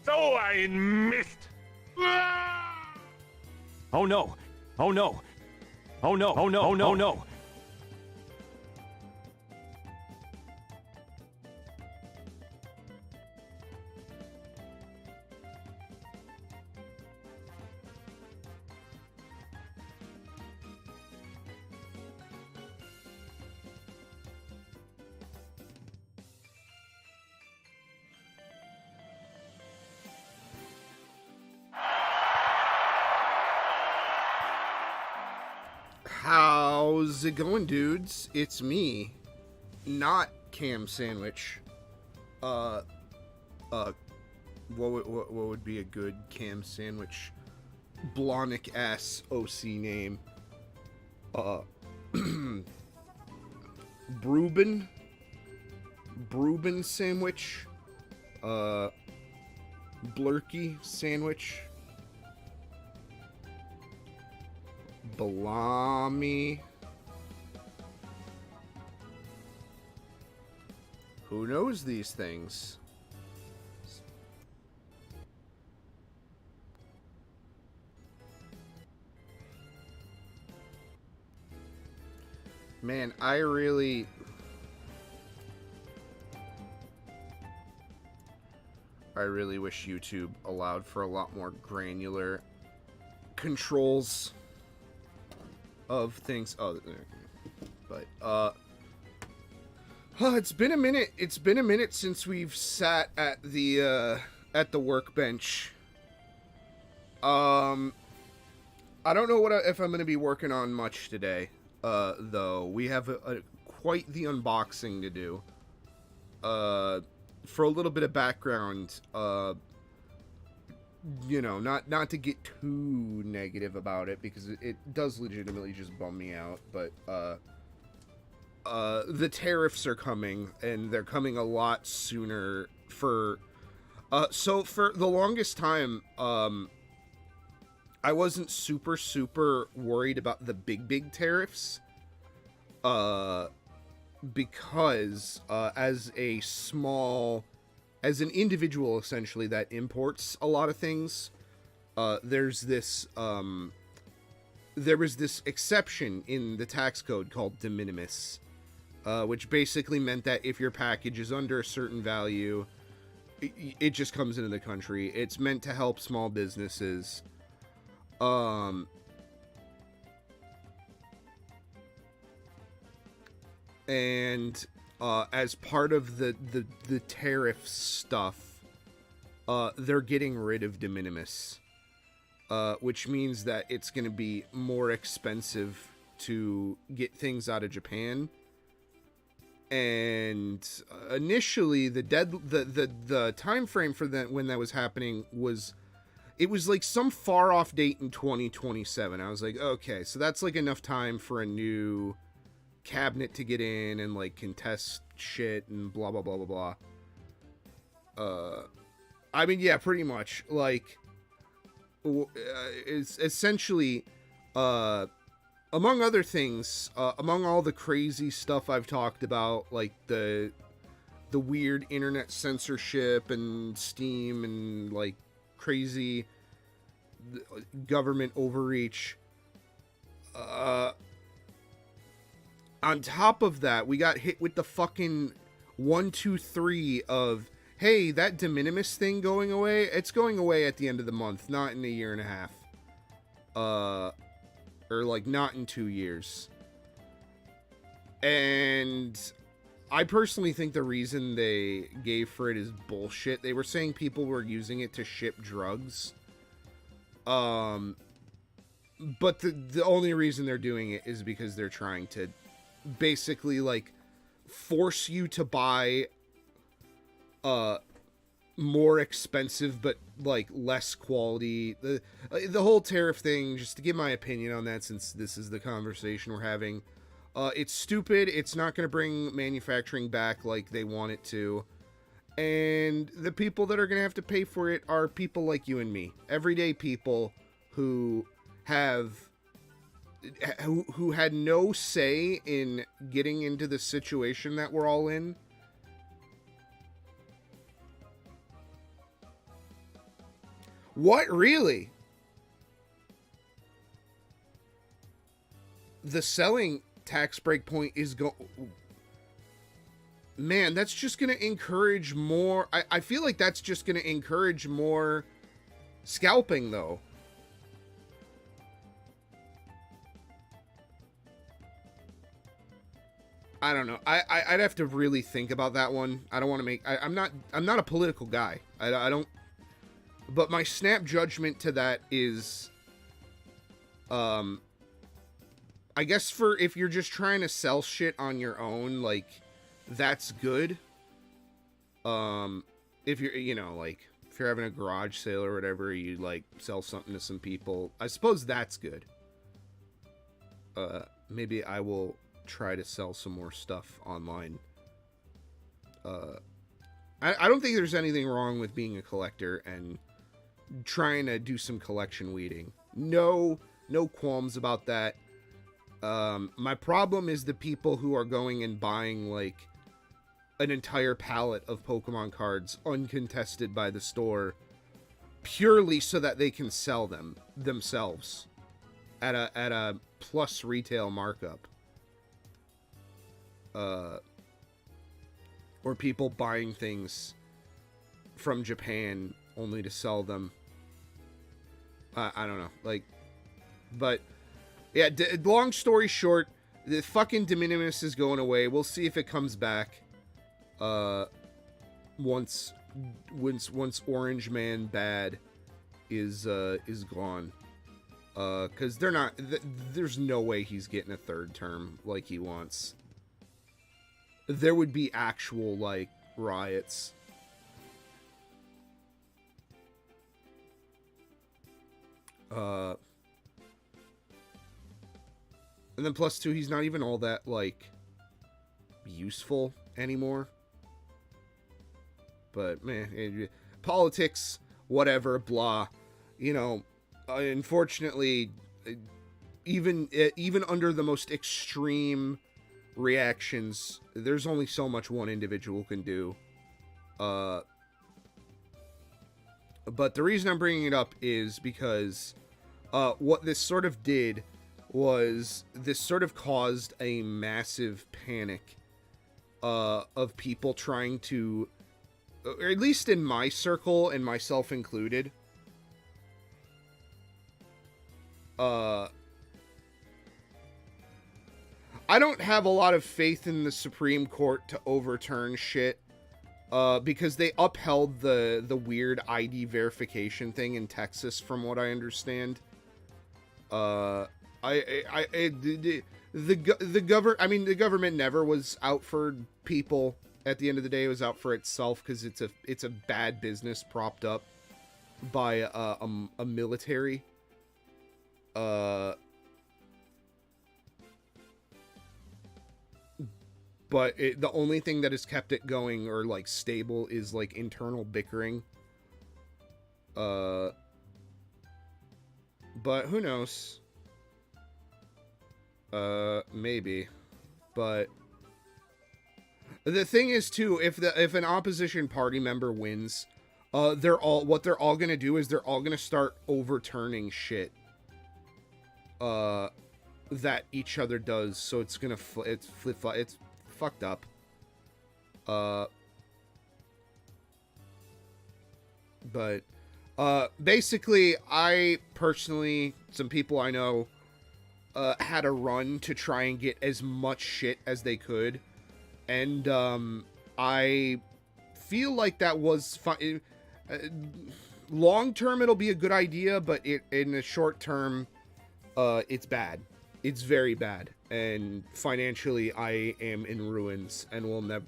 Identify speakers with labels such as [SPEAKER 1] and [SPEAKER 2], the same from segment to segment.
[SPEAKER 1] So ein Mist!
[SPEAKER 2] Oh no! Oh no! Oh no! Oh no! Oh no! No!
[SPEAKER 3] How's it going, dudes? It's me, not Cam Sandwich. What would be a good Cam Sandwich blonic ass OC name? Brubin Sandwich, Blurky Sandwich, Balami. Who knows these things? Man, I really wish YouTube allowed for a lot more granular controls of things. But it's been a minute. It's been a minute since we've sat at the workbench. I don't know if I'm gonna be working on much today. Though we have quite the unboxing to do. For a little bit of background, you know, not to get too negative about it, because it does legitimately just bum me out, but the tariffs are coming, and they're coming a lot sooner. So for the longest time, I wasn't super worried about the big tariffs, because as an individual essentially that imports a lot of things, there was this exception in the tax code called de minimis, which basically meant that if your package is under a certain value, it just comes into the country. It's meant to help small businesses. And as part of the tariff stuff, they're getting rid of de minimis, which means that it's going to be more expensive to get things out of Japan. And initially, the time frame for that, when that was happening, was like some far off date in 2027. I was like, okay, so that's like enough time for a new cabinet to get in and like contest shit and blah blah blah blah blah. I mean, yeah, pretty much. Like, it's essentially, among other things, among all the crazy stuff I've talked about, like the weird internet censorship and Steam and like crazy government overreach, on top of that, we got hit with the fucking 1, 2, 3 of, hey, that de minimis thing going away. It's going away at the end of the month, not in a year and a half. Or like not in 2 years. And I personally think the reason they gave for it is bullshit. They were saying people were using it to ship drugs. But the only reason they're doing it is because they're trying to basically like force you to buy more expensive but like less quality. The whole tariff thing, just to give my opinion on that, since this is the conversation we're having, it's stupid. It's not going to bring manufacturing back like they want it to, and the people that are going to have to pay for it are people like you and me, everyday people who had no say in getting into the situation that we're all in. What, really? The selling tax break point is man, that's just going to encourage more. I feel like that's just going to encourage more scalping, though. I don't know. I'd have to really think about that one. I don't want to make... I'm not a political guy. I don't... But my snap judgment to that is... I guess for if you're just trying to sell shit on your own, like, that's good. If you're, you know, like, if you're having a garage sale or whatever, you, like, sell something to some people, I suppose that's good. Maybe I will try to sell some more stuff online. I don't think there's anything wrong with being a collector and trying to do some collection weeding. No qualms about that. My problem is the people who are going and buying, like, an entire pallet of Pokemon cards uncontested by the store purely so that they can sell them themselves at a plus retail markup. Or people buying things from Japan only to sell them. I don't know, like, but yeah, long story short, the fucking de minimis is going away. We'll see if it comes back. Once Orange Man Bad is gone. Cause there's no way he's getting a third term like he wants. There would be actual, like, riots. And then plus two, he's not even all that, like, useful anymore. But, man, politics, whatever, blah. You know, unfortunately, even under the most extreme reactions, there's only so much one individual can do. But the reason I'm bringing it up is because what this sort of did was this sort of caused a massive panic of people trying to, or at least in my circle, and myself included, I don't have a lot of faith in the Supreme Court to overturn shit, because they upheld the weird ID verification thing in Texas, from what I understand. The government never was out for people. At the end of the day, it was out for itself, because it's a bad business propped up by a military. But the only thing that has kept it going, or, like, stable, is, like, internal bickering. But who knows? Maybe. But the thing is, too, if an opposition party member wins, what they're all gonna do is they're all gonna start overturning shit that each other does. So it's gonna it's fucked up. But basically, I personally, some people I know, had a run to try and get as much shit as they could, and I feel like that was fun. Long term, it'll be a good idea, but in the short term, it's bad. It's very bad, and financially, I am in ruins, and will never.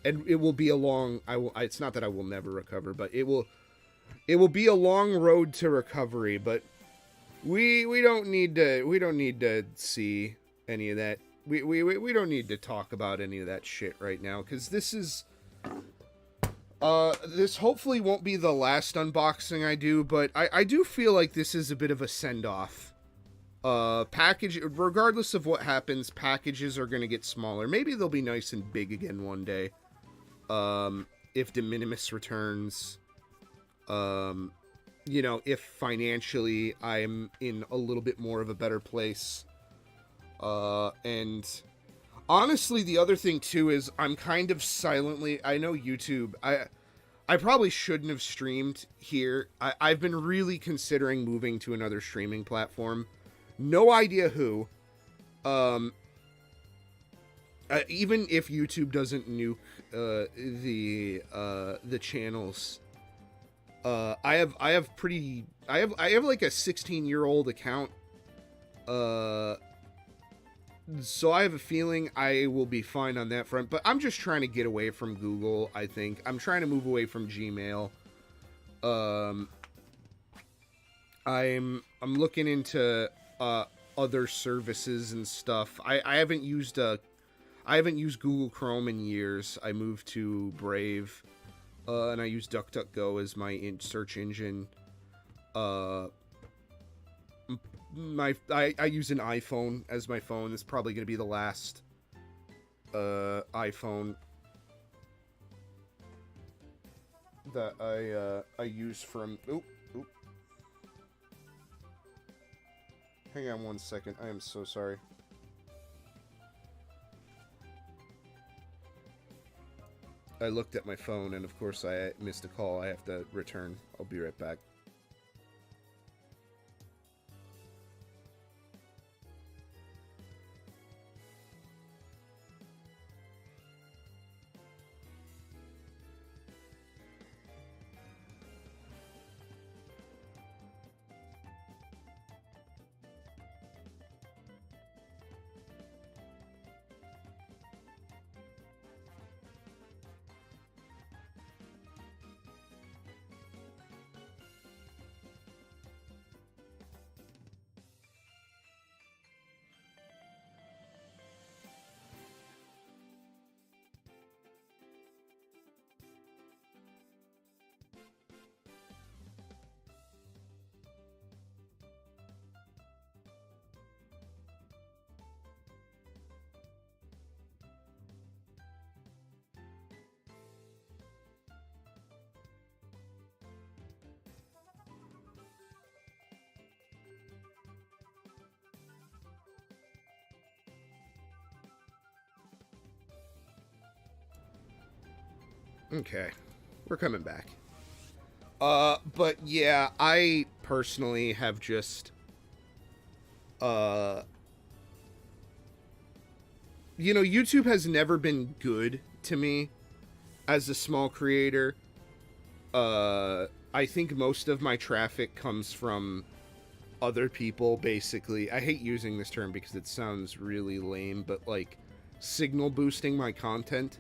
[SPEAKER 3] And it will be a long. It's not that I will never recover, but it will be a long road to recovery. But we don't need to see any of that. We don't need to talk about any of that shit right now, because this is. This hopefully won't be the last unboxing I do, but I do feel like this is a bit of a send-off. Package, regardless of what happens, packages are going to get smaller. Maybe they'll be nice and big again one day. If de minimis returns. you know, if financially I'm in a little bit more of a better place. And honestly, the other thing too is I'm kind of silently, I know YouTube, I probably shouldn't have streamed here. I've been really considering moving to another streaming platform. No idea who. Even if YouTube doesn't nuke the channels, I have like a 16-year-old account. So I have a feeling I will be fine on that front, but I'm just trying to get away from Google, I think. I'm trying to move away from Gmail. I'm looking into other services and stuff. I haven't used Google Chrome in years. I moved to Brave, and I use DuckDuckGo as my search engine. I use an iPhone as my phone. It's probably going to be the last iPhone that I use from... Oop. Hang on one second. I am so sorry. I looked at my phone, and of course I missed a call. I have to return. I'll be right back. Okay, we're coming back. But yeah, I personally have just, you know, YouTube has never been good to me as a small creator. I think most of my traffic comes from other people, basically. I hate using this term because it sounds really lame, but like signal boosting my content.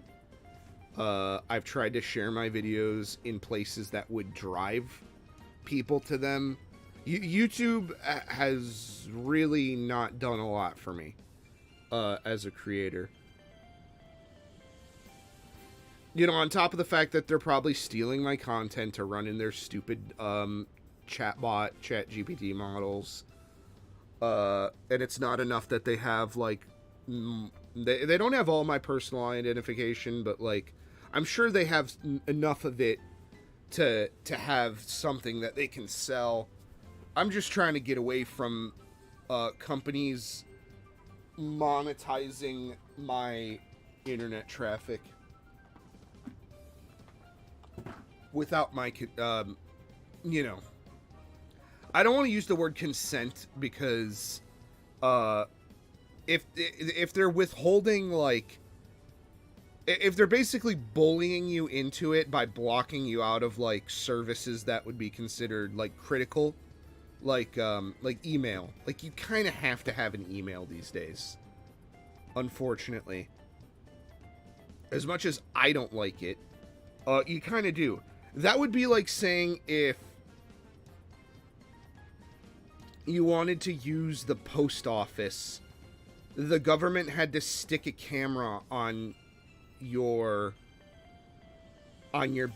[SPEAKER 3] I've tried to share my videos in places that would drive people to them. YouTube has really not done a lot for me as a creator. You know, on top of the fact that they're probably stealing my content to run in their stupid chatbot, chat GPT models. And it's not enough that they have, like, they don't have all my personal identification, but, like, I'm sure they have enough of it to have something that they can sell. I'm just trying to get away from companies monetizing my internet traffic without my, you know, I don't want to use the word consent because if they're withholding, like, if they're basically bullying you into it by blocking you out of, like, services that would be considered, like, critical, like email. Like, you kind of have to have an email these days, unfortunately. As much as I don't like it, you kind of do. That would be like saying if you wanted to use the post office, the government had to stick a camera on your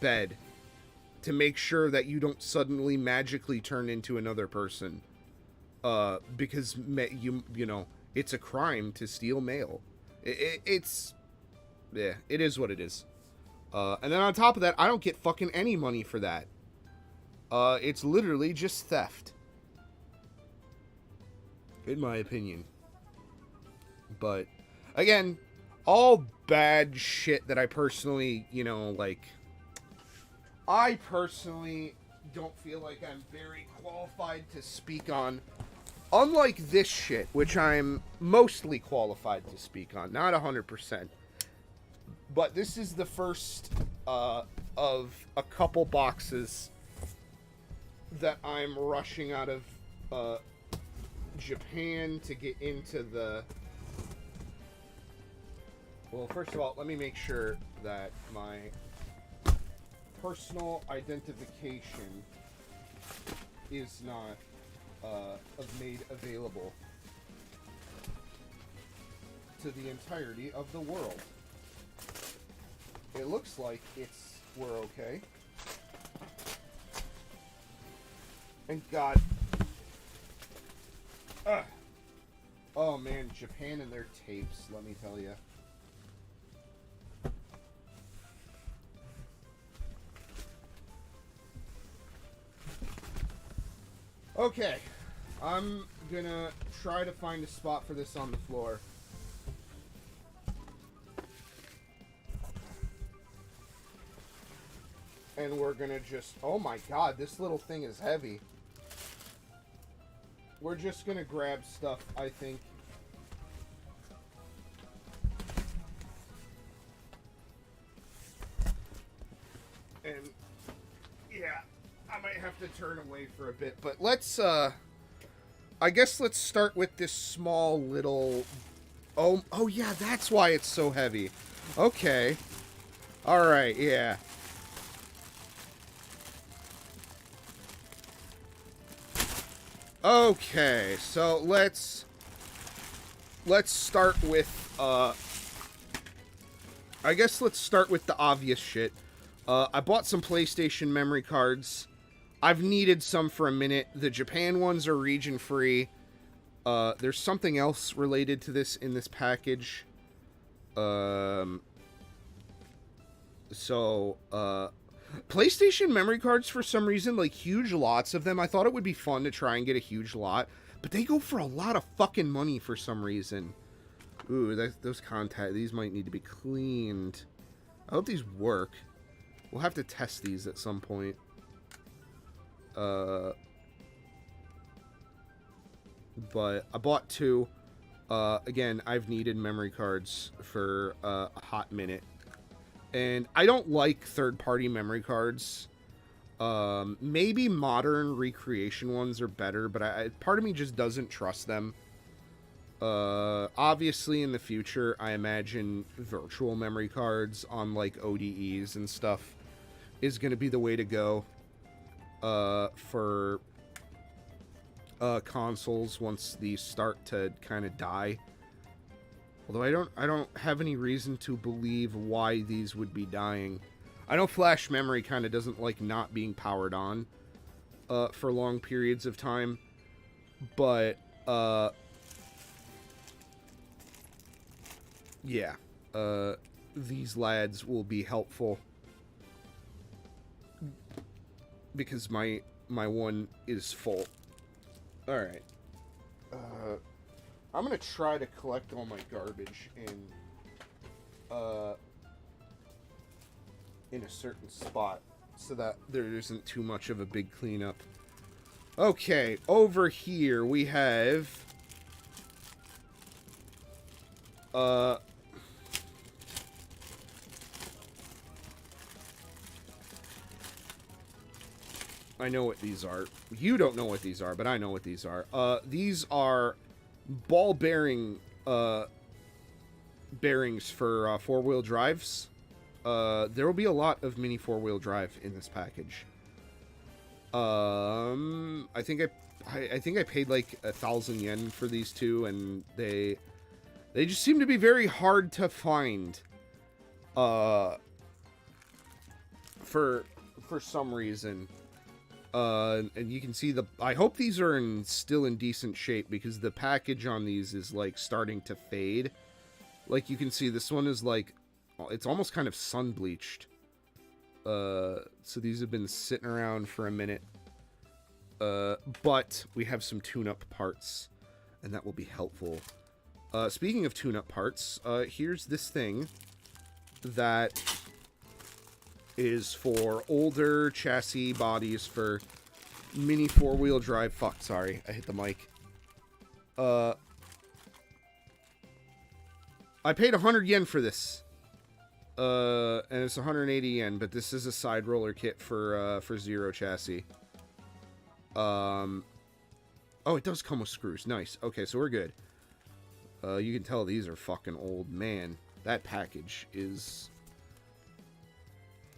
[SPEAKER 3] bed to make sure that you don't suddenly magically turn into another person, because you know, it's a crime to steal mail. It's yeah, it is what it is. And then on top of that, I don't get fucking any money for that. It's literally just theft. In my opinion. But, again, all bad shit that I personally, you know, like... I personally don't feel like I'm very qualified to speak on. Unlike this shit, which I'm mostly qualified to speak on. Not 100%. But this is the first of a couple boxes that I'm rushing out of Japan to get into the... Well, first of all, let me make sure that my personal identification is not made available to the entirety of the world. It looks like we're okay. And God. Oh man, Japan and their tapes, let me tell you. Okay, I'm gonna try to find a spot for this on the floor. And we're gonna just... Oh my god, this little thing is heavy. We're just gonna grab stuff, I think. And, yeah, I might have to turn away for a bit. But let's, I guess let's start with this small little... Oh yeah, that's why it's so heavy. Okay. Alright, yeah. Okay, so let's start with, I guess let's start with the obvious shit. I bought some PlayStation memory cards. I've needed some for a minute. The Japan ones are region-free. There's something else related to this in this package. PlayStation memory cards, for some reason, like, huge lots of them. I thought it would be fun to try and get a huge lot, but they go for a lot of fucking money for some reason. Ooh, these might need to be cleaned. I hope these work. We'll have to test these at some point. But I bought two. Again, I've needed memory cards for a hot minute. And I don't like third-party memory cards. Maybe modern recreation ones are better, but part of me just doesn't trust them. Obviously, in the future, I imagine virtual memory cards on, like, ODEs and stuff is going to be the way to go for consoles once these start to kind of die. Although I don't have any reason to believe why these would be dying. I know flash memory kind of doesn't like not being powered on for long periods of time, but yeah, these lads will be helpful because my one is full. All right. I'm gonna try to collect all my garbage in a certain spot so that there isn't too much of a big cleanup. Okay, over here we have I know what these are. You don't know what these are, but I know what these are. These are ball bearing bearings for four-wheel drives. There will be a lot of mini four-wheel drive in this package. I think I paid like 1,000 yen for these two, and they just seem to be very hard to find. For some reason. And you can see I hope these are still in decent shape, because the package on these is like starting to fade. Like you can see, this one is like, it's almost kind of sun bleached. So these have been sitting around for a minute. But we have some tune-up parts, and that will be helpful. Speaking of tune-up parts, here's this thing that is for older chassis bodies for mini four-wheel drive. Fuck, sorry, I hit the mic. I paid 100 yen for this. And it's 180 yen, but this is a side roller kit for Zero chassis. Oh, it does come with screws. Nice. Okay, so we're good. You can tell these are fucking old. Man, that package is...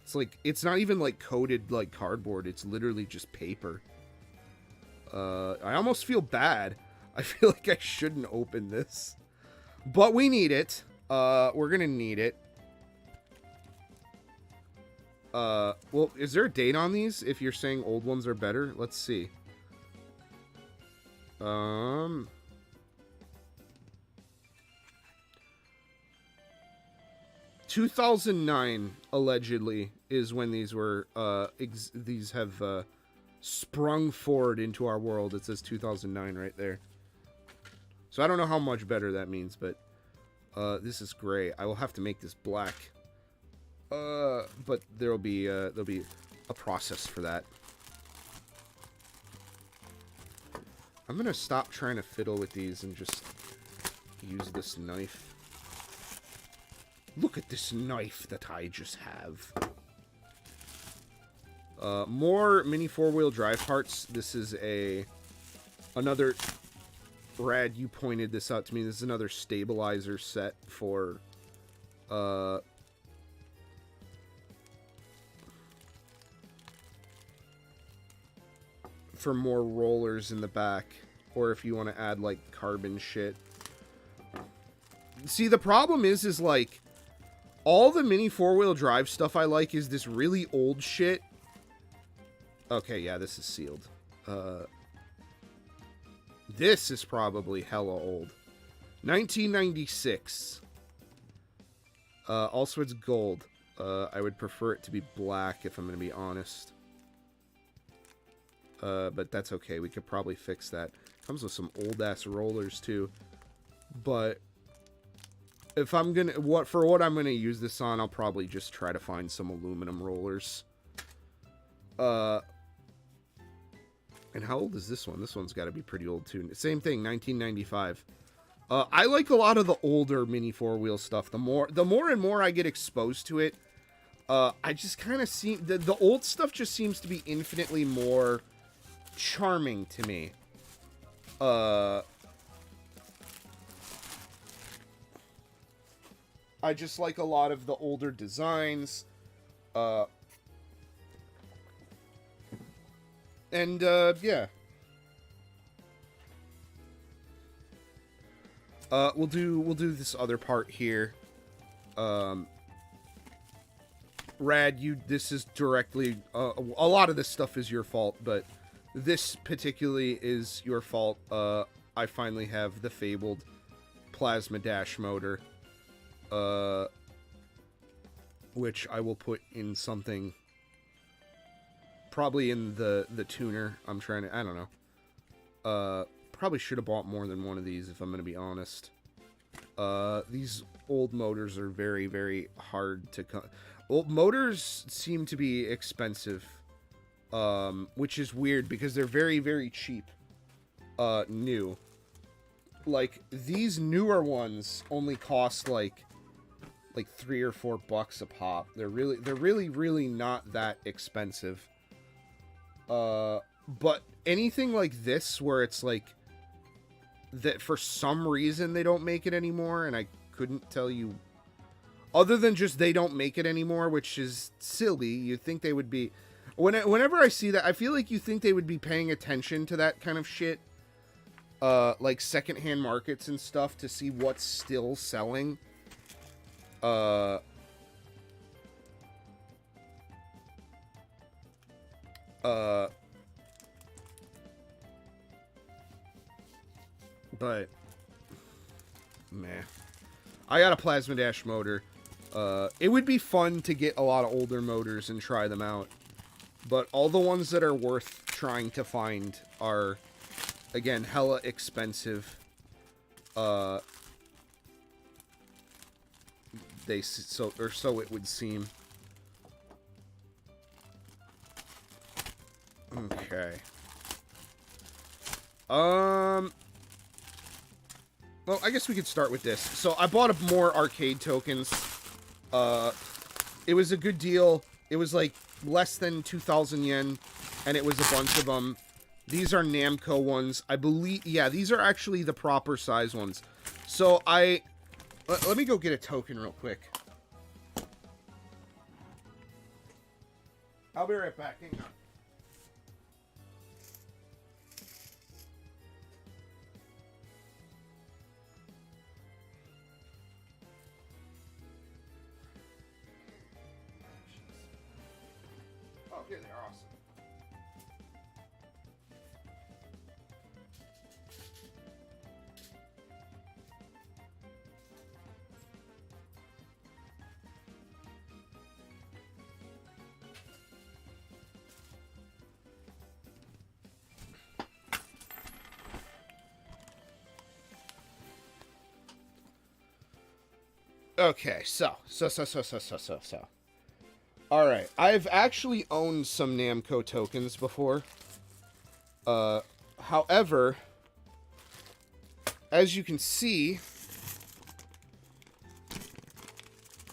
[SPEAKER 3] It's like, it's not even like coated like cardboard. It's literally just paper. I almost feel bad. I feel like I shouldn't open this. But we need it. We're gonna need it. Well, is there a date on these? If you're saying old ones are better, let's see. 2009 allegedly is when these were these have sprung forward into our world. It says 2009 right there. So I don't know how much better that means, but this is gray. I will have to make this black. But there'll be a process for that. I'm gonna stop trying to fiddle with these and just use this knife. Look at this knife that I just have. More mini four-wheel drive parts. This is another... Rad, you pointed this out to me. This is another stabilizer set for... for more rollers in the back, or if you want to add like carbon shit. See, the problem is like all the mini four-wheel drive stuff I like is this really old shit. Okay, yeah, this is sealed. This is probably hella old. 1996. Also, it's gold. I would prefer it to be black if I'm going to be honest. But that's okay. We could probably fix that. Comes with some old-ass rollers, too. But if I'm gonna... For what I'm gonna use this on, I'll probably just try to find some aluminum rollers. And how old is this one? This one's got to be pretty old, too. Same thing, 1995. I like a lot of the older mini four-wheel stuff. The more and more I get exposed to it, I just kind of see... The old stuff just seems to be infinitely more... charming to me. I just like a lot of the older designs. And yeah. We'll do this other part here. Rad, this is directly a lot of this stuff is your fault, but this particularly is your fault. I finally have the fabled plasma dash motor, which I will put in something, probably in the tuner. I'm trying to, I don't know. Probably should have bought more than one of these if I'm going to be honest. These old motors are very, very hard to old motors seem to be expensive. Which is weird because they're very, very cheap, new. Like, these newer ones only cost like $3 or $4 a pop. They're really not that expensive. But anything like this where it's like that for some reason they don't make it anymore, and I couldn't tell you other than just they don't make it anymore, which is silly. You'd think they would be. Whenever I see that, I feel like you think they would be paying attention to that kind of shit. Like secondhand markets and stuff to see what's still selling. But meh. I got a plasma dash motor. It would be fun to get a lot of older motors and try them out. But all the ones that are worth trying to find are, again, hella expensive. So it would seem. Okay. Well, I guess we could start with this. So I bought up more arcade tokens. It was a good deal. It was like less than 2,000 yen, and it was a bunch of them. These are Namco ones. I believe, yeah, these are actually the proper size ones. So let me go get a token real quick. I'll be right back. Hang on. Oh, here they are. Awesome. Okay, so. Alright, I've actually owned some Namco tokens before. However, as you can see,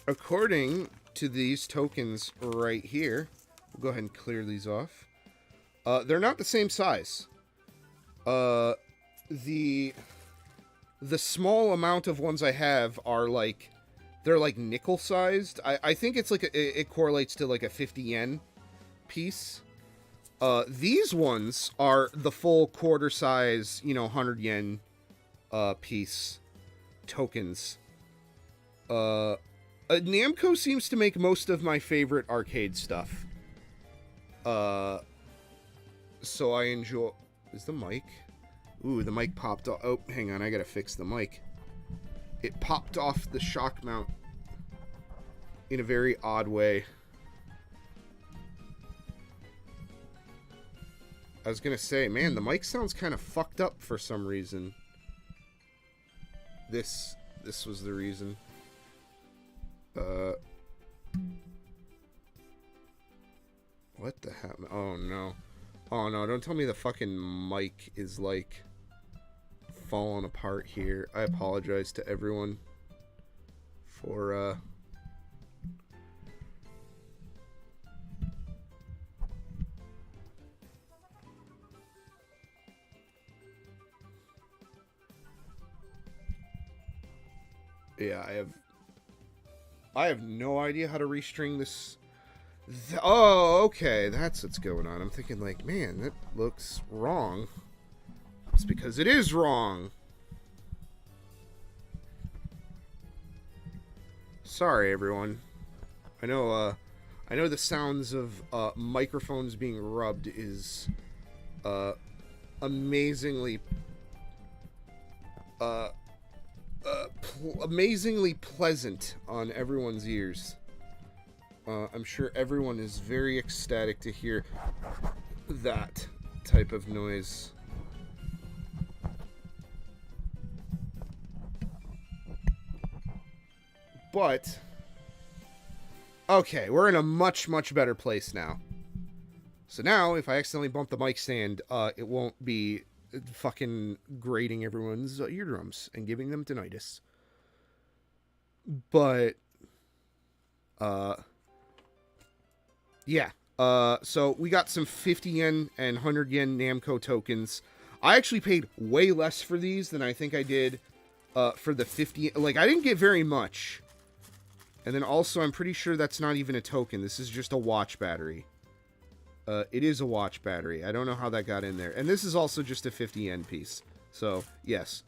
[SPEAKER 3] according to these tokens right here, we'll go ahead and clear these off. They're not the same size. The small amount of ones I have are like, they're like nickel sized. I think it's like it correlates to like a 50 yen piece. These ones are the full quarter size, 100 yen piece tokens. Namco seems to make most of my favorite arcade stuff. So I enjoy. Is the mic? Ooh, the mic popped off. Oh, hang on, I gotta fix the mic. It popped off the shock mount in a very odd way. I was gonna say, man, the mic sounds kind of fucked up for some reason. This was the reason. What the hell? Oh no. Oh no, don't tell me the fucking mic is like falling apart here. I apologize to everyone for yeah, I have no idea how to restring this. Oh, okay, that's what's going on. I'm thinking like, man, that looks wrong. It's because it is wrong. Sorry, everyone. I know the sounds of microphones being rubbed is amazingly amazingly pleasant on everyone's ears. I'm sure everyone is very ecstatic to hear that type of noise. But, okay, we're in a much, much better place now. So now, if I accidentally bump the mic stand, it won't be fucking grating everyone's eardrums and giving them tinnitus. But, yeah. So we got some 50 yen and 100 yen Namco tokens. I actually paid way less for these than I think I did for the 50. Like, I didn't get very much. And then also, I'm pretty sure that's not even a token. This is just a watch battery. It is a watch battery. I don't know how that got in there. And this is also just a 50 yen piece. So, yes.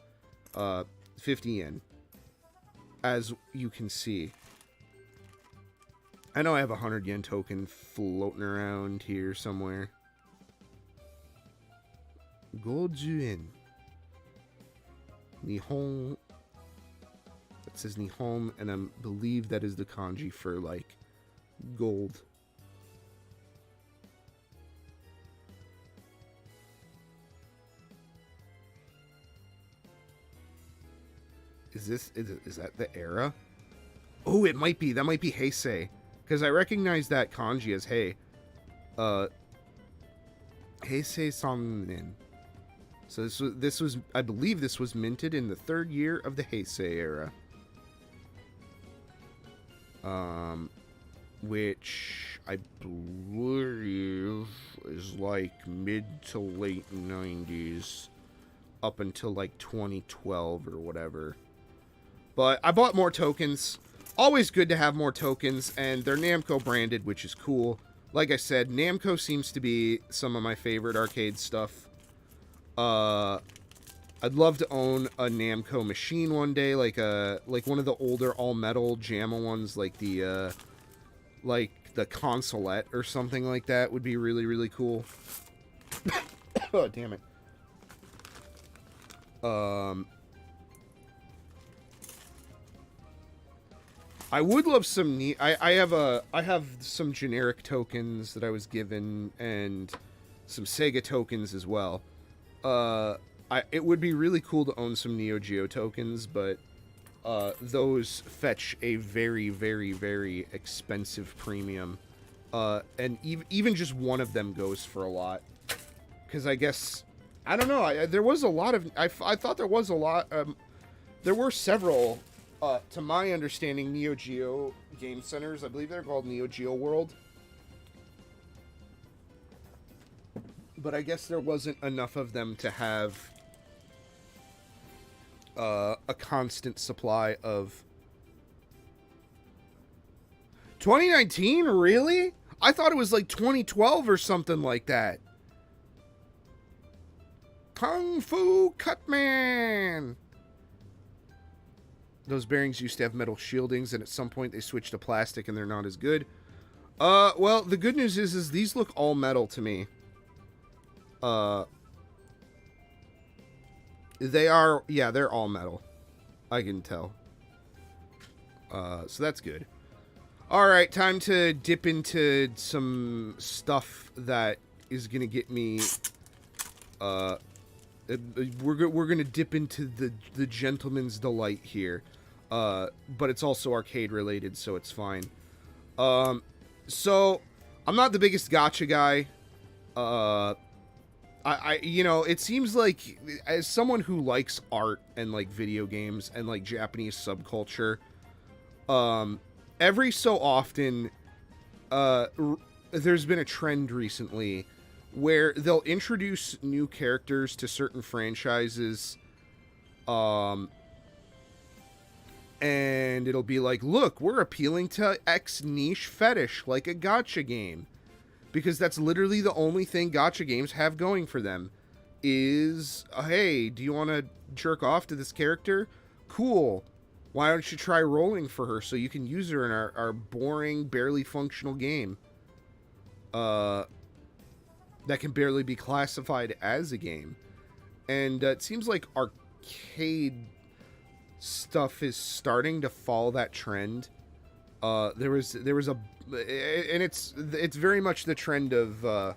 [SPEAKER 3] 50 yen. As you can see. I know I have a 100 yen token floating around here somewhere. 50 yen. Nihon. It says Nihon, and I believe that is the kanji for, like, gold. Is that the era? Oh, it might be. That might be Heisei. Because I recognize that kanji as Hei. Heisei Sannin. So this was, I believe this was minted in the 3rd year of the Heisei era. Which I believe is like mid to late 90s. Up until like 2012 or whatever. But I bought more tokens. Always good to have more tokens, and they're Namco branded, which is cool. Like I said, Namco seems to be some of my favorite arcade stuff. I'd love to own a Namco machine one day, like one of the older all-metal JAMA ones, like the Consulate or something like that would be really, really cool. Oh, damn it. I would love some I have some generic tokens that I was given and some Sega tokens as well. It would be really cool to own some Neo Geo tokens, but those fetch a very, very, very expensive premium. And even just one of them goes for a lot. Because I guess, I don't know, there was a lot of, I thought there was a lot, there were several, to my understanding, Neo Geo game centers. I believe they're called Neo Geo World. But I guess there wasn't enough of them to have a constant supply of... 2019? Really? I thought it was like 2012 or something like that. Kung Fu Cutman! Those bearings used to have metal shieldings, and at some point they switched to plastic, and they're not as good. Well, the good news is these look all metal to me. They are, yeah, they're all metal. I can tell. So that's good. Alright, time to dip into some stuff that is gonna get me, we're gonna dip into the gentleman's delight here. But it's also arcade related, so it's fine. So, I'm not the biggest gacha guy. You know, it seems like, as someone who likes art and, like, video games and, like, Japanese subculture, every so often, there's been a trend recently where they'll introduce new characters to certain franchises, and it'll be like, look, we're appealing to X niche fetish, like a gacha game. Because that's literally the only thing gacha games have going for them. Is, hey, do you want to jerk off to this character? Cool. Why don't you try rolling for her so you can use her in our boring, barely functional game? That can barely be classified as a game. And it seems like arcade stuff is starting to follow that trend. There was a, and it's very much the trend of,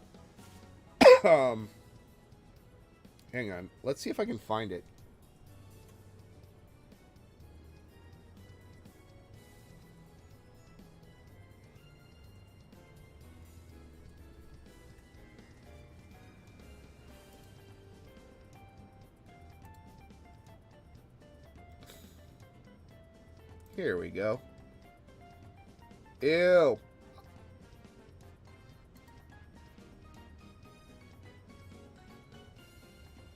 [SPEAKER 3] hang on, let's see if I can find it. Here we go. Ew.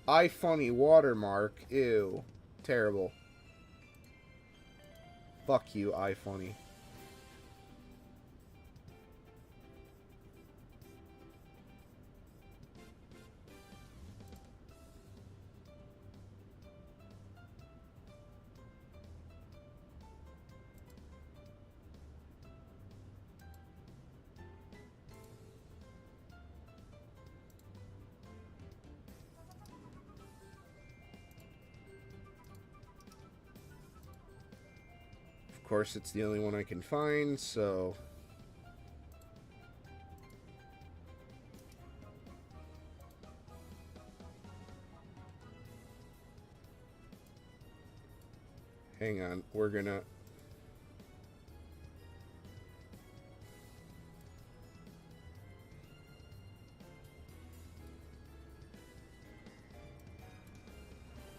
[SPEAKER 3] iFunny watermark. Ew. Terrible. Fuck you, iFunny. Of course, it's the only one I can find, so... Hang on, we're gonna...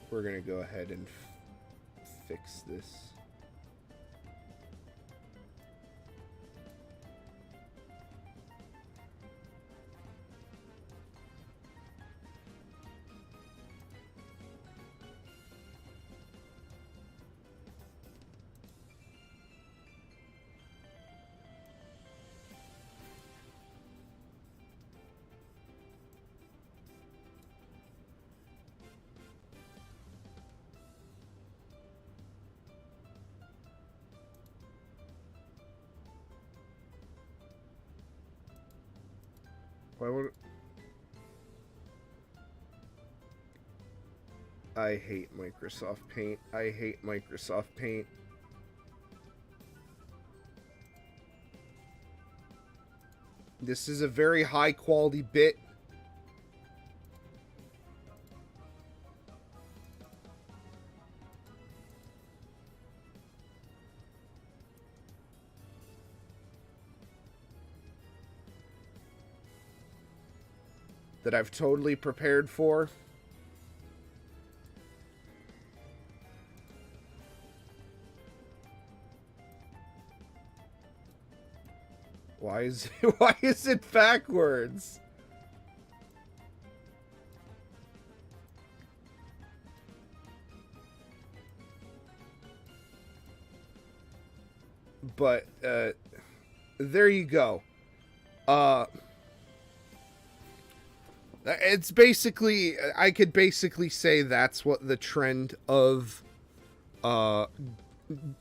[SPEAKER 3] We're gonna go ahead and fix this. Why would... I hate Microsoft Paint. I hate Microsoft Paint. This is a very high quality bit. That I've totally prepared for. Why is it backwards? But there you go. It's basically, I could basically say that's what the trend of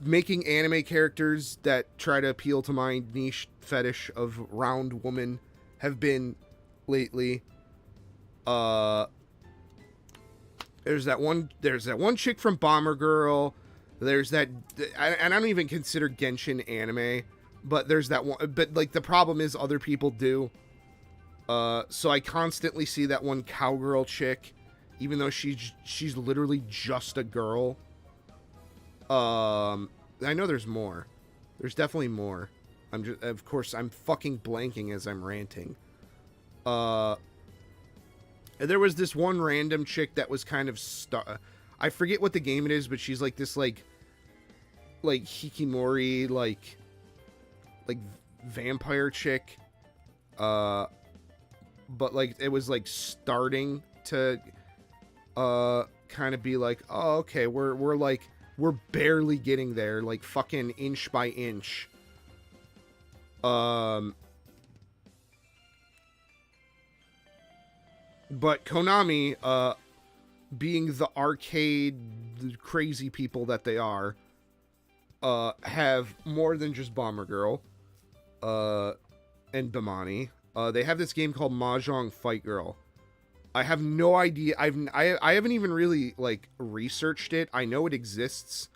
[SPEAKER 3] making anime characters that try to appeal to my niche fetish of round woman have been lately. There's that one chick from Bomber Girl. There's that, and I don't even consider Genshin anime, but there's that one. But like the problem is other people do. So I constantly see that one cowgirl chick, even though she's literally just a girl. I know there's more. There's definitely more. Of course, I'm fucking blanking as I'm ranting. There was this one random chick that was kind of I forget what the game it is, but she's like this like hikikomori like vampire chick. But like it was like starting to kind of be like, oh, okay, we're barely getting there, like fucking inch by inch. But Konami, being the arcade crazy people that they are, have more than just Bomber Girl and Bimani. They have this game called Mahjong Fight Girl. I have no idea. I haven't even really like researched it. I know it exists,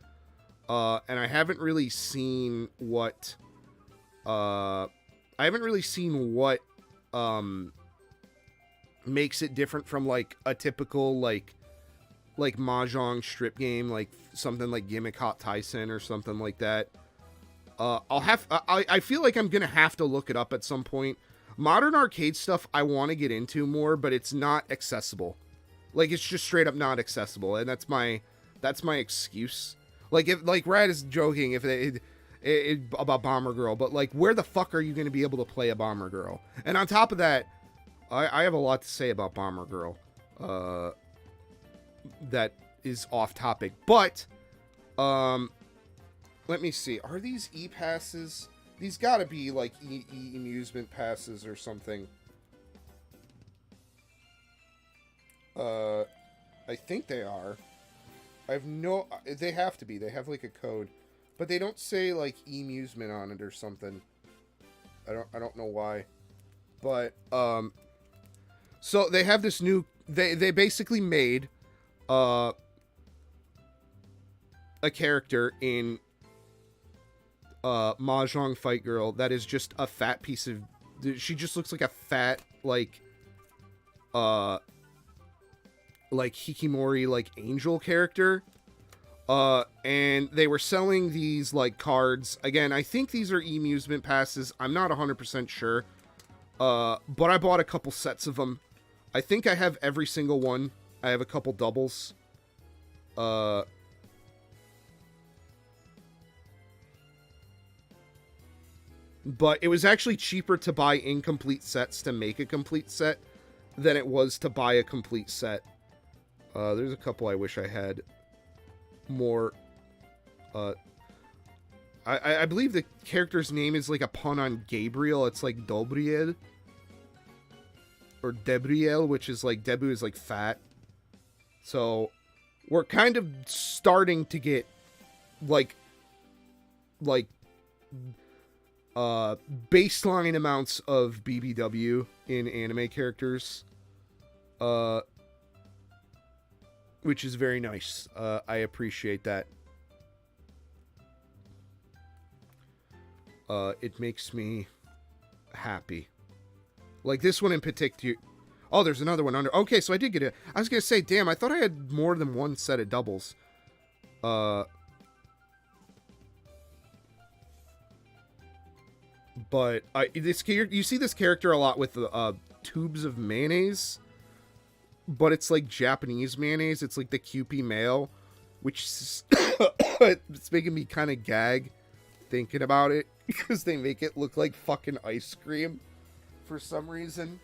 [SPEAKER 3] and I haven't really seen what. Makes it different from like a typical like Mahjong strip game, like something like Gimmick Hot Tyson or something like that. I feel like I'm gonna have to look it up at some point. Modern arcade stuff I want to get into more, but it's not accessible. Like it's just straight up not accessible, and that's my excuse. Like if like Rad is joking about Bomber Girl, but like where the fuck are you going to be able to play a Bomber Girl? And on top of that, I have a lot to say about Bomber Girl. That is off topic, but let me see. Are these e-passes? These gotta be like amusement passes or something. I think they are. They have to be. They have like a code, but they don't say like amusement on it or something. I don't know why, but so they have this new. They basically made a character in Mahjong Fight Girl that is just a fat piece of... She just looks like a fat, like hikikomori, like, angel character. And they were selling these, like, cards. Again, I think these are emusement passes. I'm not 100% sure. But I bought a couple sets of them. I think I have every single one. I have a couple doubles. But it was actually cheaper to buy incomplete sets to make a complete set than it was to buy a complete set. There's a couple I wish I had more. I believe the character's name is like a pun on Gabriel. It's like Dobriel. Or Debriel, which is like, Debu is like fat. So, we're kind of starting to get, like, baseline amounts of BBW in anime characters. Which is very nice. I appreciate that. It makes me happy. Like this one in particular. Oh, there's another one under. Okay, so I did get it. I was going to say, damn, I thought I had more than one set of doubles. But you see this character a lot with tubes of mayonnaise. But it's like Japanese mayonnaise. It's like the Kewpie mayo. Which is it's making me kind of gag thinking about it. Because they make it look like fucking ice cream. For some reason.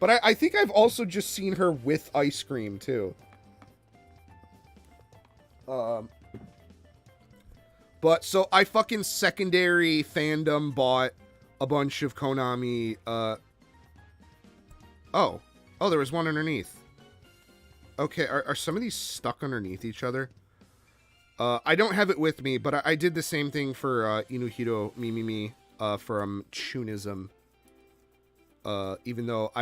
[SPEAKER 3] But I think I've also just seen her with ice cream, too. But, so I fucking secondary fandom bought a bunch of Konami, Oh, there was one underneath. Okay, are some of these stuck underneath each other? I don't have it with me, but I did the same thing for, Inuhiro Mimimi, from Chunism. Even though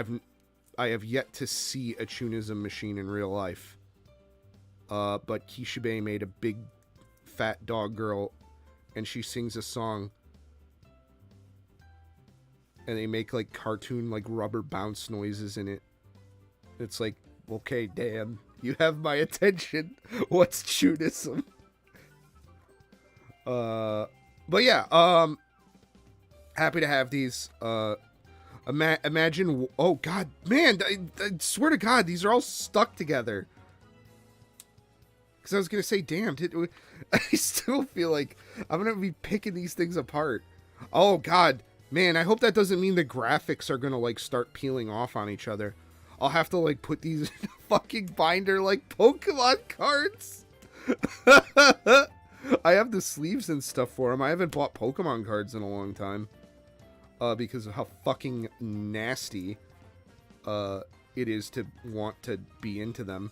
[SPEAKER 3] I have yet to see a Chunism machine in real life. But Kishibe made a big fat dog girl and she sings a song. And they make like cartoon like rubber bounce noises in it. It's like, okay, damn, you have my attention. What's Chunism? But yeah, happy to have these, imagine, oh god, man, I swear to god, these are all stuck together. Because I was going to say, damn, I still feel like I'm going to be picking these things apart. Oh god, man, I hope that doesn't mean the graphics are going to like start peeling off on each other. I'll have to like put these in a fucking binder like Pokemon cards. I have the sleeves and stuff for them. I haven't bought Pokemon cards in a long time. Because of how fucking nasty it is to want to be into them.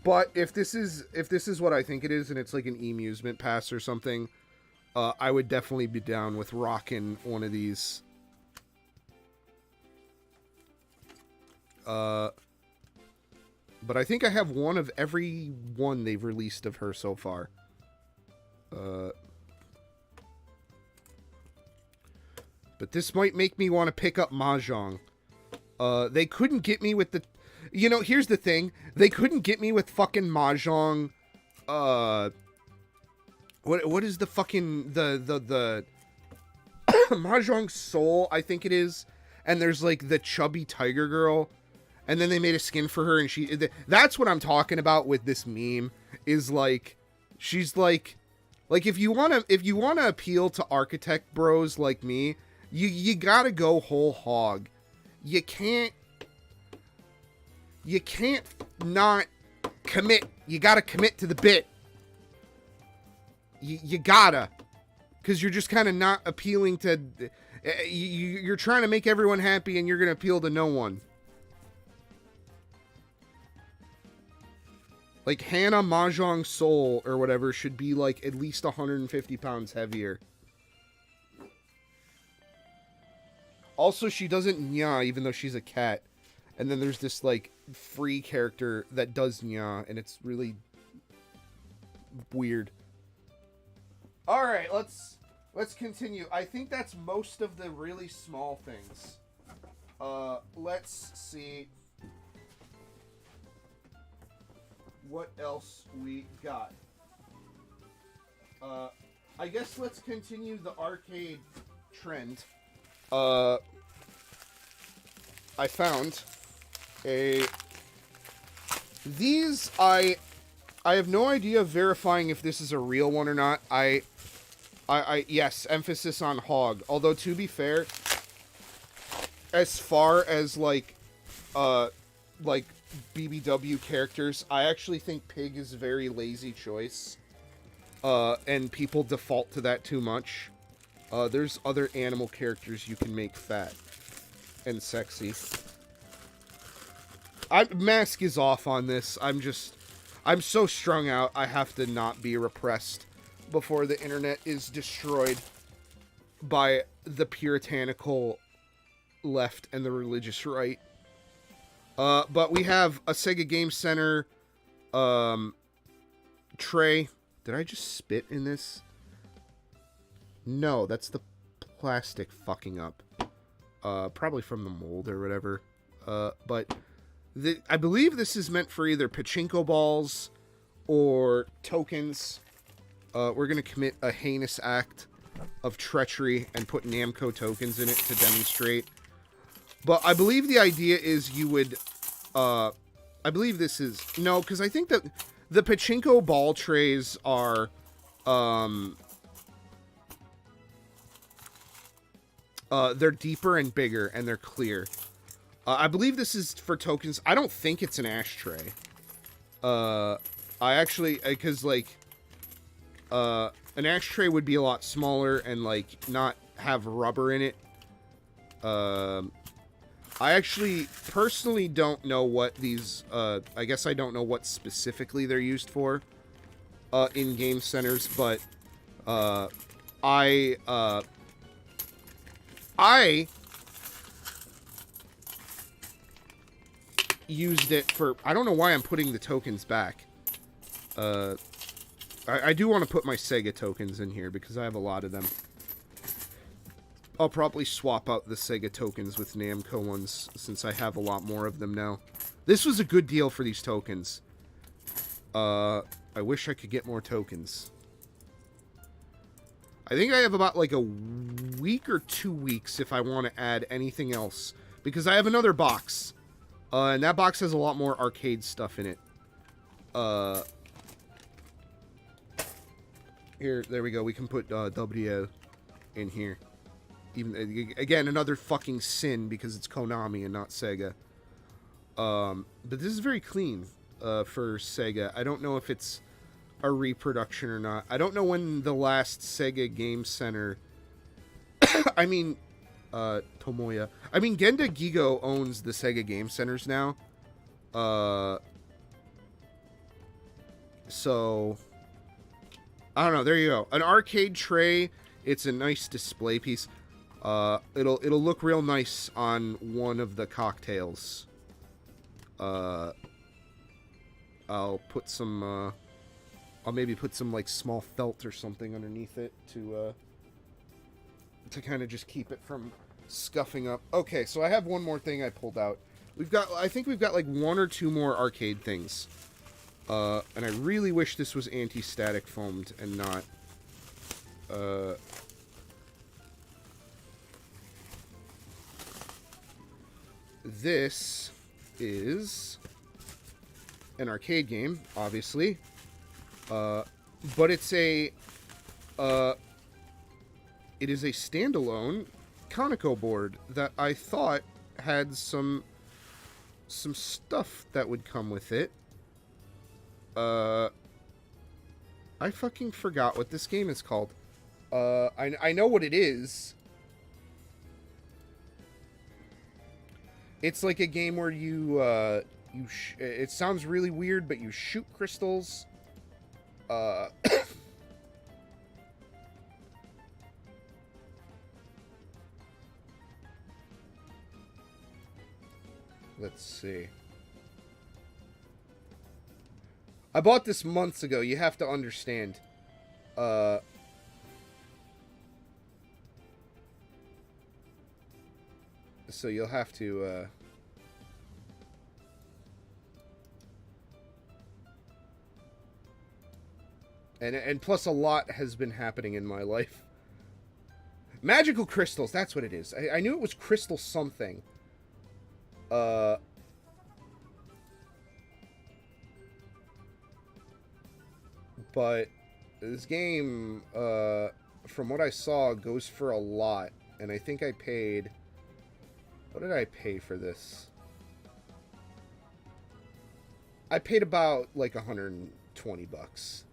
[SPEAKER 3] But if this is what I think it is, and it's like an emusement pass or something, I would definitely be down with rocking one of these. But I think I have one of every one they've released of her so far. But this might make me want to pick up Mahjong. They couldn't get me with the... You know, here's the thing. They couldn't get me with fucking Mahjong. What is the fucking... The Mahjong Soul, I think it is. And there's like the chubby tiger girl. And then they made a skin for her and she... That's what I'm talking about with this meme. Is like... She's like... Like if you want to appeal to architect bros like me... You gotta go whole hog. You can't not commit. You gotta commit to the bit. You gotta. Because you're just kind of not appealing to... You're trying to make everyone happy and you're gonna appeal to no one. Like Hannah Mahjong Soul or whatever should be like at least 150 pounds heavier. Also, she doesn't nya, even though she's a cat. And then there's this, like, free character that does nya, and it's really weird. Alright, let's continue. I think that's most of the really small things. Let's see. what else we got. I guess let's continue the arcade trend. I found these I have no idea of verifying if this is a real one or not. Yes, emphasis on hog. Although to be fair, as far as like BBW characters, I actually think pig is a very lazy choice. And people default to that too much. There's other animal characters you can make fat and sexy. Mask is off on this. I'm so strung out, I have to not be repressed before the internet is destroyed by the puritanical left and the religious right. But we have a Sega Game Center tray. Did I just spit in this? No, that's the plastic fucking up. Probably from the mold or whatever. But I believe this is meant for either pachinko balls or tokens. We're going to commit a heinous act of treachery and put Namco tokens in it to demonstrate. But I believe the idea is you would... I believe this is... No, because I think that the pachinko ball trays are... they're deeper and bigger, and they're clear. I believe this is for tokens. I don't think it's an ashtray. I actually... Because, like... an ashtray would be a lot smaller and, like, not have rubber in it. I actually personally don't know what these, I guess I don't know what specifically they're used for, in game centers, but, I used it for, I don't know why I'm putting the tokens back. I do want to put my Sega tokens in here because I have a lot of them. I'll probably swap out the Sega tokens with Namco ones since I have a lot more of them now. This was a good deal for these tokens. I wish I could get more tokens. I think I have about like a week or 2 weeks if I want to add anything else. Because I have another box. And that box has a lot more arcade stuff in it. Here, there we go. We can put W in here. Even again, another fucking sin because it's Konami and not Sega. But this is very clean for Sega. I don't know if it's a reproduction or not. I don't know when the last Sega Game Center... I mean, Tomoya. I mean, Genda Gigo owns the Sega Game Centers now. So... I don't know. There you go. An arcade tray. It's a nice display piece. It'll look real nice on one of the cocktails. I'll put some, I'll maybe put some, like, small felt or something underneath it to kind of just keep it from scuffing up. Okay, so I have one more thing I pulled out. I think we've got, like, 1 or 2 more arcade things. And I really wish this was anti-static foamed and not, this is an arcade game, obviously, but it's it is a standalone Conoco board that I thought had some stuff that would come with it. I fucking forgot what this game is called. I know what it is. It's like a game where you, it sounds really weird, but you shoot crystals. Let's see. I bought this months ago. You have to understand. So you'll have to, And plus a lot has been happening in my life. Magical crystals, that's what it is. I knew it was crystal something. But this game, from what I saw, goes for a lot. And I think I paid... What did I pay for this? I paid about, like, 120 bucks.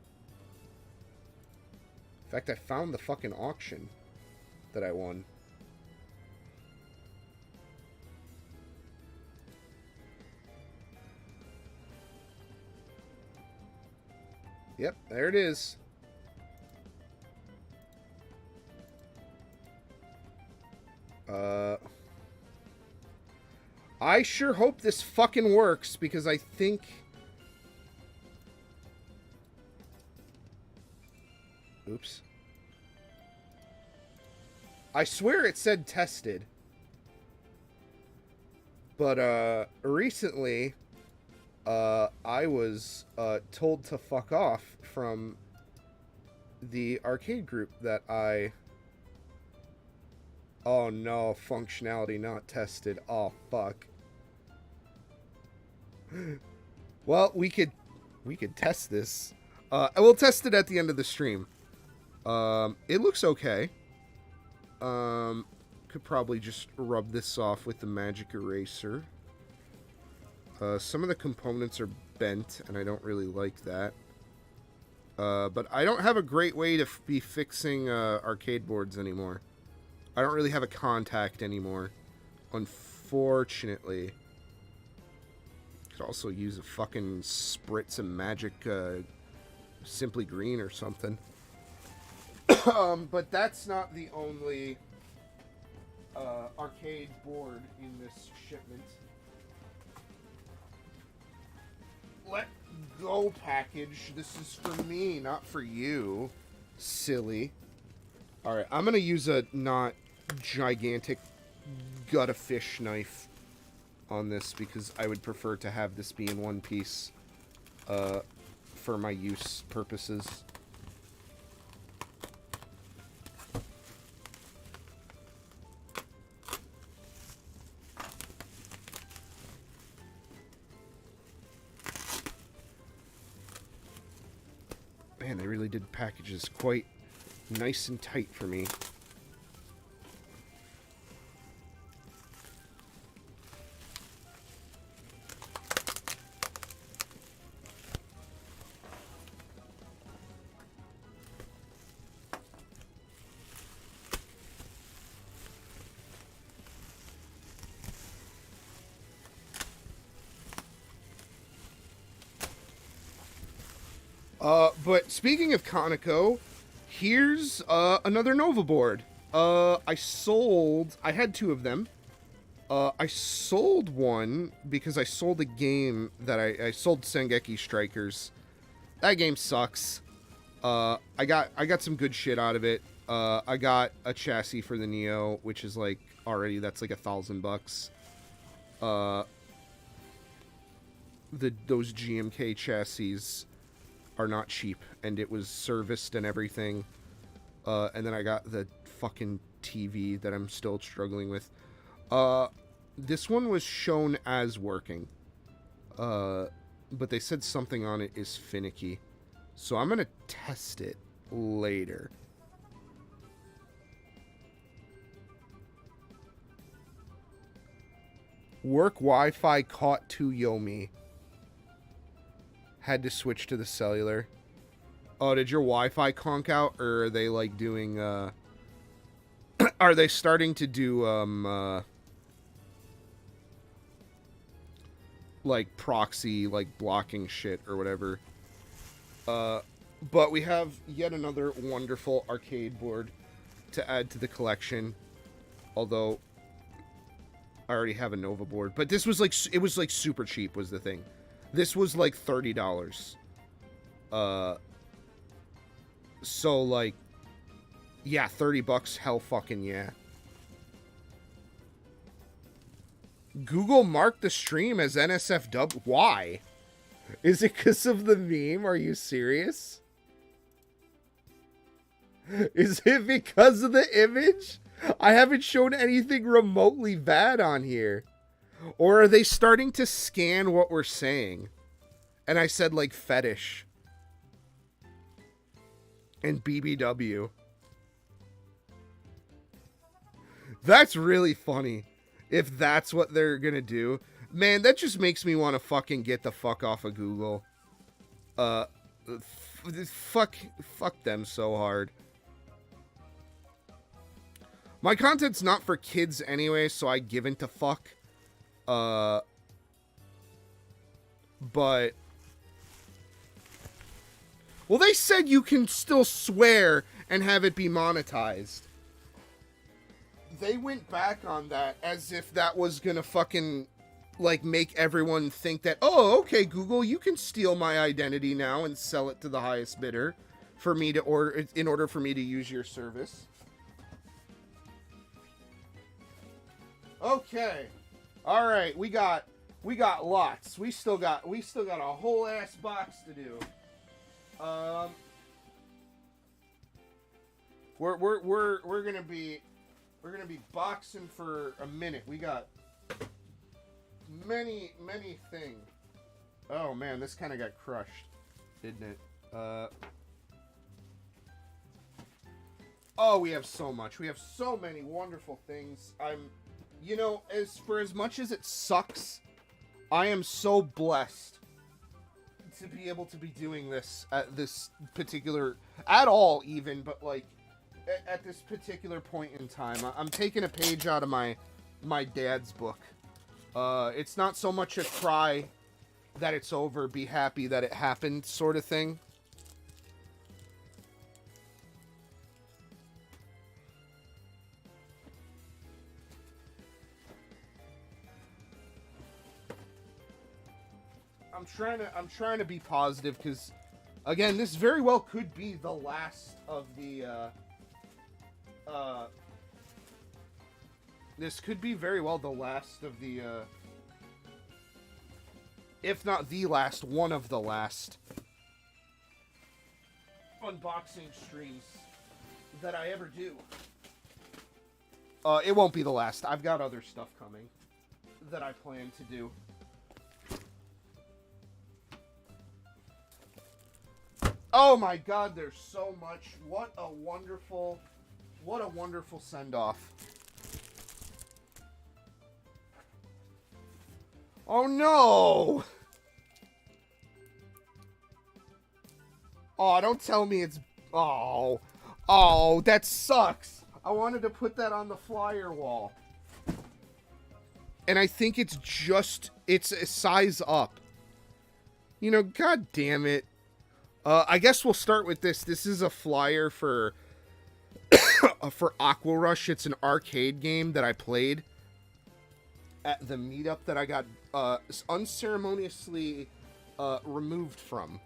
[SPEAKER 3] In fact, I found the fucking auction that I won. Yep, there it is. I sure hope this fucking works, because I think... Oops. I swear it said tested. But, recently, I was, told to fuck off from the arcade group that I... Oh no, functionality not tested. Oh, fuck. Well, we could test this. I will test it at the end of the stream. It looks okay. Could probably just rub this off with the magic eraser. Some of the components are bent, and I don't really like that. But I don't have a great way to be fixing arcade boards anymore. I don't really have a contact anymore, unfortunately. Could also use a fucking spritz of magic Simply Green or something. But that's not the only arcade board in this shipment. Let go package. This is for me, not for you. Silly. Alright, I'm going to use a not gigantic gut of fish knife on this because I would prefer to have this be in one piece for my use purposes. Man, they really did packages quite nice and tight for me. But speaking of Conoco, here's another Nova board. I had two of them. I sold one because I sold a game that I sold Sengeki Strikers. That game sucks. I got some good shit out of it. I got a chassis for the Neo, which is like already that's like $1,000. Those GMK chassis are not cheap, and it was serviced and everything. And then I got the fucking TV that I'm still struggling with. This one was shown as working. But they said something on it is finicky. So I'm gonna test it later. Work Wi-Fi caught 2 Yomi. Had to switch to the cellular. Oh, did your Wi-Fi conk out? Or are they, like, doing, are they starting to do, like, proxy, like, blocking shit or whatever? But we have yet another wonderful arcade board to add to the collection. Although, I already have a Nova board. But this was, like, it was, like, super cheap was the thing. This was like $30. So like, yeah, $30, hell fucking yeah. Google marked the stream as NSF. Why? Is it because of the meme? Are you serious? Is it because of the image? I haven't shown anything remotely bad on here. Or are they starting to scan what we're saying? And I said, like, fetish. And BBW. That's really funny. If that's what they're gonna do. Man, that just makes me want to fucking get the fuck off of Google. Fuck them so hard. My content's not for kids anyway, so I give into fuck. But well, they said you can still swear and have it be monetized. They went back on that as if that was gonna fucking like make everyone think that, oh, okay, Google, you can steal my identity now and sell it to the highest bidder for me to order in order for me to use your service. Okay. All right, we got lots. We still got a whole ass box to do. We're gonna be boxing for a minute. We got many things. Oh man, this kind of got crushed, didn't it? Oh, we have so much. We have so many wonderful things. You know, as much as it sucks, I am so blessed to be able to be doing this at this particular, at all even, but like at this particular point in time. I'm taking a page out of my dad's book. It's not so much a cry that it's over, be happy that it happened sort of thing. I'm trying to be positive because, again, this very well could be the last of the, this could be very well the last of the, if not the last, one of the last unboxing streams that I ever do. It won't be the last. I've got other stuff coming that I plan to do. Oh my god, there's so much. What a wonderful send-off. Oh no! Oh, don't tell me it's... Oh, that sucks. I wanted to put that on the flyer wall. And I think it's a size up. You know, god damn it. I guess we'll start with this. This is a flyer for for Aqua Rush. It's an arcade game that I played at the meetup that I got unceremoniously removed from.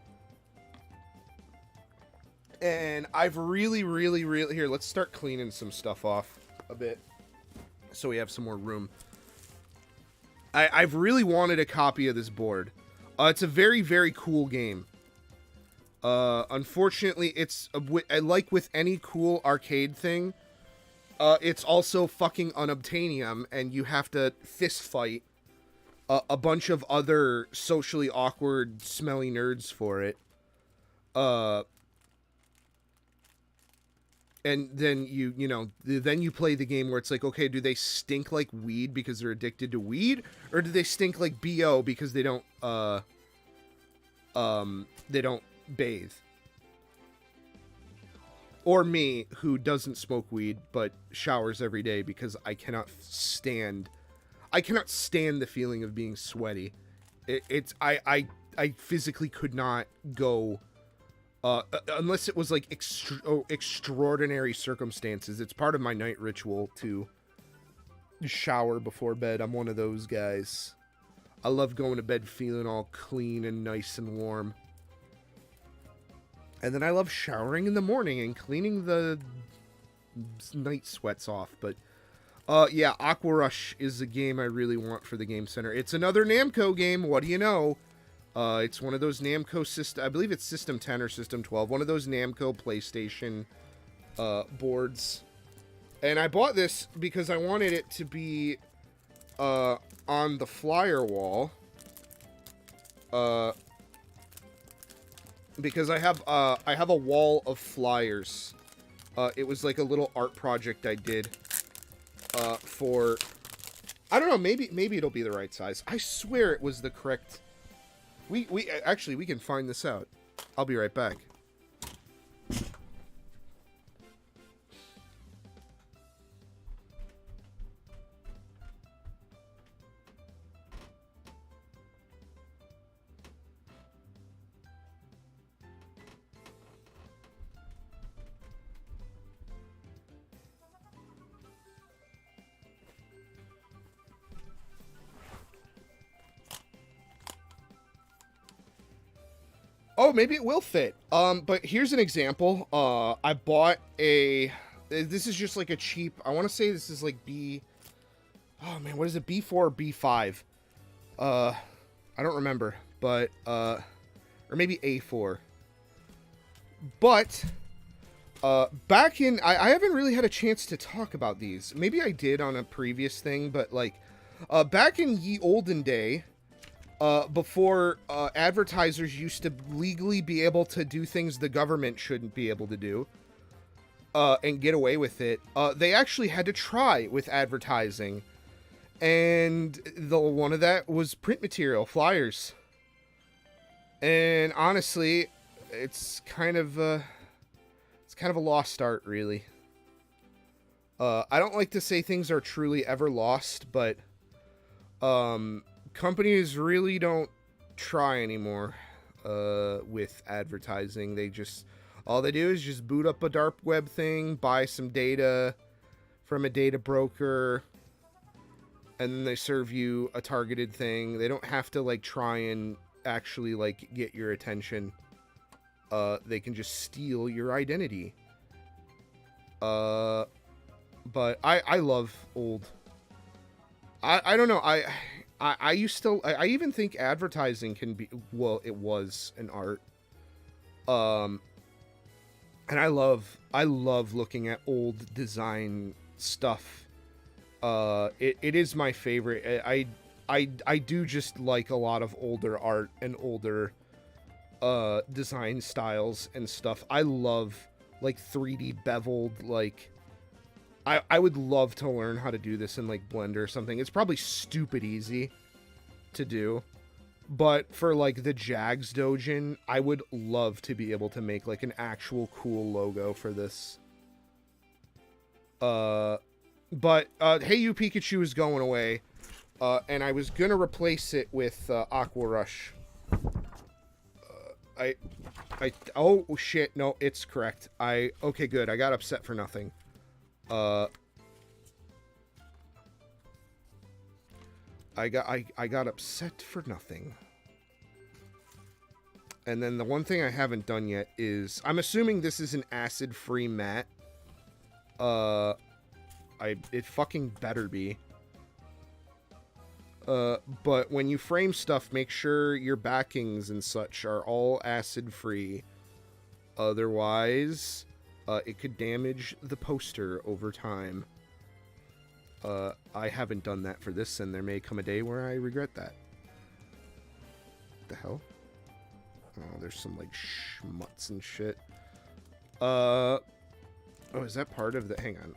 [SPEAKER 3] And I've really... Here, let's start cleaning some stuff off a bit so we have some more room. I've really wanted a copy of this board. It's a very, very cool game. Unfortunately, it's like with any cool arcade thing, it's also fucking unobtainium, and you have to fist fight a bunch of other socially awkward, smelly nerds for it. And then then you play the game where it's like, okay, do they stink like weed because they're addicted to weed, or do they stink like BO because they don't bathe? Or me, who doesn't smoke weed but showers every day because I cannot stand the feeling of being sweaty. I physically could not go unless it was like extraordinary circumstances. It's part of my night ritual to shower before bed. I'm one of those guys. I love going to bed feeling all clean and nice and warm. And then I love showering in the morning and cleaning the night sweats off. But, yeah, Aqua Rush is a game I really want for the Game Center. It's another Namco game. What do you know? It's one of those Namco system... I believe it's System 10 or System 12. One of those Namco PlayStation boards. And I bought this because I wanted it to be on the flyer wall. Because I have a wall of flyers. It was like a little art project I did for, I don't know, maybe it'll be the right size. I swear it was the correct. We actually, we can find this out. I'll be right back. Oh, maybe it will fit. But here's an example. I bought a... This is just like a cheap... I want to say this is like B... Oh, man, what is it? B4 or B5? I don't remember. But, or maybe A4. But, back in... I haven't really had a chance to talk about these. Maybe I did on a previous thing, but, like... back in ye olden day... before advertisers used to legally be able to do things the government shouldn't be able to do and get away with it, they actually had to try with advertising. And one of that was print material, flyers. And honestly, it's kind of a lost art, really. I don't like to say things are truly ever lost, but companies really don't try anymore with advertising. All they do is just boot up a dark web thing, buy some data from a data broker, and then they serve you a targeted thing. They don't have to like try and actually like get your attention. They can just steal your identity. But I love old. I don't know. I even think advertising can be, well, it was an art. And I love looking at old design stuff. It is my favorite. I do just like a lot of older art and older design styles and stuff. I love like 3D beveled, like I would love to learn how to do this in like Blender or something. It's probably stupid easy to do, but for like the Jags Dojin, I would love to be able to make like an actual cool logo for this. But Hey You Pikachu is going away, and I was gonna replace it with Aqua Rush. Oh shit, no, it's correct. Okay, good. I got upset for nothing. I got upset for nothing. And then the one thing I haven't done yet is, I'm assuming this is an acid-free matte. It fucking better be. But when you frame stuff, make sure your backings and such are all acid-free. Otherwise, it could damage the poster over time. I haven't done that for this, and there may come a day where I regret that. The hell? Oh, there's some, like, schmutz and shit. Oh, is that part of the... Hang on.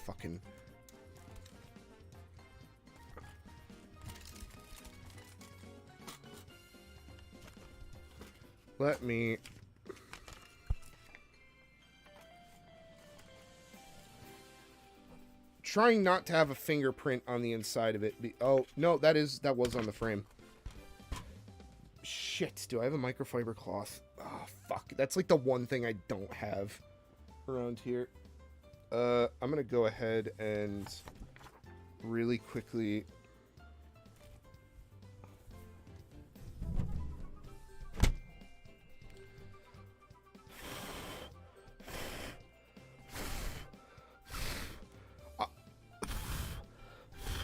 [SPEAKER 3] Fucking... Let me... Trying not to have a fingerprint on the inside of it. Oh, no, that was on the frame. Shit, do I have a microfiber cloth? Oh, fuck. That's like the one thing I don't have around here. I'm gonna go ahead and really quickly...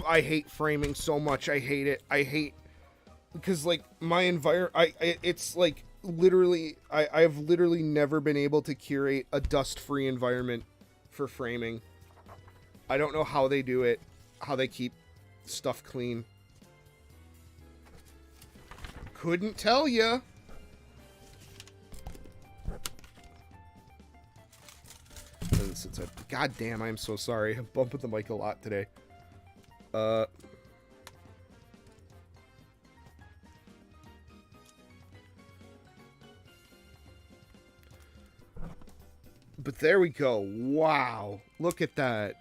[SPEAKER 3] I hate framing so much. I hate it. I hate... Because, like, my environment... It's, like... literally, I have literally never been able to curate a dust-free environment for framing. I don't know how they do it, how they keep stuff clean. Couldn't tell ya. Since God damn, I'm so sorry. I'm bumping the mic a lot today. But there we go. Wow. Look at that.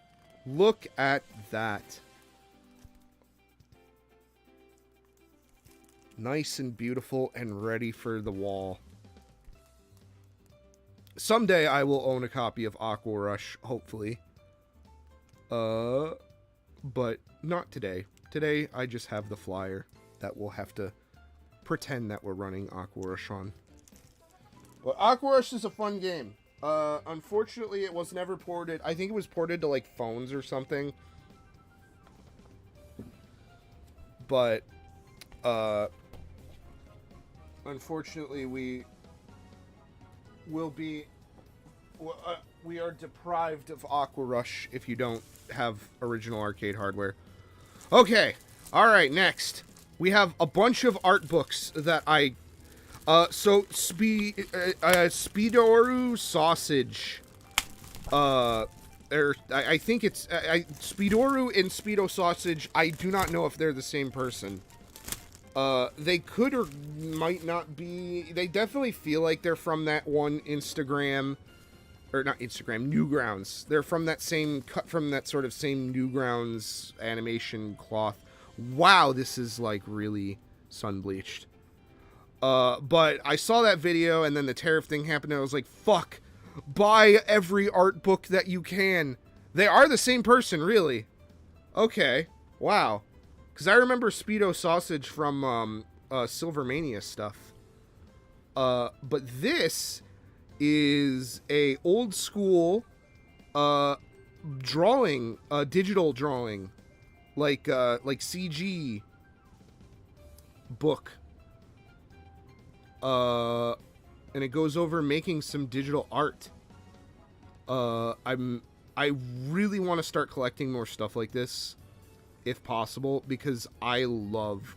[SPEAKER 3] Look at that. Nice and beautiful and ready for the wall. Someday I will own a copy of Aqua Rush, hopefully. But not today. Today I just have the flyer that we'll have to pretend that we're running Aqua Rush on. But Aqua Rush is a fun game. Unfortunately it was never ported. I think it was ported to like phones or something. But unfortunately we are deprived of Aqua Rush if you don't have original arcade hardware. Okay, alright, next. We have a bunch of art books that I... Speedoru Sausage. I think it's... Speedoru and Speedo Sausage, I do not know if they're the same person. They could or might not be. They definitely feel like they're from that one Instagram, or not Instagram, Newgrounds. They're from that same, cut from that sort of same Newgrounds animation cloth. Wow, this is like really sun bleached. But I saw that video and then the tariff thing happened and I was like, fuck, buy every art book that you can. They are the same person, really. Okay, wow. Because I remember Speedo Sausage from Silvermania stuff. But this is a old school drawing, digital drawing, like CG book. And it goes over making some digital art. I really want to start collecting more stuff like this, if possible, because I love...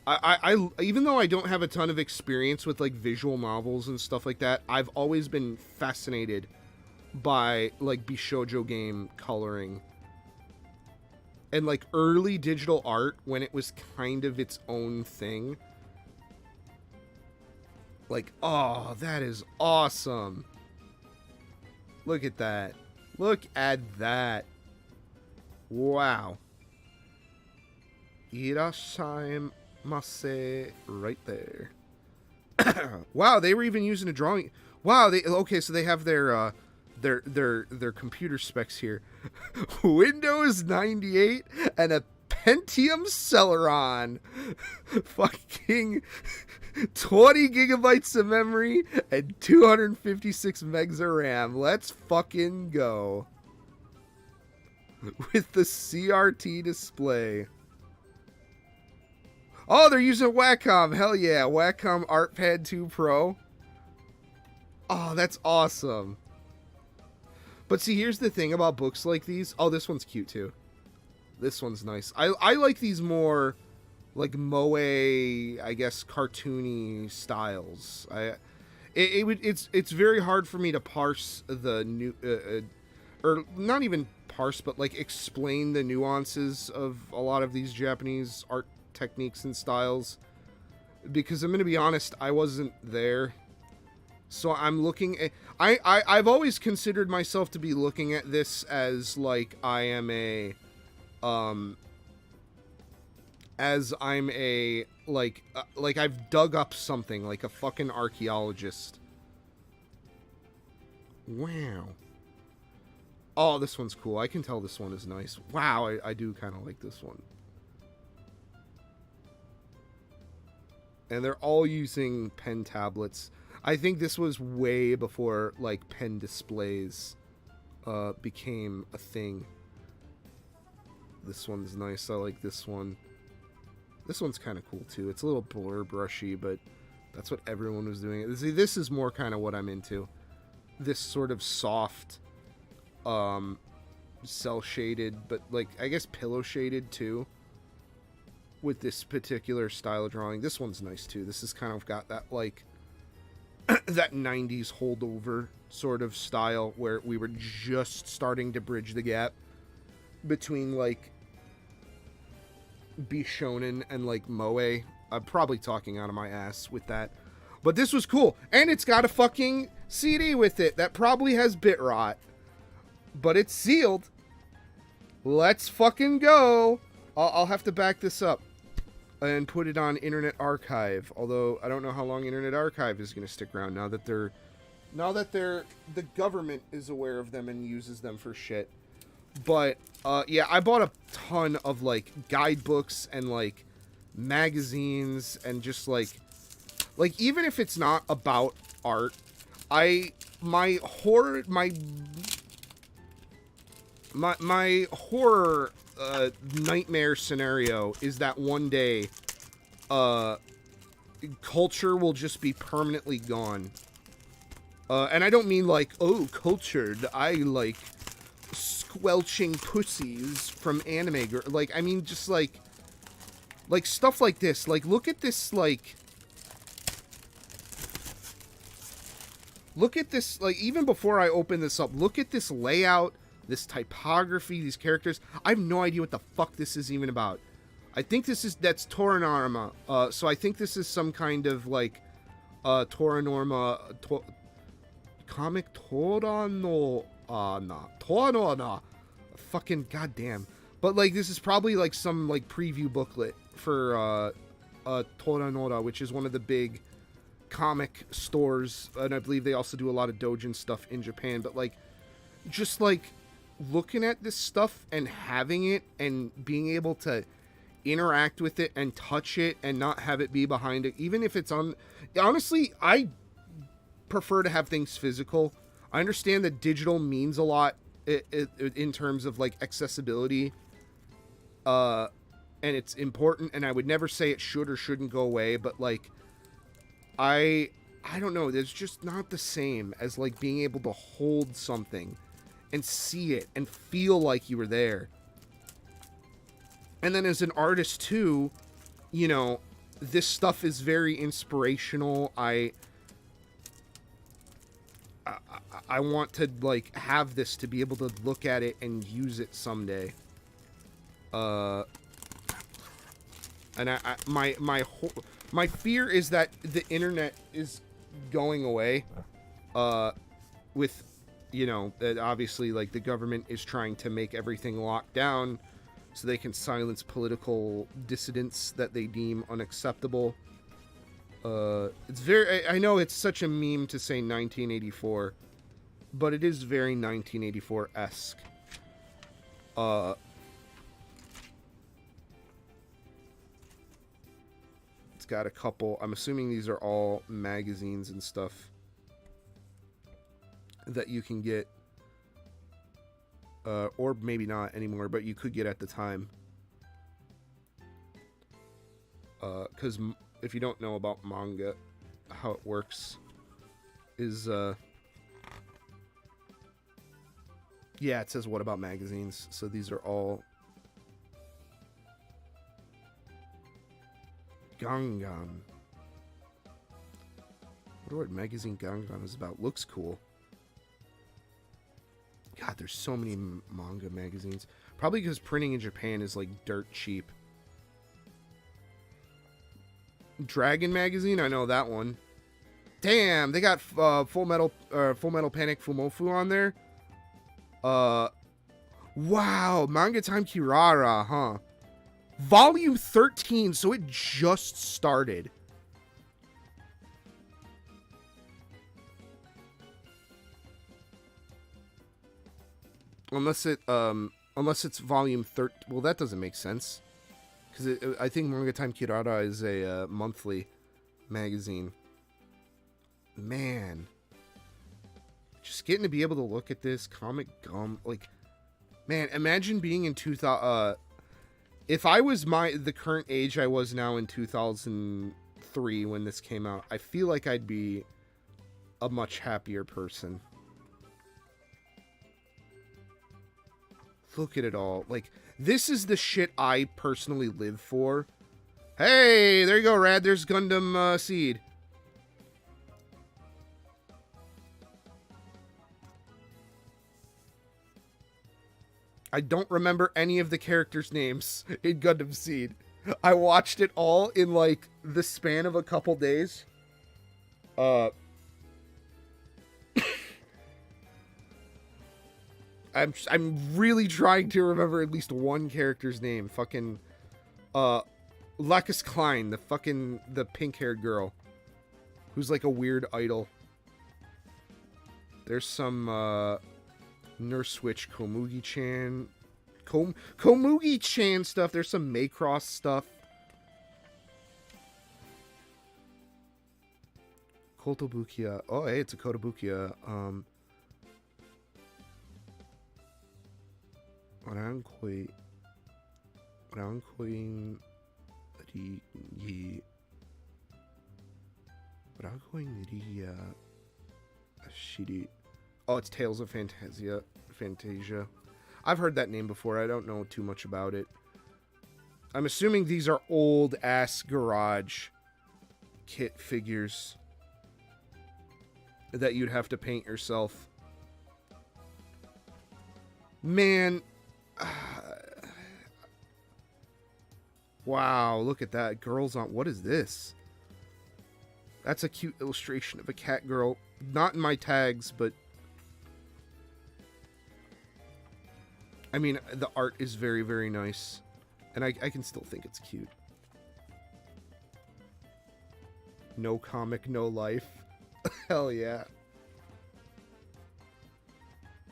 [SPEAKER 3] I even though I don't have a ton of experience with, like, visual novels and stuff like that, I've always been fascinated by, like, Bishoujo game coloring. And, like, early digital art, when it was kind of its own thing. Like, oh, that is awesome. Look at that. Look at that. Wow. Irashaimase right there. Wow, they were even using a drawing. Wow, okay, so they have their computer specs here. Windows 98 and a Pentium Celeron. Fucking 20 gigabytes of memory and 256 megs of RAM. Let's fucking go. With the CRT display. Oh, they're using Wacom. Hell yeah. Wacom ArtPad 2 Pro. Oh, that's awesome. But see, here's the thing about books like these. Oh, this one's cute too. This one's nice. I like these more like moe, I guess, cartoony styles. It's very hard for me to parse the new or not even parse, but like explain the nuances of a lot of these Japanese art techniques and styles, because I'm gonna be honest, I wasn't there, so I'm looking at I've always considered myself to be looking at this as like I'm like I've dug up something, like a fucking archaeologist. Wow. Oh, this one's cool. I can tell this one is nice. Wow, I do kind of like this one. And they're all using pen tablets. I think this was way before, like, pen displays became a thing. This one's nice. I like this one. This one's kind of cool, too. It's a little blur brushy, but That's what everyone was doing. See, this is more kind of what I'm into. This sort of soft, cell shaded, but like I guess pillow shaded too. With this particular style of drawing, this one's nice too. This has kind of got that like that 90s holdover sort of style where we were just starting to bridge the gap between like Bishonen and like Moe. I'm probably talking out of my ass with that, but this was cool, and it's got a fucking CD with it that probably has bit rot, but it's sealed. Let's fucking go. I'll have to back this up and put it on Internet Archive, although I don't know how long Internet Archive is going to stick around now that the government is aware of them and uses them for shit. But yeah, I bought a ton of like guidebooks and like magazines and just like even if it's not about art, my horror nightmare scenario is that one day culture will just be permanently gone. And I don't mean like, oh, cultured, I like squelching pussies from anime girl. Like, I mean just like stuff like this. Like, look at this, like even before I open this up, look at this layout, this typography, these characters. I have no idea what the fuck this is even about. I think that's Toranorma. So I think this is some kind of like Toranorma comic Toranorma. Fucking goddamn. But like this is probably like some like preview booklet for Toranorma, which is one of the big comic stores, and I believe they also do a lot of doujin stuff in Japan. But like just like looking at this stuff and having it and being able to interact with it and touch it and not have it be behind it, even if it's on, honestly, I prefer to have things physical. I understand that digital means a lot in terms of like accessibility, and it's important, and I would never say it should or shouldn't go away, but like I don't know, there's just not the same as like being able to hold something and see it and feel like you were there. And then as an artist too, you know, this stuff is very inspirational. I want to like have this to be able to look at it and use it someday. And my fear is that the internet is going away, with, you know, that obviously like the government is trying to make everything locked down so they can silence political dissidents that they deem unacceptable. It's very, I know it's such a meme to say 1984, but it is very 1984-esque. It's got a couple, I'm assuming these are all magazines and stuff that you can get, or maybe not anymore, but you could get at the time. Because if you don't know about manga, how it works is, yeah, it says what about magazines, so these are all Gangan. I wonder what magazine Gangan is about. Looks cool. God, there's so many manga magazines. Probably because printing in Japan is like dirt cheap. Dragon magazine, I know that one. Damn, they got Full Metal Panic Fumofu on there. Wow, Manga Time Kirara, huh? Volume 13, so it just started. Unless it's volume 13. Well, that doesn't make sense. Because I think Manga Time Kirara is a monthly magazine. Man. Just getting to be able to look at this Comic Gum. Like, man, imagine being in 2000... if I was the current age I was now in 2003, 3 when this came out, I feel like I'd be a much happier person. Look at it all. Like, this is the shit I personally live for. Hey, there you go, Rad. There's Gundam Seed. I don't remember any of the characters' names in Gundam Seed. I watched it all in, like, the span of a couple days. I'm really trying to remember at least one character's name. Fucking, Lacus Klein, the pink-haired girl. Who's like a weird idol. There's some, Nurse Switch, Komugi-chan. Komugi-chan stuff. There's some Macross stuff. Kotobukiya. Oh, hey, it's a Kotobukiya. Rankoin Ria Shiri. Oh, it's Tales of Fantasia. I've heard that name before. I don't know too much about it. I'm assuming these are old ass garage kit figures that you'd have to paint yourself. Man, wow, look at that. Girls on... What is this? That's a cute illustration of a cat girl. Not in my tags, but... I mean, the art is very, very nice. And I can still think it's cute. No comic, no life. Hell yeah.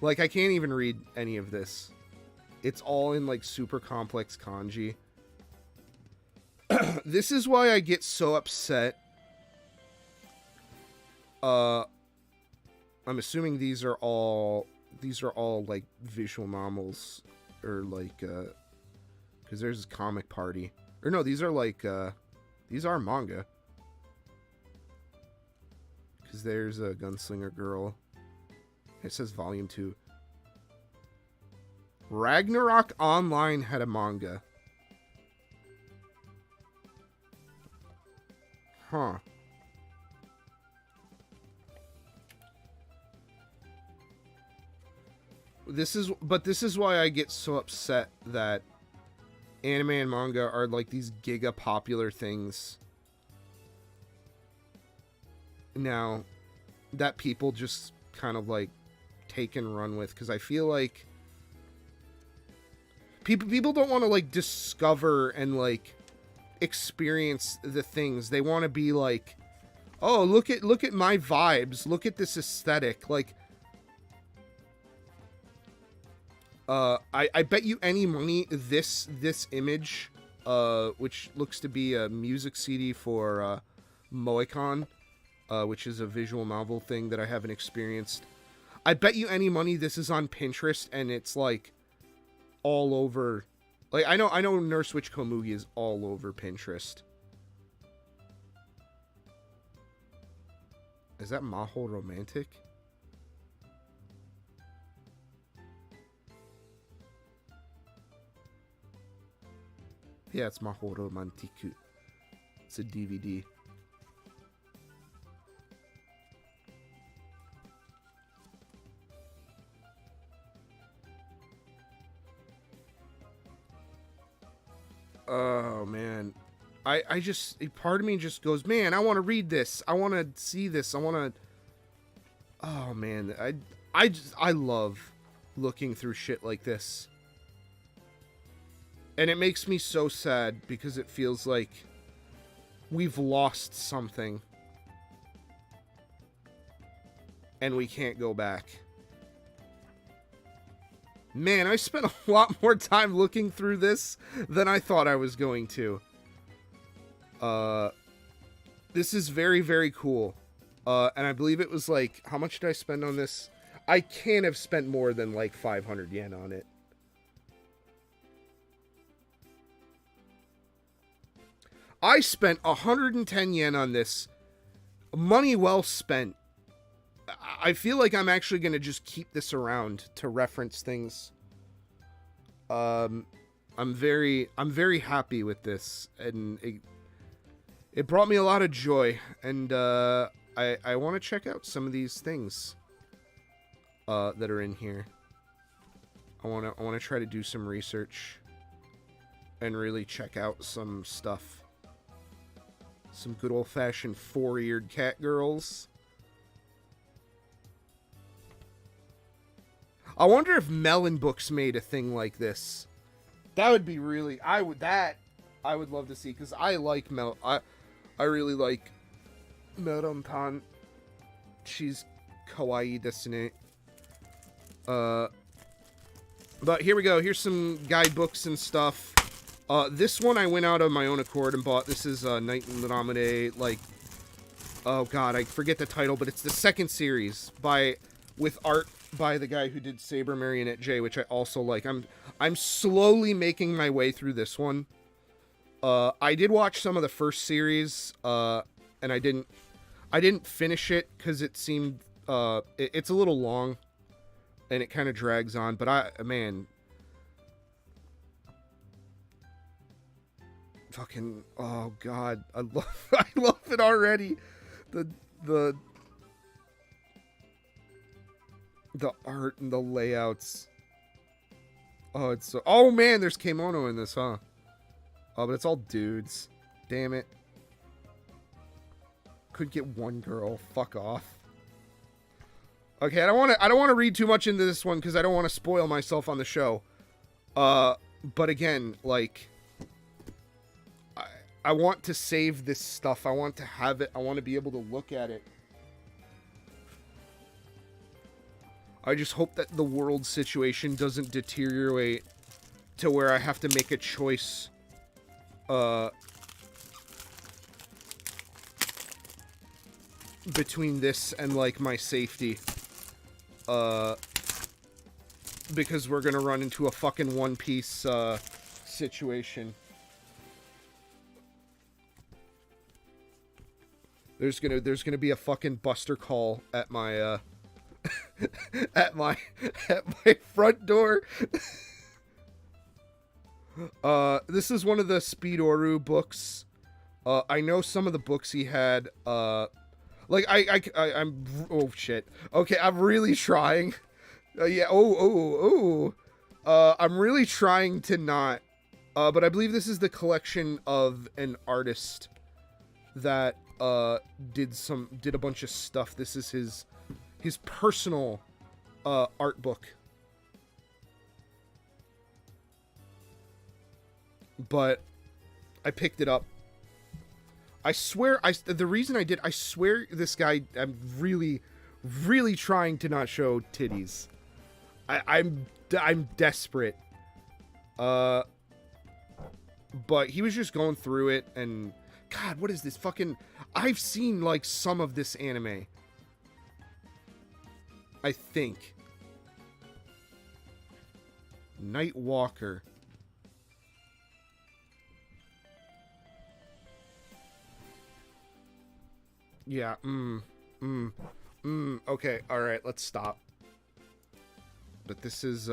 [SPEAKER 3] Like, I can't even read any of this. It's all in, like, super complex kanji. This is why I get so upset. I'm assuming these are all, like, visual novels. Or, like, because there's a comic party. Or, no, these are, like, these are manga. Because there's a Gunslinger Girl. It says Volume 2. Ragnarok Online had a manga. Huh. This is why I get so upset that anime and manga are like these giga popular things now that people just kind of like take and run with, because I feel like people don't want to like discover and like experience the things. They want to be like, oh, look at my vibes, look at this aesthetic. Like, I bet you any money this image, which looks to be a music CD for Moicon, which is a visual novel thing that I haven't experienced. I bet you any money this is on Pinterest and it's like all over. Like, I know Nurse Witch Komugi is all over Pinterest. Is that Maho Romantic? Yeah, it's Maho Romantiku. It's a DVD. Oh, man. I just... Part of me just goes, man, I want to read this. I want to see this. I want to... Oh, man. I love looking through shit like this. And it makes me so sad because it feels like we've lost something. And we can't go back. Man, I spent a lot more time looking through this than I thought I was going to. This is very, very cool. And I believe it was like, how much did I spend on this? I can't have spent more than like 500 yen on it. I spent 110 yen on this. Money well spent. I feel like I'm actually going to just keep this around to reference things. I'm very happy with this, and it brought me a lot of joy, and I want to check out some of these things that are in here. I want to try to do some research and really check out some stuff. Some good old-fashioned four-eared cat girls. I wonder if Melon Books made a thing like this. That would be really... I would love to see, because I like I really like Melon-tan. She's kawaii desu ne. But here we go. Here's some guidebooks and stuff. This one I went out of my own accord and bought. This is Night in Ramade, like... Oh god, I forget the title, but it's the second series with art by the guy who did Saber Marionette J, which I also like. I'm slowly making my way through this one. I did watch some of the first series, and I didn't finish it because it seemed it's a little long, and it kind of drags on. But man, fucking oh god, I love it already. The art and the layouts. Oh, it's so... Oh, man, there's kimono in this, huh? Oh, but it's all dudes. Damn it. Could get one girl. Fuck off. Okay, I don't want to read too much into this one because I don't want to spoil myself on the show. But again, like... I want to save this stuff. I want to have it. I want to be able to look at it. I just hope that the world situation doesn't deteriorate to where I have to make a choice. Between this and, like, my safety. Because we're gonna run into a fucking One Piece, situation. There's gonna be a fucking Buster call at my, at my front door. This is one of the Speedoru books. I know some of the books he had, like, I'm, oh shit. Okay, I'm really trying. Yeah, I'm really trying to not, but I believe this is the collection of an artist that, did a bunch of stuff. This is his personal, art book. But I picked it up. I swear, the reason I did, I swear this guy, I'm really, really trying to not show titties. I'm desperate. But he was just going through it, and God, what is this fucking... I've seen, like, some of this anime. I think. Night Walker. Yeah, okay, alright, let's stop. But this is,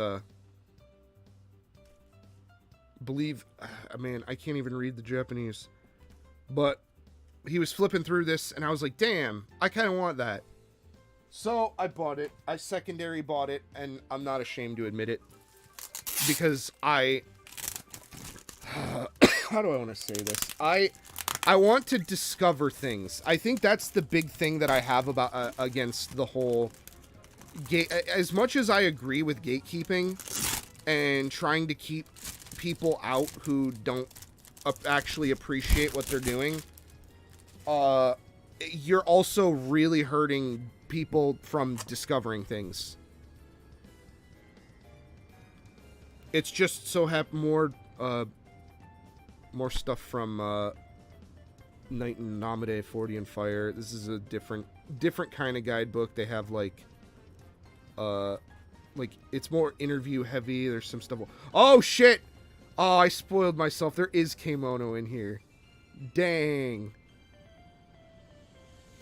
[SPEAKER 3] believe... man, I can't even read the Japanese. But he was flipping through this, and I was like, damn, I kind of want that. So I bought it. I secondary bought it, and I'm not ashamed to admit it. Because how do I want to say this? I want to discover things. I think that's the big thing that I have about against the whole... As much as I agree with gatekeeping and trying to keep people out who don't actually appreciate what they're doing, you're also really hurting people from discovering things. It's just so more stuff from Night in Namade 40 and Fire. This is a different kind of guidebook. They have like it's more interview heavy. There's some stuff. Oh shit! Oh, I spoiled myself. There is kimono in here. Dang.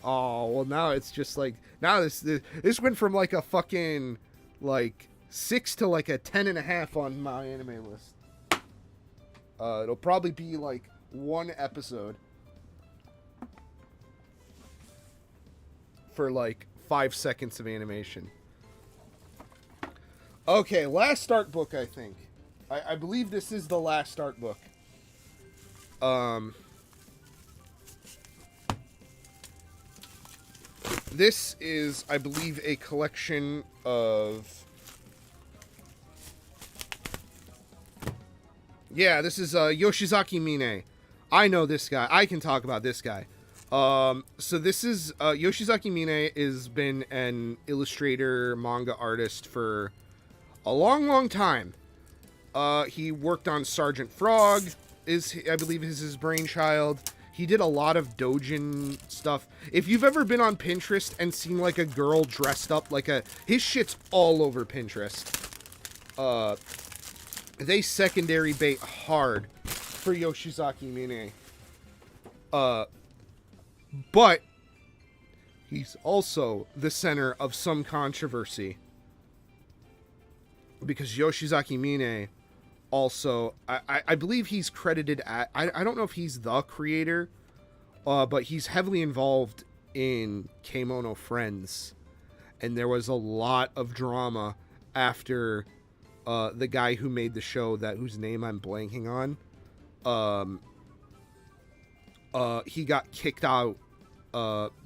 [SPEAKER 3] Oh, well, now it's just like, now this went from like a fucking like 6 to like a 10.5 on my anime list. It'll probably be like one episode for like 5 seconds of animation. Okay, last art book, I think. I believe this is the last art book. This is, I believe, a collection of... Yeah, this is Yoshizaki Mine. I know this guy. I can talk about this guy. So this is... Yoshizaki Mine has been an illustrator, manga artist for a long, long time. He worked on Sergeant Frog, I believe is his brainchild. He did a lot of doujin stuff. If you've ever been on Pinterest and seen like a girl dressed up like his shit's all over Pinterest. They secondary bait hard for Yoshizaki Mine. But he's also the center of some controversy. Because Yoshizaki Mine also, I believe he's credited at, I don't know if he's the creator, but he's heavily involved in Keimono Friends. And there was a lot of drama after the guy who made the show, whose name I'm blanking on, he got kicked out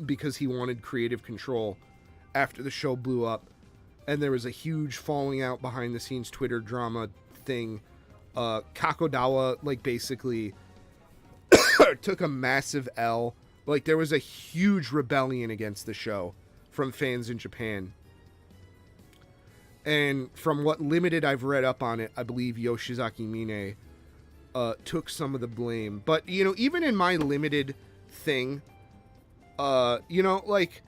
[SPEAKER 3] because he wanted creative control after the show blew up. And there was a huge falling out behind the scenes Twitter drama thing. Kakodawa, like, basically took a massive L. Like, there was a huge rebellion against the show from fans in Japan. And from what limited I've read up on it, I believe Yoshizaki Mine took some of the blame. But, you know, even in my limited thing, you know, like,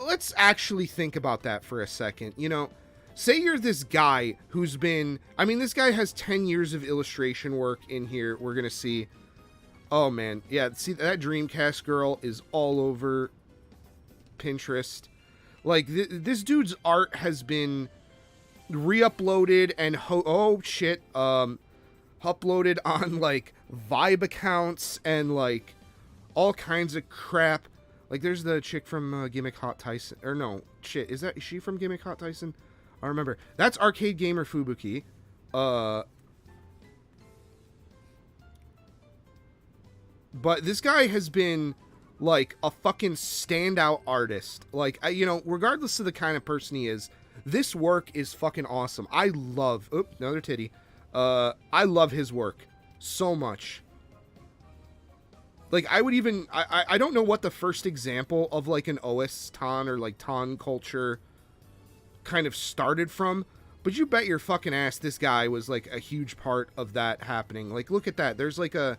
[SPEAKER 3] let's actually think about that for a second. You know, say you're this guy who's been... I mean, this guy has 10 years of illustration work in here. We're going to see... Oh, man. Yeah, see, that Dreamcast girl is all over Pinterest. Like, this dude's art has been re-uploaded and... uploaded on, like, Vibe accounts and, like, all kinds of crap. Like, there's the chick from Gimmick Hot Tyson. Or no, shit, is she from Gimmick Hot Tyson? I remember. That's Arcade Gamer Fubuki. But this guy has been, like, a fucking standout artist. Like, you know, regardless of the kind of person he is, this work is fucking awesome. I love... Oop, another titty. I love his work so much. Like, I would even... I don't know what the first example of, like, an OS Tan or, like, Tan culture kind of started from, but you bet your fucking ass this guy was, like, a huge part of that happening. Like, look at that. There's, like, a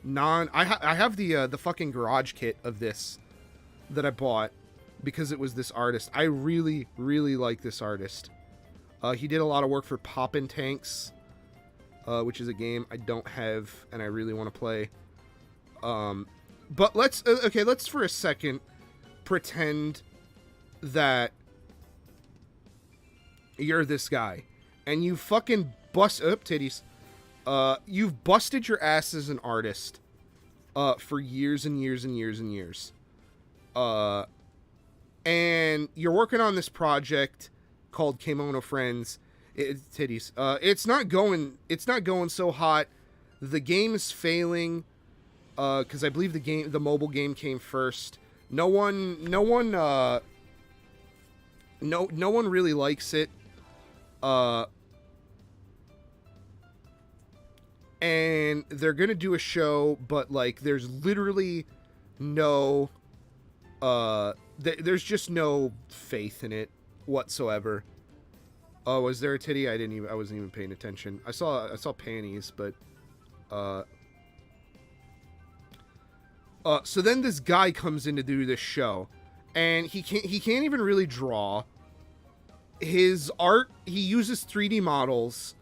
[SPEAKER 3] I have the fucking garage kit of this that I bought because it was this artist. I really, really like this artist. He did a lot of work for Poppin' Tanks, which is a game I don't have and I really want to play. But let's for a second pretend that you're this guy and you fucking titties. You've busted your ass as an artist, for years and years and years and years. And you're working on this project called Keimono Friends. Titties. It's not going so hot. The game is failing. Because I believe the mobile game came first. No one really likes it. And they're gonna do a show, but like, there's literally no, there's just no faith in it whatsoever. Oh, was there a titty? I wasn't even paying attention. I saw panties, but, so then this guy comes in to do this show, and he can't even really draw. His art, he uses 3D models,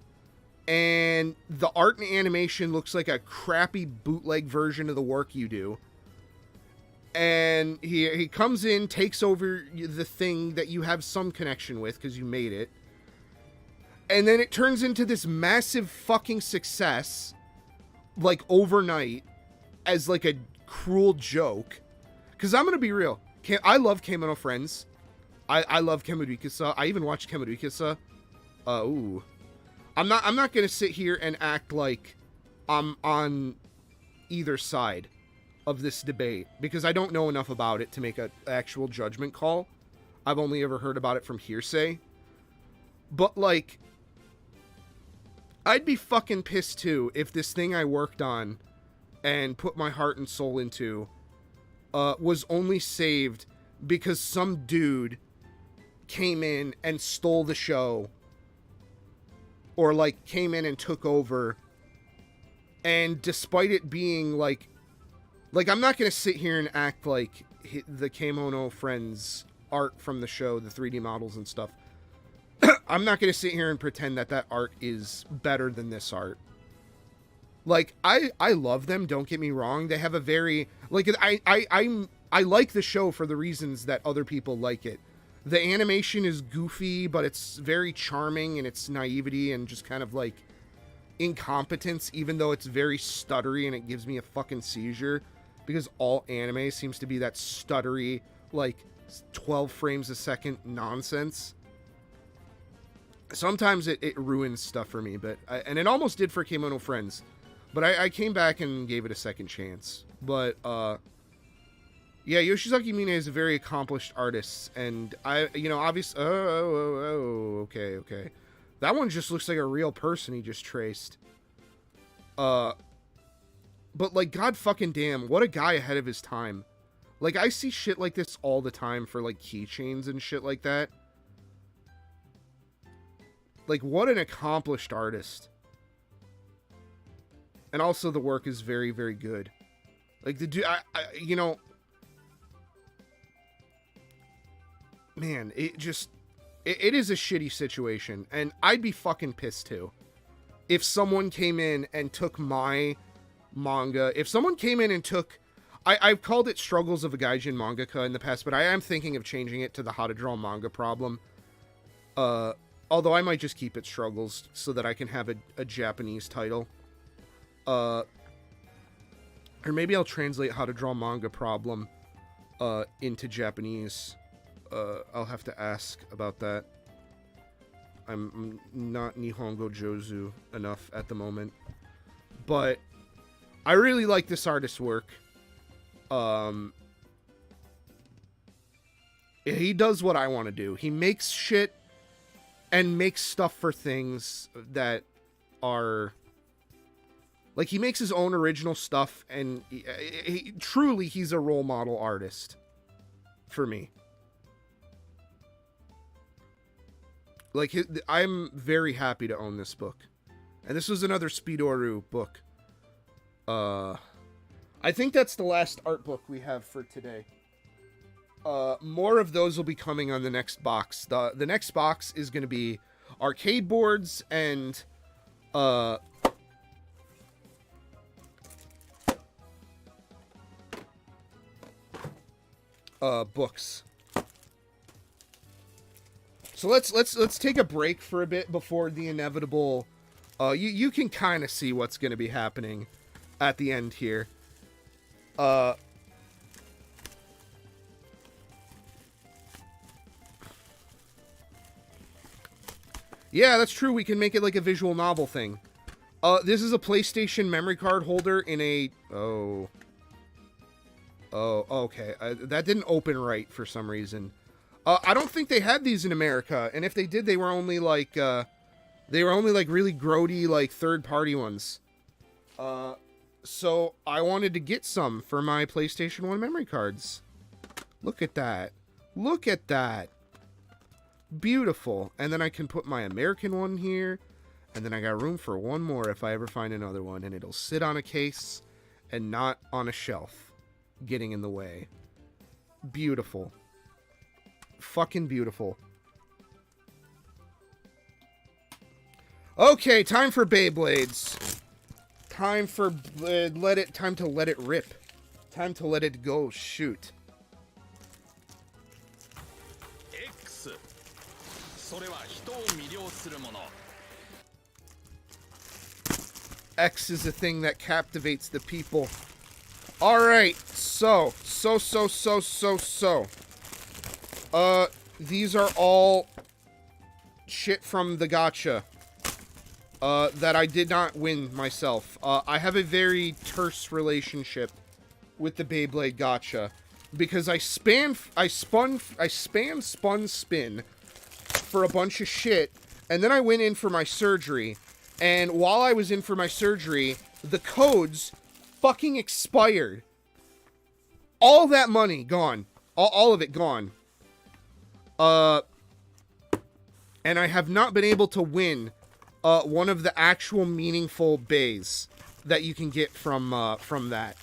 [SPEAKER 3] and and the art and animation looks like a crappy bootleg version of the work you do. And he comes in, takes over the thing that you have some connection with because you made it. And then it turns into this massive fucking success, like overnight, as like a cruel joke. Because I'm going to be real. I love Kemono Friends. I love Kemurikasa. I even watched Kemurikasa. Ooh. I'm not going to sit here and act like I'm on either side of this debate, because I don't know enough about it to make an actual judgment call. I've only ever heard about it from hearsay. But, like, I'd be fucking pissed, too, if this thing I worked on and put my heart and soul into was only saved because some dude came in and stole the show, or, like, came in and took over, and despite it being, like, I'm not going to sit here and act like the Kemono Friends art from the show, the 3D models and stuff, I'm not going to sit here and pretend that art is better than this art. Like, I love them, don't get me wrong. They have a very, like, I like the show for the reasons that other people like it. The animation is goofy, but it's very charming in its naivety and just kind of, like, incompetence, even though it's very stuttery and it gives me a fucking seizure, because all anime seems to be that stuttery, like, 12 frames a second nonsense. Sometimes it ruins stuff for me, and it almost did for Kemono Friends, but I came back and gave it a second chance. But yeah, Yoshizaki Mine is a very accomplished artist, and obviously, okay, that one just looks like a real person he just traced. But, like, god fucking damn, what a guy ahead of his time. Like, I see shit like this all the time for, like, keychains and shit like that. Like, what an accomplished artist. And also the work is very, very good. Like, the dude, man, it is a shitty situation. And I'd be fucking pissed, too, if someone came in and took my manga. If someone came in and took... I've called it Struggles of a Gaijin Mangaka in the past, but I am thinking of changing it to the How to Draw Manga Problem. Although I might just keep it Struggles so that I can have a Japanese title. Or maybe I'll translate How to Draw Manga Problem into Japanese. I'll have to ask about that. I'm not Nihongo Jozu enough at the moment. But I really like this artist's work. He does what I want to do. He makes shit and makes stuff for things that are... Like, he makes his own original stuff, and truly, he's a role model artist for me. Like, I'm very happy to own this book. And this was another Speedoru book. I think that's the last art book we have for today. More of those will be coming on the next box. The next box is going to be arcade boards and books. So let's take a break for a bit before the inevitable. You can kind of see what's going to be happening at the end here. Yeah, that's true. We can make it like a visual novel thing. This is a PlayStation memory card holder in a... Oh, okay. That didn't open right for some reason. I don't think they had these in America, and if they did, they were only like really grody, like, third-party ones. So I wanted to get some for my PlayStation 1 memory cards. Look at that. Look at that. Beautiful. And then I can put my American one here, and then I got room for one more if I ever find another one, and it'll sit on a case and not on a shelf, getting in the way. Beautiful. Fucking beautiful. Okay, time for Beyblades. Time for time to let it rip. Time to let it go. Shoot.
[SPEAKER 2] X それは人を魅了するもの
[SPEAKER 3] X is a thing that captivates the people. Alright, so. These are all shit from the gacha. That I did not win myself. I have a very terse relationship with the Beyblade gacha. Because I spun, spin for a bunch of shit. And then I went in for my surgery. And while I was in for my surgery, the codes fucking expired. All that money gone. All of it gone. And I have not been able to win one of the actual meaningful bays that you can get from that.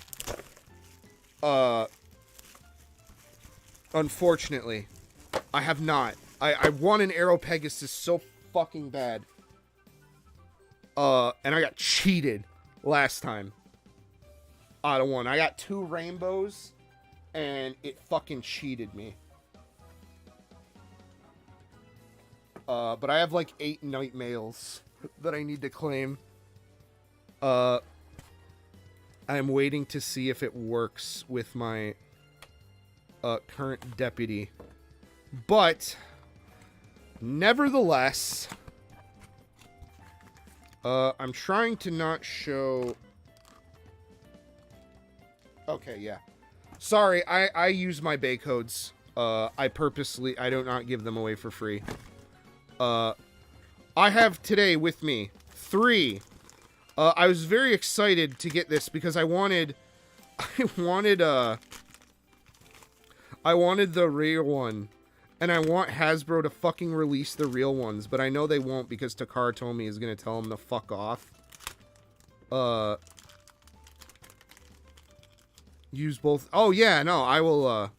[SPEAKER 3] Unfortunately, I have not. I won an Aero Pegasus so fucking bad. And I got cheated last time. Out of one. I got 2 rainbows, and it fucking cheated me. But I have like 8 night mails that I need to claim. I am waiting to see if it works with my current deputy. But nevertheless, I'm trying to not show. Okay, yeah. Sorry, I use my Bay codes. I do not give them away for free. I have today with me 3. I was very excited to get this because I wanted the real one. And I want Hasbro to fucking release the real ones, but I know they won't because Takara told me he's gonna tell them to fuck off. Use both. Oh yeah, no, I will.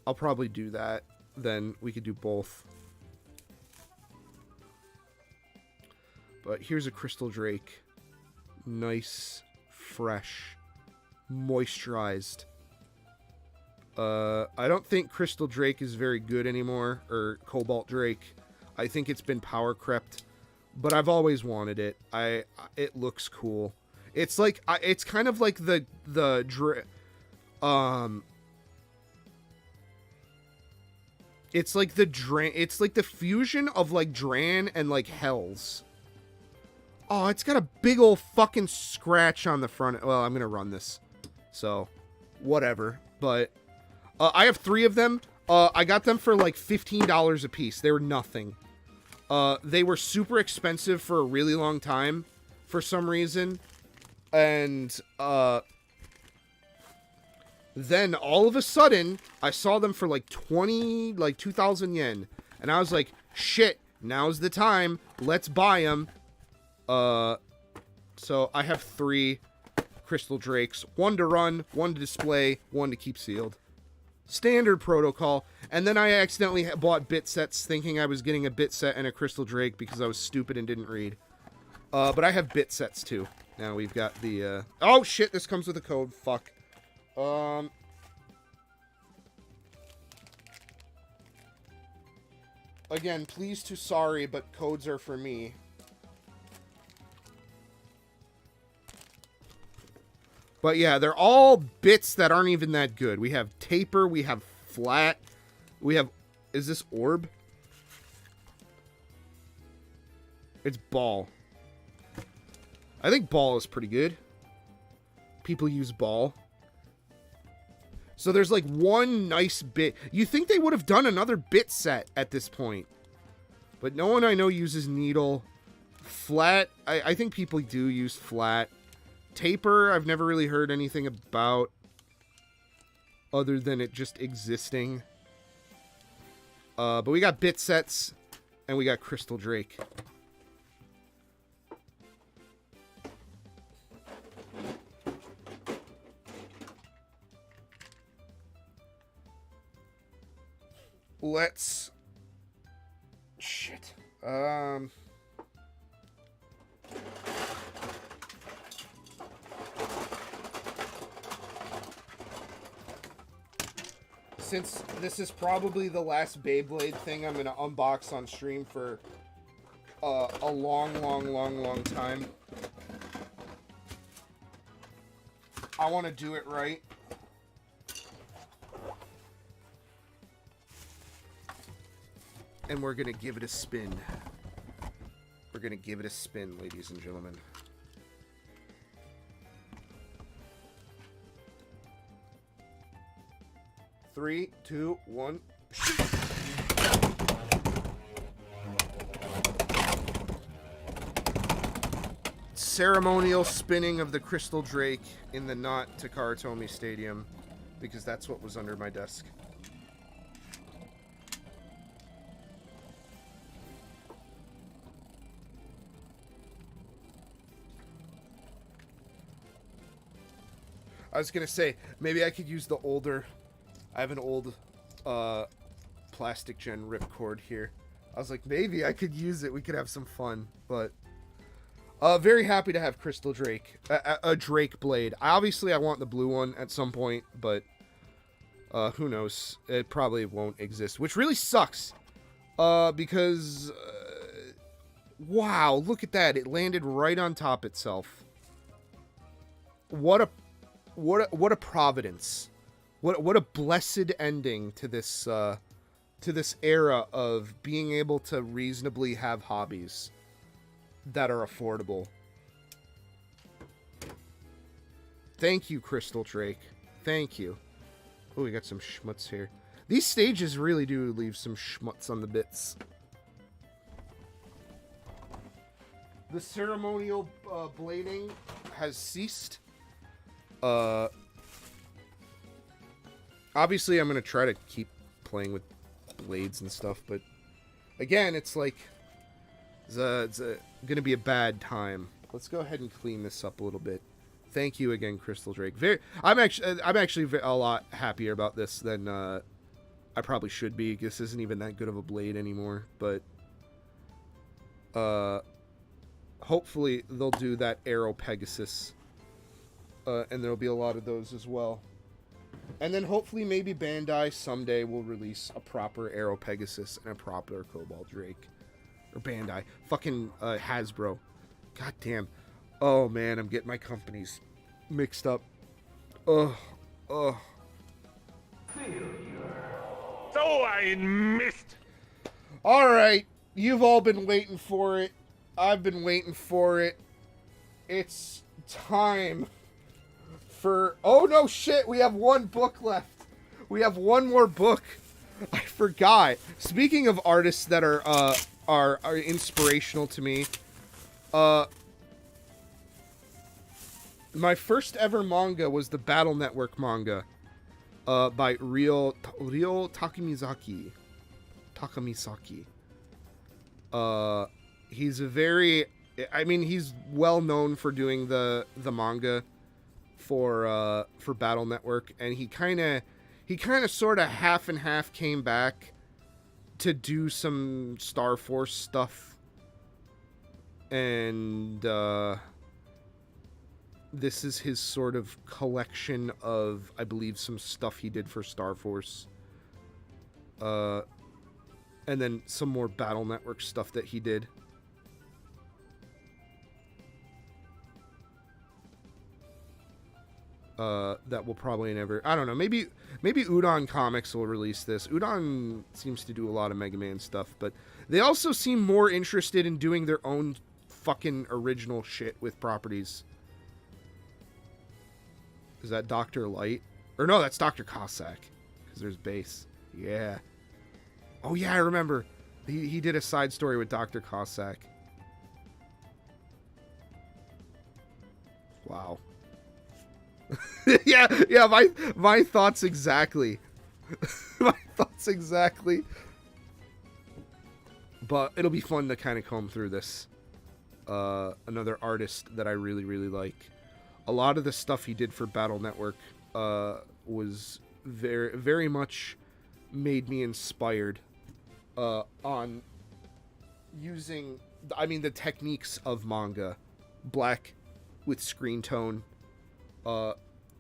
[SPEAKER 3] I'll probably do that. Then we could do both. But here's a Crystal Drake. Nice, fresh, moisturized. I don't think Crystal Drake is very good anymore, or Cobalt Drake. I think it's been power crept, but I've always wanted it. It looks cool. It's like it's kind of like it's like the fusion of like Dran and like Hells. Oh, it's got a big old fucking scratch on the front. Well, I'm gonna run this, so whatever. But I have 3 of them. I got them for like $15 a piece. They were nothing. They were super expensive for a really long time for some reason. And then all of a sudden, I saw them for like 2,000 yen. And I was like, shit, now's the time. Let's buy them. So I have 3 Crystal Drakes. 1 to run, 1 to display, 1 to keep sealed. Standard protocol. And then I accidentally bought bit sets thinking I was getting a bit set and a Crystal Drake because I was stupid and didn't read. But I have bit sets too. Now we've got the, oh shit, this comes with a code. Fuck. Again, please to sorry, but codes are for me. But yeah, they're all bits that aren't even that good. We have taper, we have flat, we have... Is this orb? It's ball. I think ball is pretty good. People use ball. So there's like 1 nice bit. You think they would have done another bit set at this point. But no one I know uses needle. Flat, I think people do use flat. Taper, I've never really heard anything about other than it just existing. But we got bit sets and we got Crystal Drake. Let's... Shit. since this is probably the last Beyblade thing I'm gonna unbox on stream for a long time, I want to do it right. And we're gonna give it a spin. We're gonna give it a spin, ladies and gentlemen. Three, two, one. Ceremonial spinning of the Crystal Drake in the not Takara Tomy Stadium, because that's what was under my desk. I was gonna say, maybe I could use the older... I have an old plastic gen ripcord here. I was like, maybe I could use it. We could have some fun. But very happy to have Crystal Drake. A Drake blade. Obviously, I want the blue one at some point, but who knows? It probably won't exist, which really sucks. Because... wow, look at that. It landed right on top itself. What a providence. What a blessed ending to this era of being able to reasonably have hobbies that are affordable. Thank you, Crystal Drake. Thank you. Oh, we got some schmutz here. These stages really do leave some schmutz on the bits. The ceremonial blading has ceased. Obviously, I'm going to try to keep playing with blades and stuff, but again, it's like, it's going to be a bad time. Let's go ahead and clean this up a little bit. Thank you again, Crystal Drake. I'm actually a lot happier about this than I probably should be. This isn't even that good of a blade anymore, but hopefully they'll do that Arrow Pegasus, and there'll be a lot of those as well. And then hopefully maybe Bandai someday will release a proper Arrow Pegasus and a proper Cobalt Drake. Or Bandai. Fucking Hasbro. God damn. Oh man, I'm getting my companies mixed up. Ugh. Ugh.
[SPEAKER 1] So I missed.
[SPEAKER 3] Alright. You've all been waiting for it. I've been waiting for it. It's time for... Oh no, shit, we have one book left. We have one more book. I forgot. Speaking of artists that are inspirational to me, my first ever manga was the Battle Network manga by Ryo Takamisaki. He's a very... I mean, he's well known for doing the manga for Battle Network, and he kind of sort of half and half came back to do some Star Force stuff, and this is his sort of collection of, I believe, some stuff he did for Star Force, and then some more Battle Network stuff that he did. That will probably never... I don't know. Maybe Udon Comics will release this. Udon seems to do a lot of Mega Man stuff, but they also seem more interested in doing their own fucking original shit with properties. Is that Dr. Light? Or no, that's Dr. Cossack. Because there's Base. Yeah. Oh yeah, I remember. He did a side story with Dr. Cossack. Wow. yeah, my thoughts exactly. My thoughts exactly. But it'll be fun to kind of comb through this. Another artist that I really, really like. A lot of the stuff he did for Battle Network was very, very much made me inspired on using, I mean, the techniques of manga. Black with screen tone.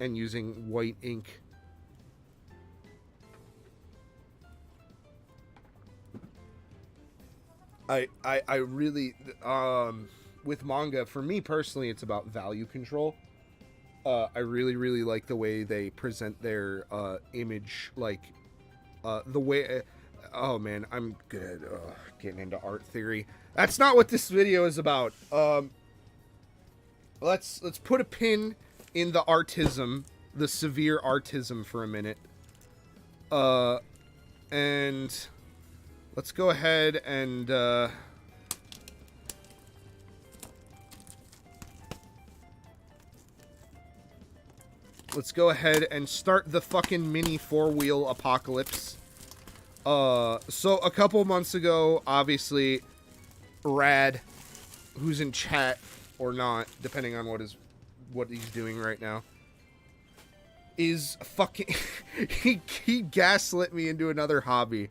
[SPEAKER 3] And using white ink. I really, with manga, for me personally, it's about value control. I really, really like the way they present their image, like the way. Oh man, I'm good. Getting into art theory. That's not what this video is about. Let's put a pin in the artism, the severe artism, for a minute. And let's go ahead and start the fucking mini 4-wheel apocalypse. So a couple months ago, obviously, Rad, who's in chat or not, depending on what he's doing right now, is fucking he gaslit me into another hobby,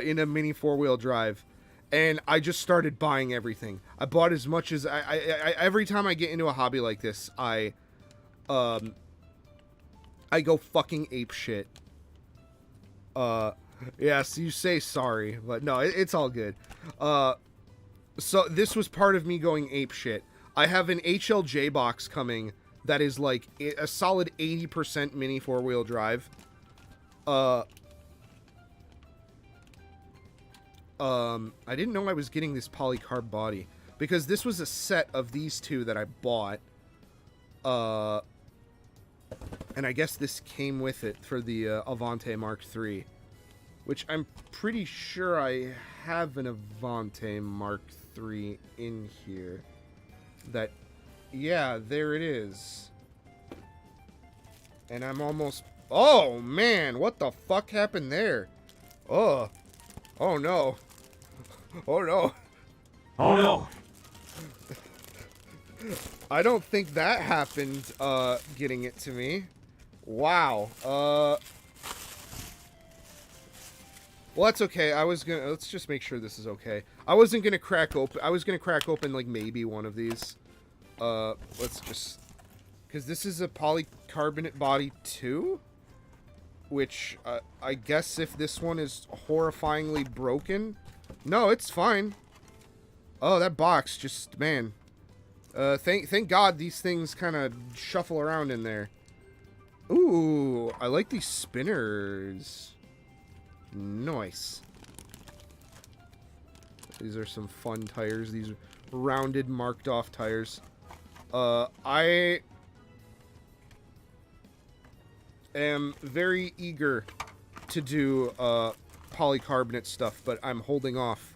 [SPEAKER 3] in a mini 4-wheel drive, and I just started buying everything. I bought as much as I every time I get into a hobby like this, I go fucking ape shit. Yes, you say sorry, but no, it's all good. So this was part of me going ape shit. I have an HLJ box coming that is like a solid 80% mini 4-wheel drive. I didn't know I was getting this polycarb body, because this was a set of these two that I bought. And I guess this came with it for the Avante Mark III, which I'm pretty sure I have an Avante Mark III in here. That, yeah, there it is. And I'm almost... Oh, man, what the fuck happened there? Oh no. Oh no.
[SPEAKER 1] Oh no.
[SPEAKER 3] I don't think that happened, getting it to me. Wow. Well, that's okay. Let's just make sure this is okay. I was gonna crack open, like, maybe one of these. Let's just... Because this is a polycarbonate body too? Which, I guess if this one is horrifyingly broken... No, it's fine. Oh, that box just... Man. Thank God these things kind of shuffle around in there. Ooh, I like these spinners. Nice. These are some fun tires. These rounded, marked off tires. I am very eager to do polycarbonate stuff, but I'm holding off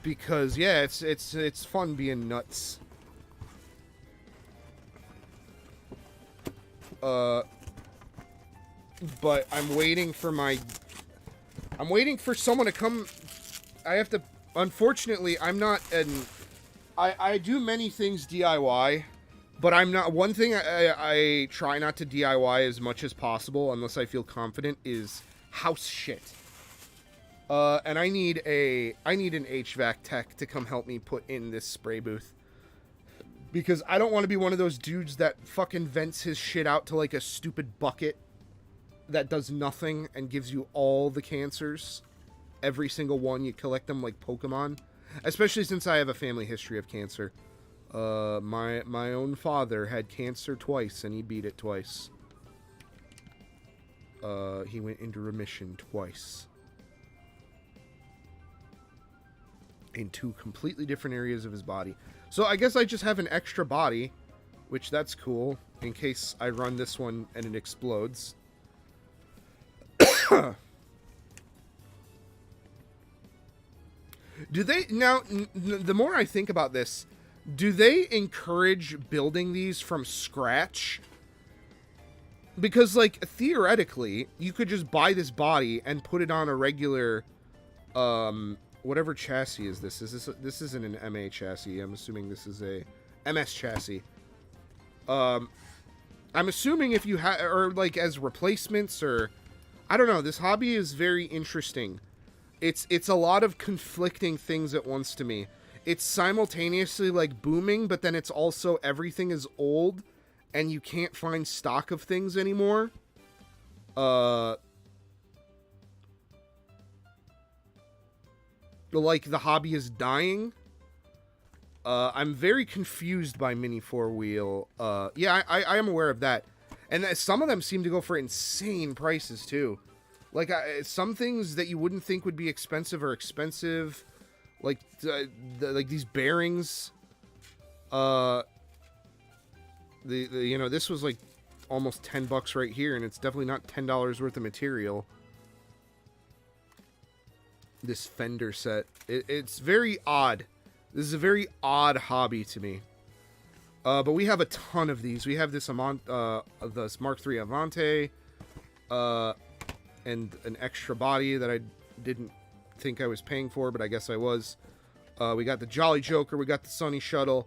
[SPEAKER 3] because, yeah, it's fun being nuts. But I'm waiting for someone to come. I have to, unfortunately, I'm not I do many things DIY, but I'm not, one thing I try not to DIY as much as possible unless I feel confident is house shit. And I need an HVAC tech to come help me put in this spray booth. Because I don't want to be one of those dudes that fucking vents his shit out to like a stupid bucket that does nothing and gives you all the cancers. Every single one, you collect them like Pokemon. Especially since I have a family history of cancer. My own father had cancer twice and he beat it twice. He went into remission twice. In 2 completely different areas of his body. So I guess I just have an extra body, which that's cool, in case I run this one and it explodes. Do they, now, the more I think about this, do they encourage building these from scratch? Because, like, theoretically, you could just buy this body and put it on a regular, whatever chassis is this? This isn't an MA chassis. I'm assuming this is a MS chassis. I'm assuming if you have, or like as replacements, or I don't know. This hobby is very interesting. It's a lot of conflicting things at once to me. It's simultaneously like booming, but then it's also everything is old and you can't find stock of things anymore. like the hobby is dying. I'm very confused by mini four-wheel. Yeah, I am aware of that. And some of them seem to go for insane prices, too. Like, some things that you wouldn't think would be expensive are expensive. Like, like these bearings. You know, this was like almost $10 right here, and it's definitely not $10 worth of material. This fender set. It's very odd. This is a very odd hobby to me. But we have a ton of these. We have this this Mark III Avante, and an extra body that I didn't think I was paying for, but I guess I was. We got the Jolly Joker. We got the Sunny Shuttle.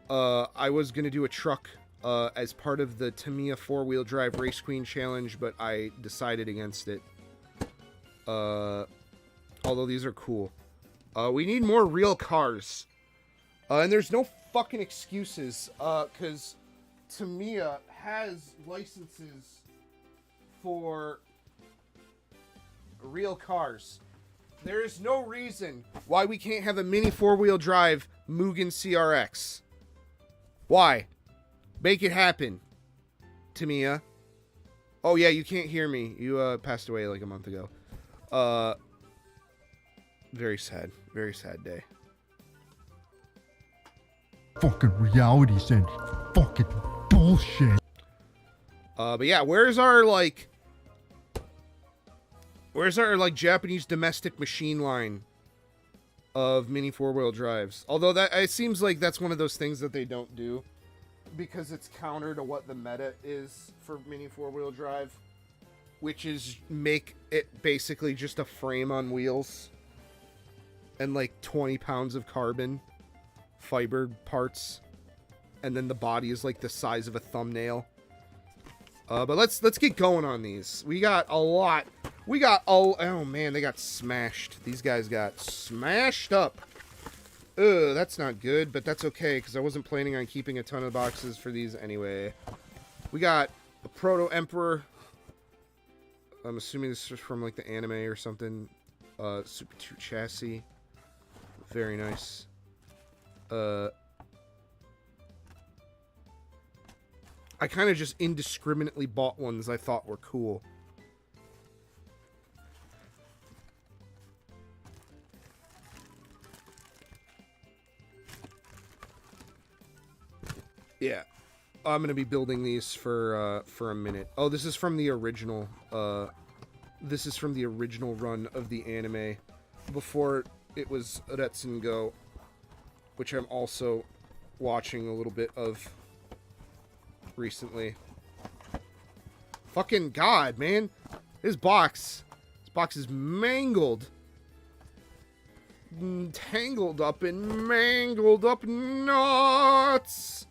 [SPEAKER 3] I was going to do a truck as part of the Tamiya 4-wheel drive Race Queen Challenge, but I decided against it. Although these are cool. We need more real cars. And there's no fucking excuses, because Tamiya has licenses for real cars. There is no reason why we can't have a mini 4-wheel drive Mugen CRX. Why? Make it happen, Tamiya. Oh yeah, you can't hear me. You passed away like a month ago. Very sad. Very sad day.
[SPEAKER 4] Fucking reality sense. Fucking bullshit.
[SPEAKER 3] But yeah, where's our like Japanese domestic machine line of mini 4-wheel drives? Although that it seems like that's one of those things that they don't do because it's counter to what the meta is for mini 4-wheel drive, which is make it basically just a frame on wheels and like 20 pounds of carbon fiber parts, and then the body is like the size of a thumbnail. But let's get going on these. We got a lot. We got oh man, they got smashed. These guys got smashed up. Ugh, that's not good, but that's okay because I wasn't planning on keeping a ton of boxes for these anyway. We got a Proto Emperor. I'm assuming this is from like the anime or something. Super 2 chassis. Very nice. I kind of just indiscriminately bought ones I thought were cool. Yeah. I'm going to be building these for a minute. Oh, this is from the original. This is from the original run of the anime before it was Retsun Go, which I'm also watching a little bit of recently. Fucking God, man. This box is mangled. Tangled up in mangled up knots.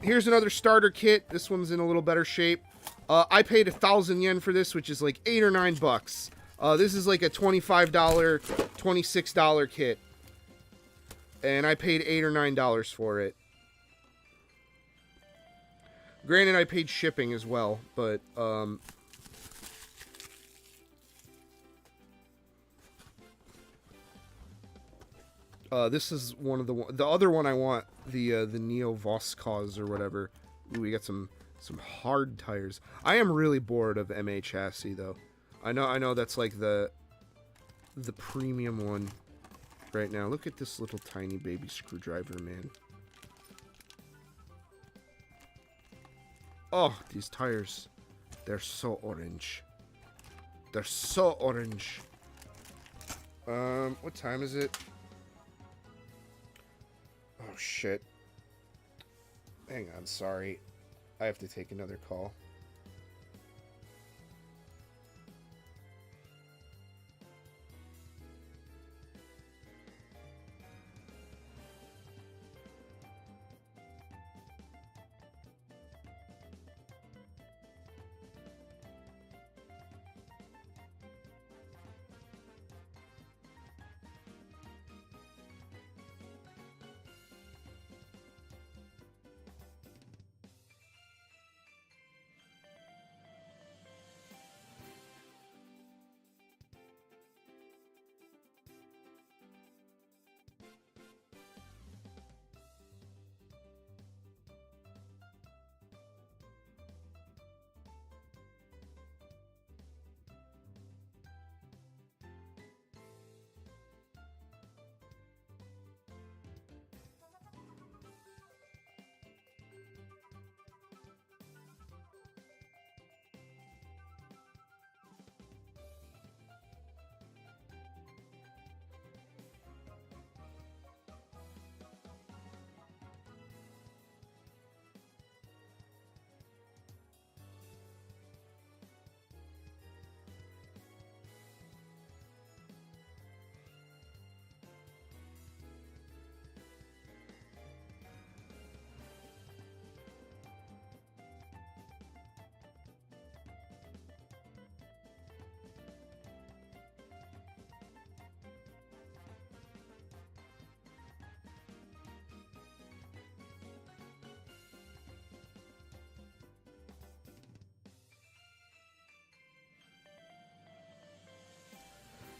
[SPEAKER 3] Here's another starter kit. This one's in a little better shape. I paid 1,000 yen for this, which is like $8 or $9. This is like a $25, $26 kit. And I paid $8 or $9 for it. Granted, I paid shipping as well, but, this is one of the other one I want, the Neo Voskos or whatever. Ooh, we got some hard tires. I am really bored of MA chassis though. I know that's like the premium one right now. Look at this little tiny baby screwdriver, man. Oh, these tires. They're so orange. They're so orange. What time is it? Oh, shit. Hang on, sorry. I have to take another call.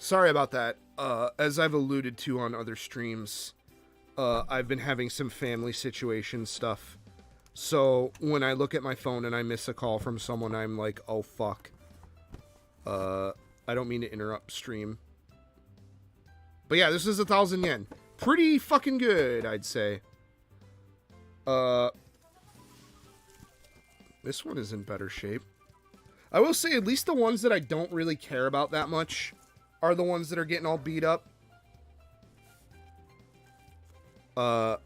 [SPEAKER 3] sorry about that. As I've alluded to on other streams, I've been having some family situation stuff. So when I look at my phone and I miss a call from someone, I'm like, oh fuck. I don't mean to interrupt stream. But yeah, this is 1,000 yen. Pretty fucking good, I'd say. This one is in better shape. I will say, at least the ones that I don't really care about that much are the ones that are getting all beat up. The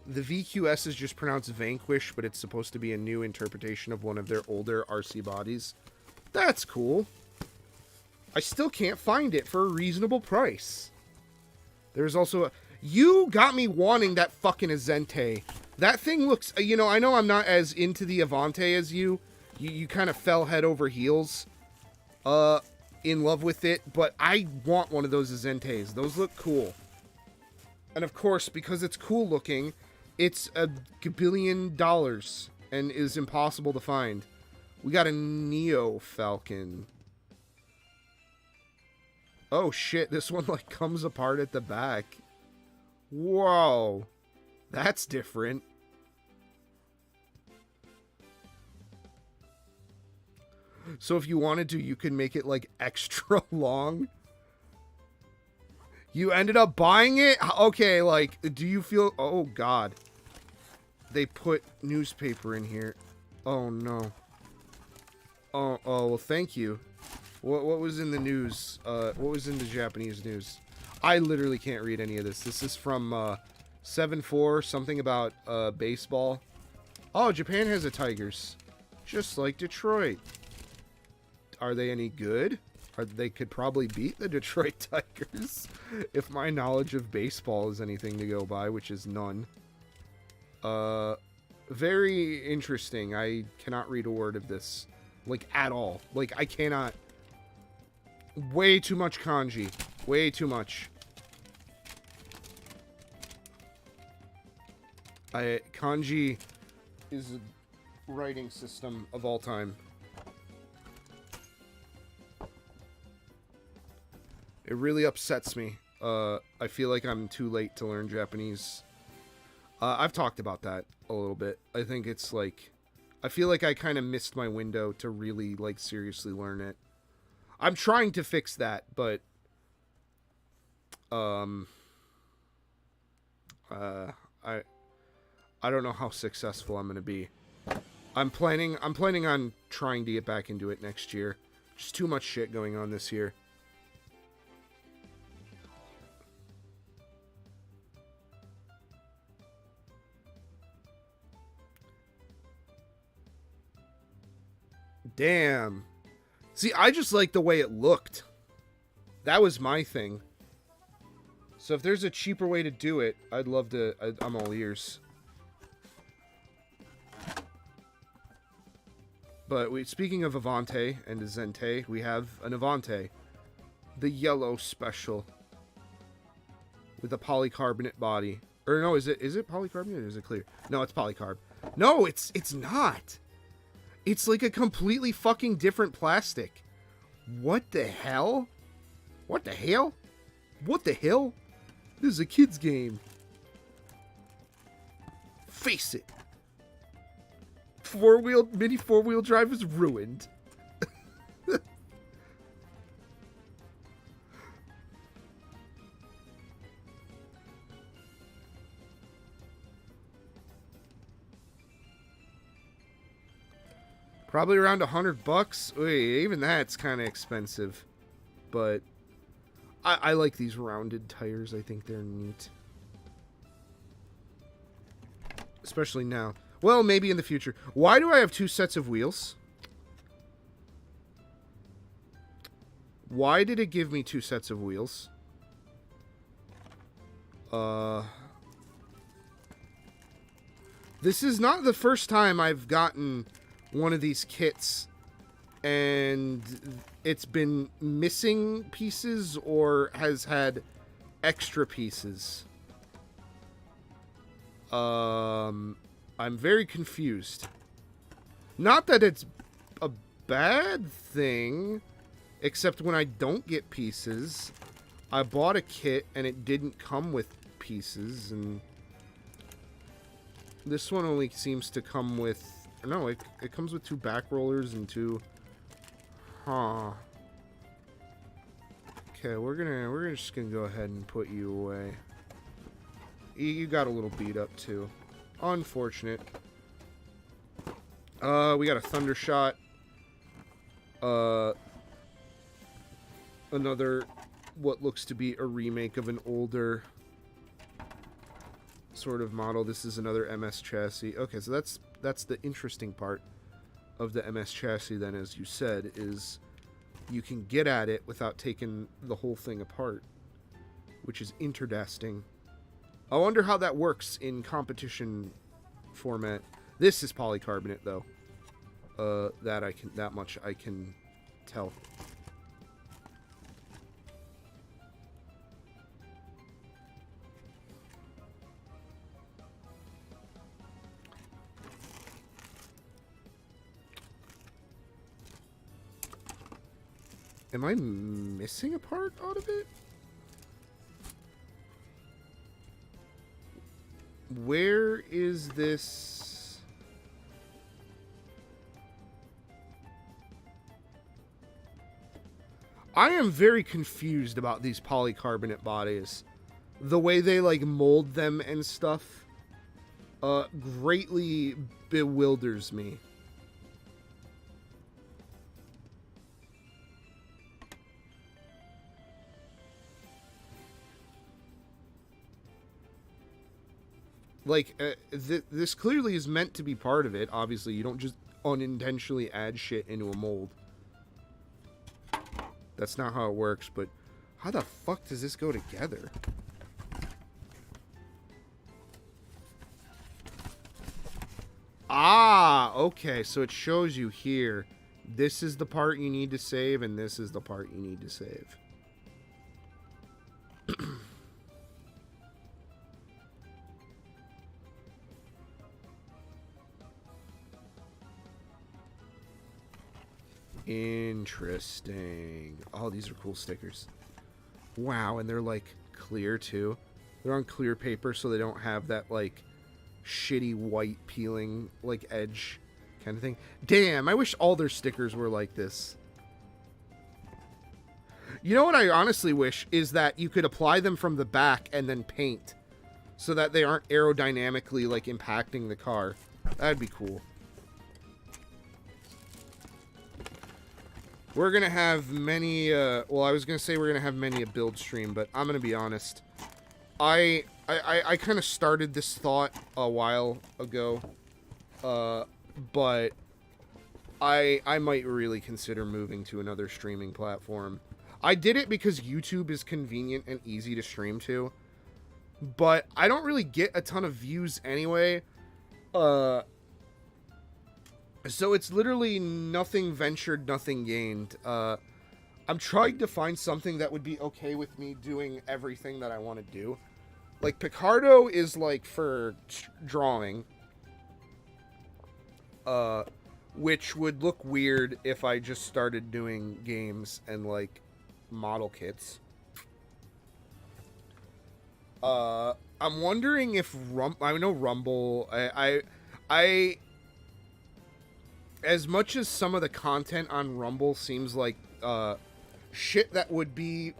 [SPEAKER 3] VQS is just pronounced Vanquish, but it's supposed to be a new interpretation of one of their older RC bodies. That's cool. I still can't find it for a reasonable price. There's also a... You got me wanting that fucking Azente. That thing looks... You know, I know I'm not as into the Avante as you. You kind of fell head over heels in love with it, but I want one of those Azentes. Those look cool. And of course, because it's cool looking, it's $1 billion and is impossible to find. We got a Neo Falcon. Oh shit, this one like comes apart at the back. Whoa. That's different. So if you wanted to, you could make it like extra long. You ended up buying it? Okay, like, do you feel... Oh, God. They put newspaper in here. Oh, no. Oh, well, thank you. What was in the news? What was in the Japanese news? I literally can't read any of this. This is from 7-4, something about baseball. Oh, Japan has a Tigers. Just like Detroit. Are they any good? They could probably beat the Detroit Tigers if my knowledge of baseball is anything to go by, which is none. Very interesting. I cannot read a word of this, like, at all. Like, I cannot. Way too much kanji. Way too much. Kanji is a writing system of all time. It really upsets me. I feel like I'm too late to learn Japanese. I've talked about that a little bit. I think it's like... I feel like I kind of missed my window to really, like, seriously learn it. I'm trying to fix that, but... I don't know how successful I'm going to be. I'm planning on trying to get back into it next year. Just too much shit going on this year. Damn. See, I just like the way it looked. That was my thing. So if there's a cheaper way to do it, I'd love to... I'm all ears. But speaking of Avante and Azente, we have an Avante. The yellow special. With a polycarbonate body. Or no, is it polycarbonate or is it clear? No, it's polycarb. No, it's not. It's like a completely fucking different plastic. What the hell? What the hell? What the hell? This is a kid's game. Face it. Mini four-wheel drive is ruined. Probably around $100. Wait, even that's kind of expensive. But I like these rounded tires. I think they're neat. Especially now. Well, maybe in the future. Why do I have two sets of wheels? Why did it give me two sets of wheels? This is not the first time I've gotten one of these kits and it's been missing pieces or has had extra pieces. I'm very confused. Not that it's a bad thing. Except when I don't get pieces, I bought a kit and it didn't come with pieces, and this one only seems to come with... No, it comes with 2 back rollers and 2... Huh. Okay, we're just gonna go ahead and put you away. You got a little beat up too. Unfortunate. We got a thunder shot. Another what looks to be a remake of an older sort of model. This is another MS chassis. Okay, so that's the interesting part of the MS chassis then, as you said, is you can get at it without taking the whole thing apart, which is interesting. I wonder how that works in competition format. This is polycarbonate though. That much I can tell. Am I missing a part out of it? Where is this? I am very confused about these polycarbonate bodies. The way they like mold them and stuff greatly bewilders me. Like, this clearly is meant to be part of it. Obviously, you don't just unintentionally add shit into a mold. That's not how it works, but how the fuck does this go together? Ah, okay, so it shows you here. This is the part you need to save, and this is the part you need to save. Interesting. Oh, these are cool stickers. Wow, and they're like clear too. They're on clear paper, so they don't have that like shitty white peeling like edge kind of thing. Damn, I wish all their stickers were like this. You know what I honestly wish is that you could apply them from the back and then paint so that they aren't aerodynamically like impacting the car. That'd be cool. We're going to have many, well, I was going to say we're going to have many a build stream, but I'm going to be honest. I kind of started this thought a while ago, but I might really consider moving to another streaming platform. I did it because YouTube is convenient and easy to stream to, but I don't really get a ton of views anyway. So it's literally nothing ventured, nothing gained. I'm trying to find something that would be okay with me doing everything that I want to do. Like, Picardo is, like, for drawing. Which would look weird if I just started doing games and, like, model kits. I'm wondering if I know Rumble... I as much as some of the content on Rumble seems like shit that would be...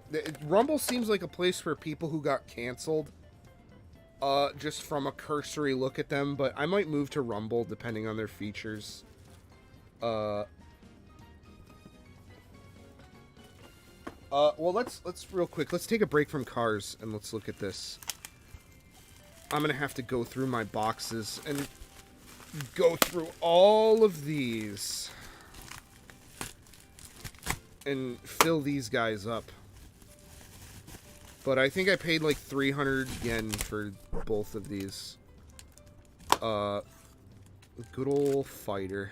[SPEAKER 3] Rumble seems like a place for people who got canceled just from a cursory look at them, but I might move to Rumble depending on their features. Well, let's real quick, let's take a break from cars and let's look at this. I'm gonna have to go through my boxes and go through all of these and fill these guys up. But I think I paid like 300 yen for both of these. Good old fighter.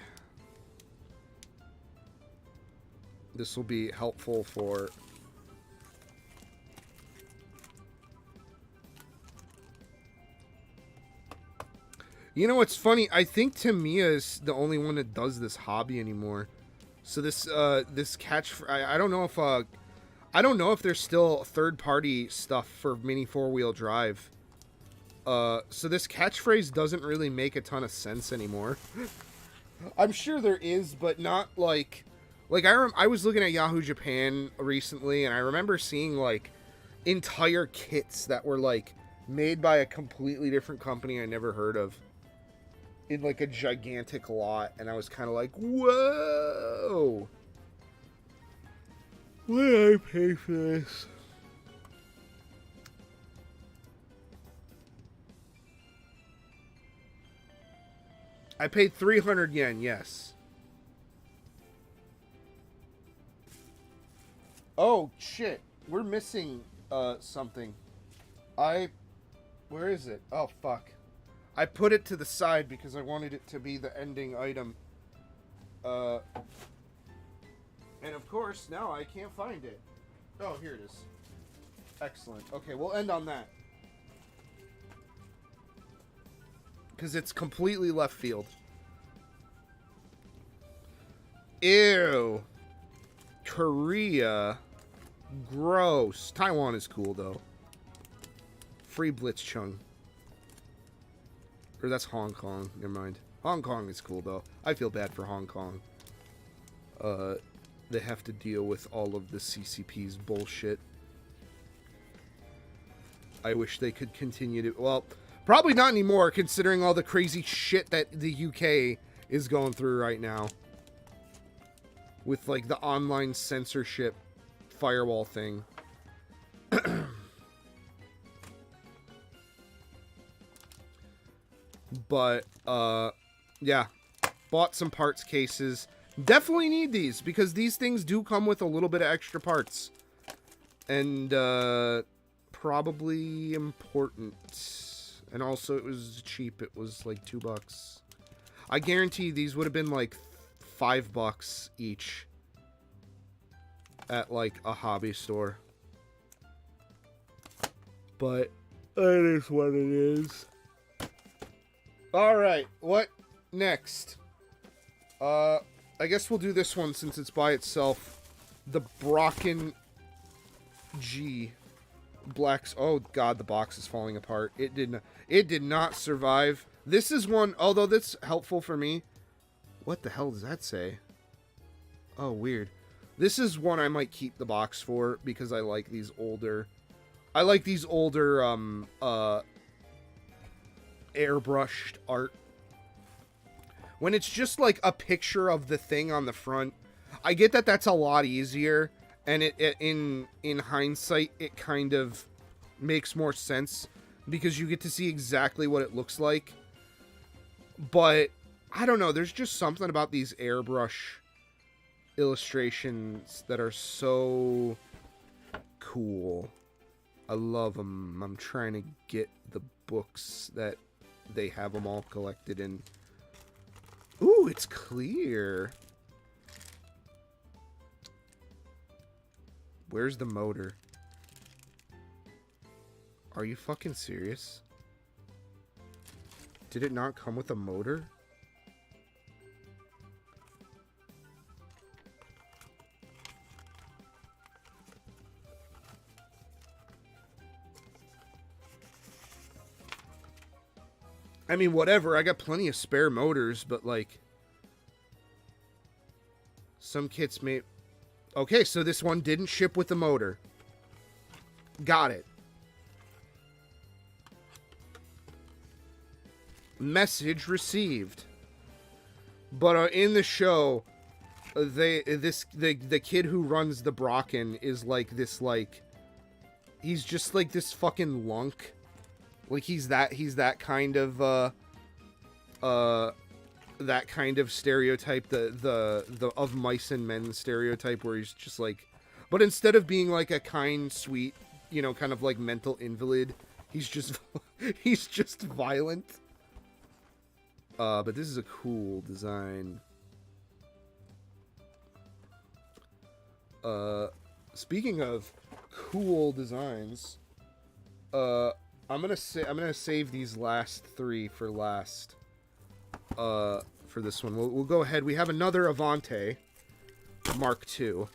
[SPEAKER 3] This will be helpful for... You know what's funny? I think Tamiya is the only one that does this hobby anymore. So this catch, I don't know if I don't know if there's still third-party stuff for mini four-wheel drive. So this catchphrase doesn't really make a ton of sense anymore. I'm sure there is, but not like I was looking at Yahoo Japan recently, and I remember seeing like entire kits that were like made by a completely different company I never heard of in like a gigantic lot, and I was kind of like, whoa, what did I pay for this? I paid 300 yen, yes. Oh, shit. We're missing, something. Where is it? Oh, fuck. I put it to the side because I wanted it to be the ending item. And of course, now I can't find it. Oh, here it is. Excellent. Okay, we'll end on that. Because it's completely left field. Ew. Korea. Gross. Taiwan is cool, though. Free Blitzchung. Or that's Hong Kong. Never mind. Hong Kong is cool, though. I feel bad for Hong Kong. They have to deal with all of the CCP's bullshit. I wish they could continue to... Well... Probably not anymore, considering all the crazy shit that the UK is going through right now. With, like, the online censorship firewall thing. But, yeah. Bought some parts cases. Definitely need these, because these things do come with a little bit of extra parts. And, probably important. And also, it was cheap. It was like $2. I guarantee these would have been like $5 each at like a hobby store. But it is what it is. All right, what next? I guess we'll do this one since it's by itself. The Brocken G. Blacks. Oh god, the box is falling apart. It did not survive. This is one, although that's helpful for me. What the hell does that say? Oh, weird. This is one I might keep the box for because I like these older airbrushed art. When it's just like a picture of the thing on the front, I get that that's a lot easier. And in hindsight, it kind of makes more sense because you get to see exactly what it looks like. But I don't know. There's just something about these airbrush illustrations that are so cool. I love them. I'm trying to get the books that they have them all collected in. Ooh, it's clear. Where's the motor? Are you fucking serious? Did it not come with a motor? I mean, whatever. I got plenty of spare motors, but like... Some kits may... Okay, so this one didn't ship with the motor. Got it. Message received. But in the show, the kid who runs the Brocken is like this, like, he's just like this fucking lunk. Like he's that kind of that kind of stereotype, the of mice and men stereotype, where he's just like, but instead of being like a kind, sweet, you know, kind of like mental invalid, he's just he's just violent. But this is a cool design. Speaking of cool designs, I'm gonna save these last three for last. For this one, we'll go ahead. We have another Avante. Mark II.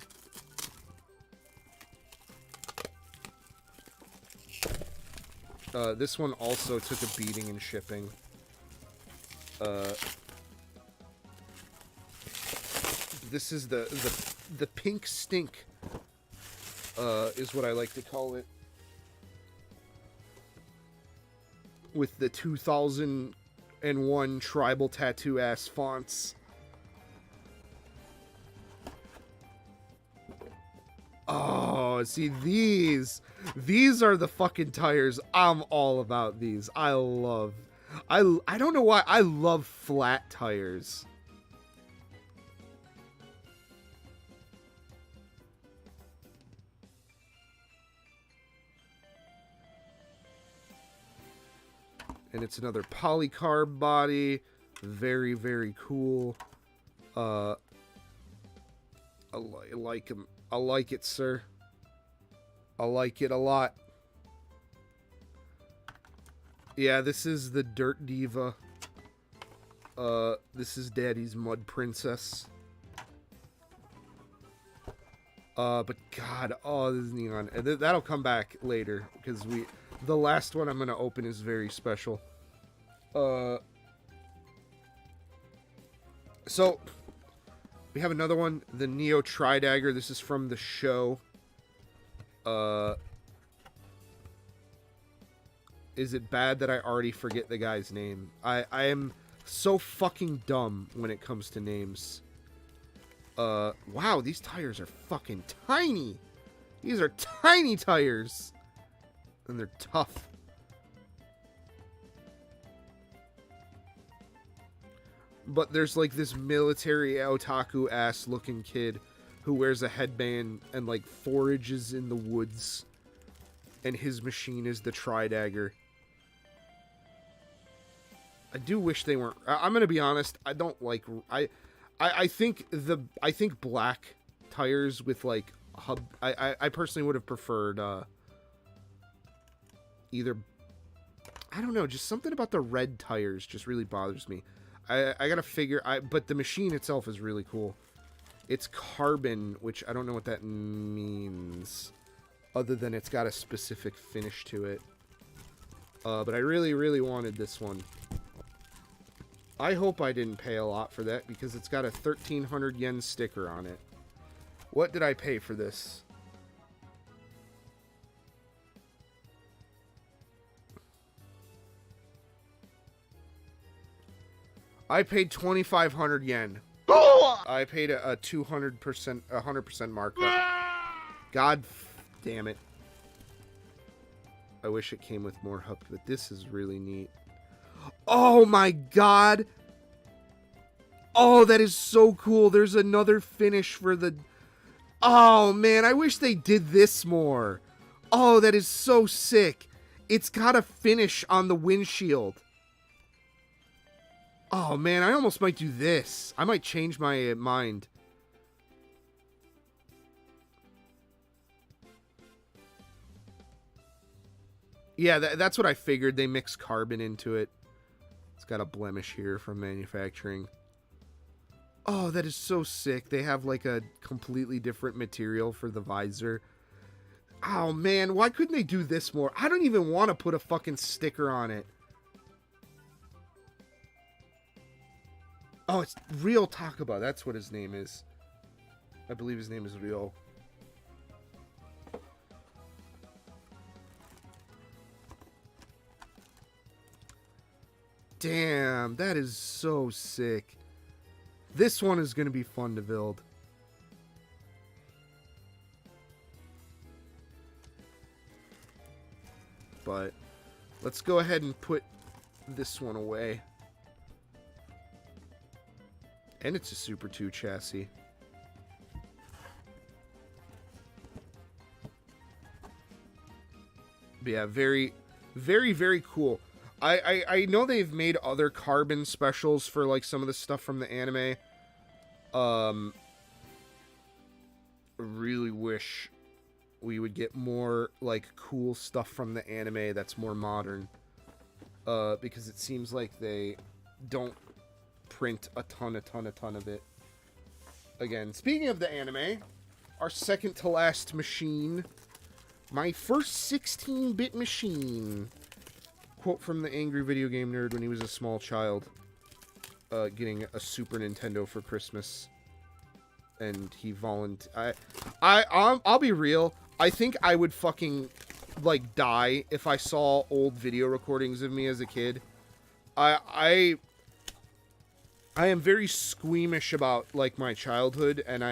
[SPEAKER 3] This one also took a beating in shipping. This is the pink stink, is what I like to call it. With the 2001 tribal tattoo ass fonts. Oh, see these are the fucking tires. I'm all about these. I don't know why I love flat tires. And it's another polycarb body. Very, very cool. I like him. I like it, sir. I like it a lot. Yeah, this is the Dirt Diva. This is Daddy's Mud Princess. But God, oh, this is neon. And that'll come back later, because the last one I'm going to open is very special. So, we have another one, the Neo Tridagger. This is from the show. Is it bad that I already forget the guy's name? I am so fucking dumb when it comes to names. Wow, these tires are fucking tiny. These are tiny tires. And they're tough. But there's like this military otaku ass looking kid who wears a headband and like forages in the woods. And his machine is the Tridagger. I do wish they weren't. I'm gonna be honest. I don't like. I think black tires with like hub. I personally would have preferred either. I don't know. Just something about the red tires just really bothers me. I gotta figure. But the machine itself is really cool. It's carbon, which I don't know what that means, other than it's got a specific finish to it. But I really, really wanted this one. I hope I didn't pay a lot for that, because it's got a 1,300 yen sticker on it. What did I pay for this? I paid 2,500 yen. I paid a 200%, 100% markup. God damn it. I wish it came with more hub, but this is really neat. Oh my god! Oh, that is so cool. There's another finish for the... Oh man, I wish they did this more. Oh, that is so sick. It's got a finish on the windshield. Oh man, I almost might do this. I might change my mind. Yeah, that's what I figured. They mix carbon into it. It's got a blemish here from manufacturing. Oh, that is so sick. They have like a completely different material for the visor. Oh man, why couldn't they do this more? I don't even want to put a fucking sticker on it. Oh, it's Real Takaba. That's what his name is. I believe his name is Real. Damn, that is so sick. This one is going to be fun to build. But let's go ahead and put this one away. And it's a Super 2 chassis. But yeah, very, very, very cool. I know they've made other carbon specials for like some of the stuff from the anime. Really wish we would get more like cool stuff from the anime that's more modern. Because it seems like they don't print a ton of it. again, speaking of the anime, our second to last machine, my first 16-bit machine. Quote from the angry video game nerd when he was a small child, getting a Super Nintendo for Christmas, and he I'll be real. I think I would fucking like die if I saw old video recordings of me as a kid. I am very squeamish about like my childhood, and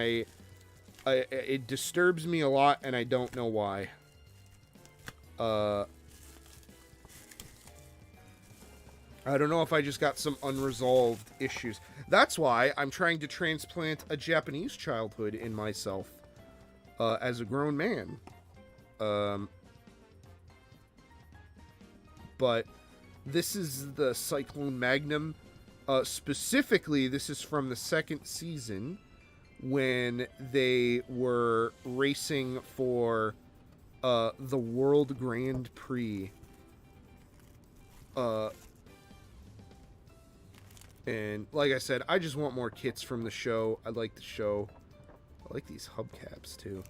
[SPEAKER 3] it disturbs me a lot, and I don't know why. I don't know if I just got some unresolved issues. That's why I'm trying to transplant a Japanese childhood in myself as a grown man. But this is the Cyclone Magnum. Specifically, this is from the second season when they were racing for the World Grand Prix. And like I said, I just want more kits from the show. I like the show. I like these hubcaps too.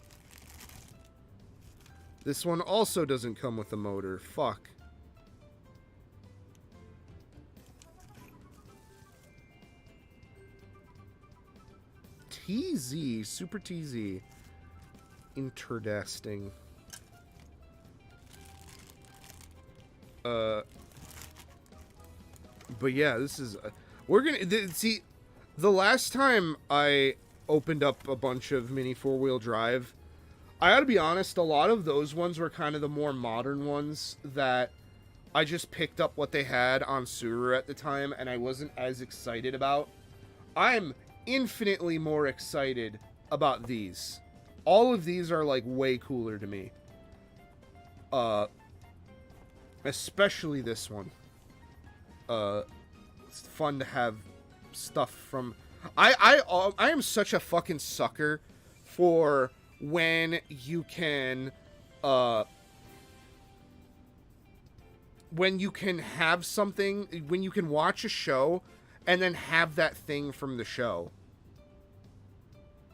[SPEAKER 3] This one also doesn't come with a motor. Fuck. TZ. Super TZ. Interesting. But yeah, this is... we're gonna... see, the last time I opened up a bunch of mini four-wheel drive, I gotta be honest, a lot of those ones were kind of the more modern ones that I just picked up what they had on Subaru at the time, and I wasn't as excited about. I'm infinitely more excited about these. All of these are, like, way cooler to me. Especially this one. It's fun to have stuff from... I am such a fucking sucker for when you can have something, when you can watch a show and then have that thing from the show.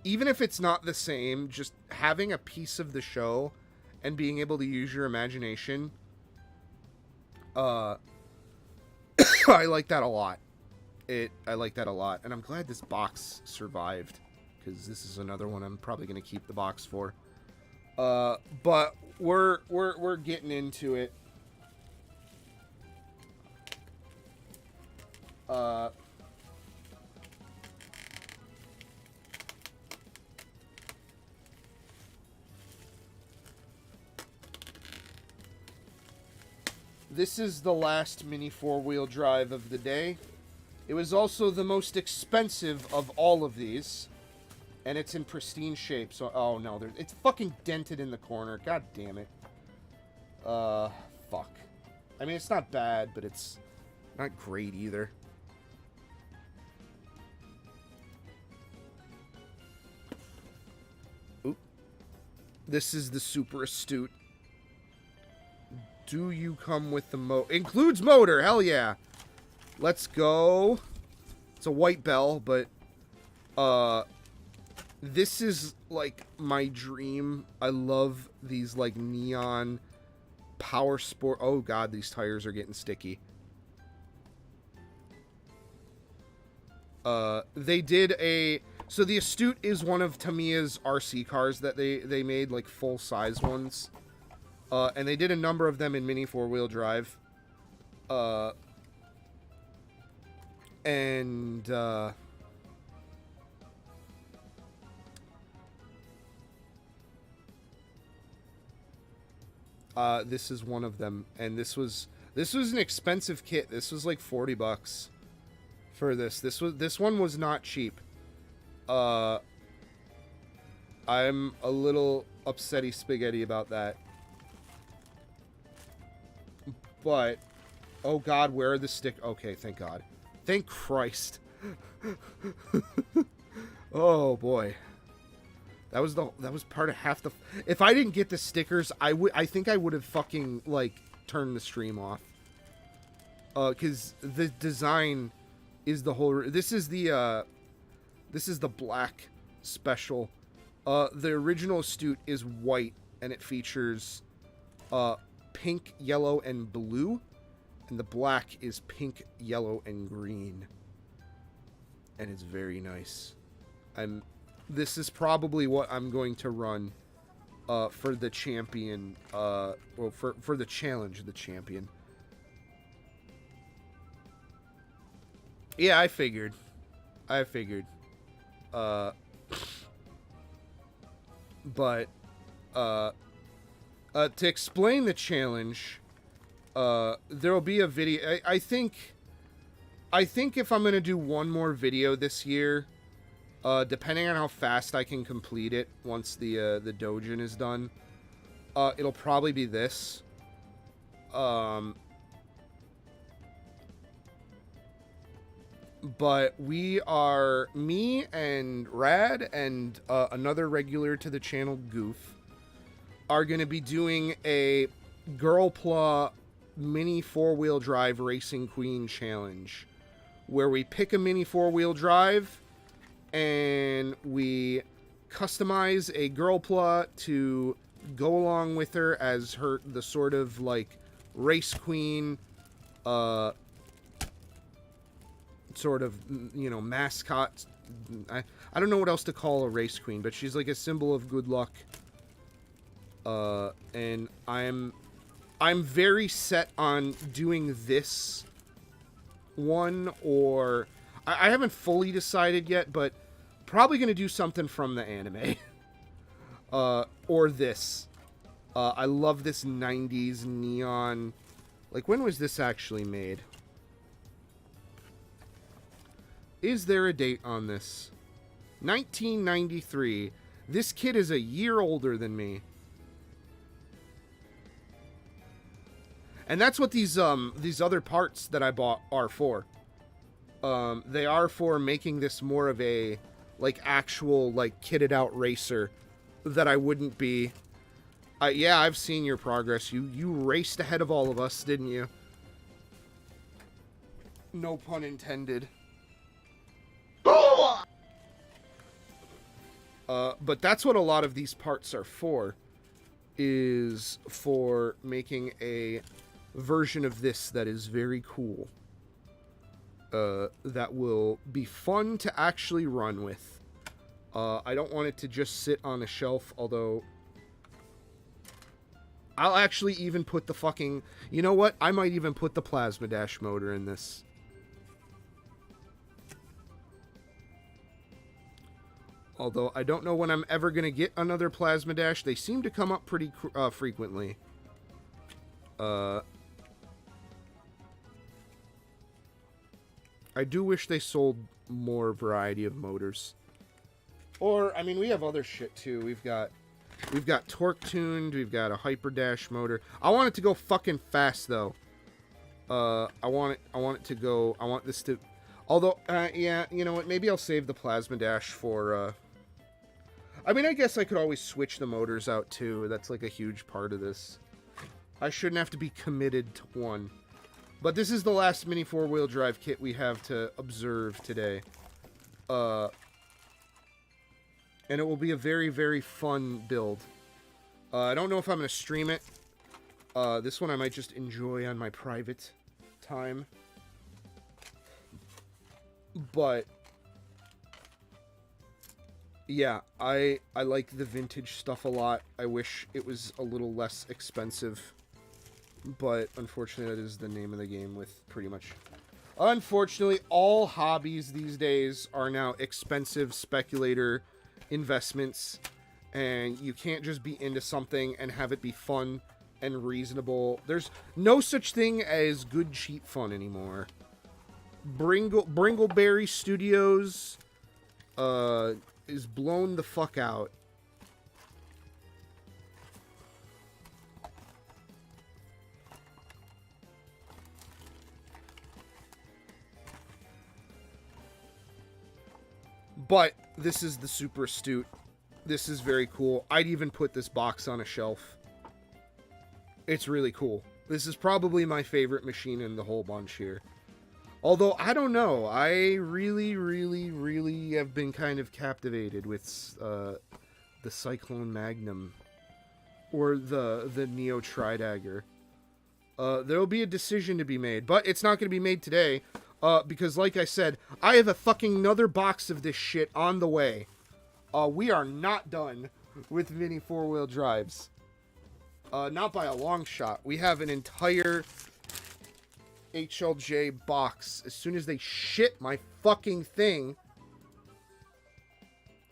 [SPEAKER 3] Even if it's not the same, just having a piece of the show and being able to use your imagination. I like that a lot. I like that a lot, and I'm glad this box survived, because this is another one I'm probably going to keep the box for. But we're getting into it. This is the last mini four-wheel drive of the day. It was also the most expensive of all of these. And it's in pristine shape, so... oh, no. It's fucking dented in the corner. God damn it. Fuck. I mean, it's not bad, but it's not great either. Oop. This is the Super Astute. Do you come with the includes motor, hell yeah. Let's go. It's a white bell, but this is like my dream. I love these like neon power sport. Oh god, these tires are getting sticky. They did so the Astute is one of Tamiya's RC cars that they made, like full size ones. And they did a number of them in mini four-wheel drive. This is one of them, and this was an expensive kit. This was like $40 for this. This one was not cheap. I'm a little upsetty spaghetti about that. But, oh god, where are the stick? Okay, thank god. Thank Christ. Oh boy. That was part of half the... if I didn't get the stickers, I think I would have fucking, like, turned the stream off. Because the design is the whole... This is the black special. The original Astute is white, and it features pink, yellow, and blue, and the black is pink, yellow, and green. And it's very nice. This is probably what I'm going to run for the champion, well, for the challenge of the champion. Yeah, I figured. But to explain the challenge, there will be a video. I think if I'm gonna do one more video this year, depending on how fast I can complete it once the Dojin is done, it'll probably be this. But me and Rad and another regular to the channel, Goof, are going to be doing a Girlpla mini 4-wheel drive racing queen challenge, where we pick a mini 4-wheel drive and we customize a Girlpla to go along with her as the sort of like race queen, sort of, you know, mascot. I don't know what else to call a race queen, but she's like a symbol of good luck. And I'm very set on doing this one, or I haven't fully decided yet, but probably going to do something from the anime. Or this. I love this 90s neon. Like, when was this actually made? Is there a date on this? 1993. This kid is a year older than me. And that's what these other parts that I bought are for. They are for making this more of a, like, actual, like, kitted out racer that I wouldn't be. Yeah, I've seen your progress. You raced ahead of all of us, didn't you? No pun intended. But that's what a lot of these parts are for, is for making a version of this that is very cool, that will be fun to actually run with. I don't want it to just sit on a shelf, although I'll actually even put the fucking, you know what, I might even put the Plasma Dash motor in this. Although, I don't know when I'm ever going to get another Plasma Dash. They seem to come up pretty frequently. I do wish they sold more variety of motors. Or, I mean, we have other shit, too. We've got torque tuned. We've got a Hyper Dash motor. I want it to go fucking fast, though. I want it to go... I want this to... Although, yeah, you know what? Maybe I'll save the Plasma Dash for, I mean, I guess I could always switch the motors out, too. That's, like, a huge part of this. I shouldn't have to be committed to one. But this is the last mini 4-wheel drive kit we have to observe today. And it will be a very, very fun build. I don't know if I'm going to stream it. This one I might just enjoy on my private time. But yeah, I like the vintage stuff a lot. I wish it was a little less expensive, but unfortunately that is the name of the game with pretty much... Unfortunately, all hobbies these days are now expensive speculator investments, and you can't just be into something and have it be fun and reasonable. There's no such thing as good cheap fun anymore. Bringleberry Studios is blown the fuck out. But this is the Super Astute. This is very cool. I'd even put this box on a shelf. It's really cool. This is probably my favorite machine in the whole bunch here. Although, I don't know. I really, really, really have been kind of captivated with the Cyclone Magnum. Or the Neo Tridagger. There will be a decision to be made. But it's not going to be made today. Because, like I said, I have a fucking another box of this shit on the way. We are not done with mini 4-wheel drives. Not by a long shot. We have an entire HLJ box. As soon as they ship my fucking thing,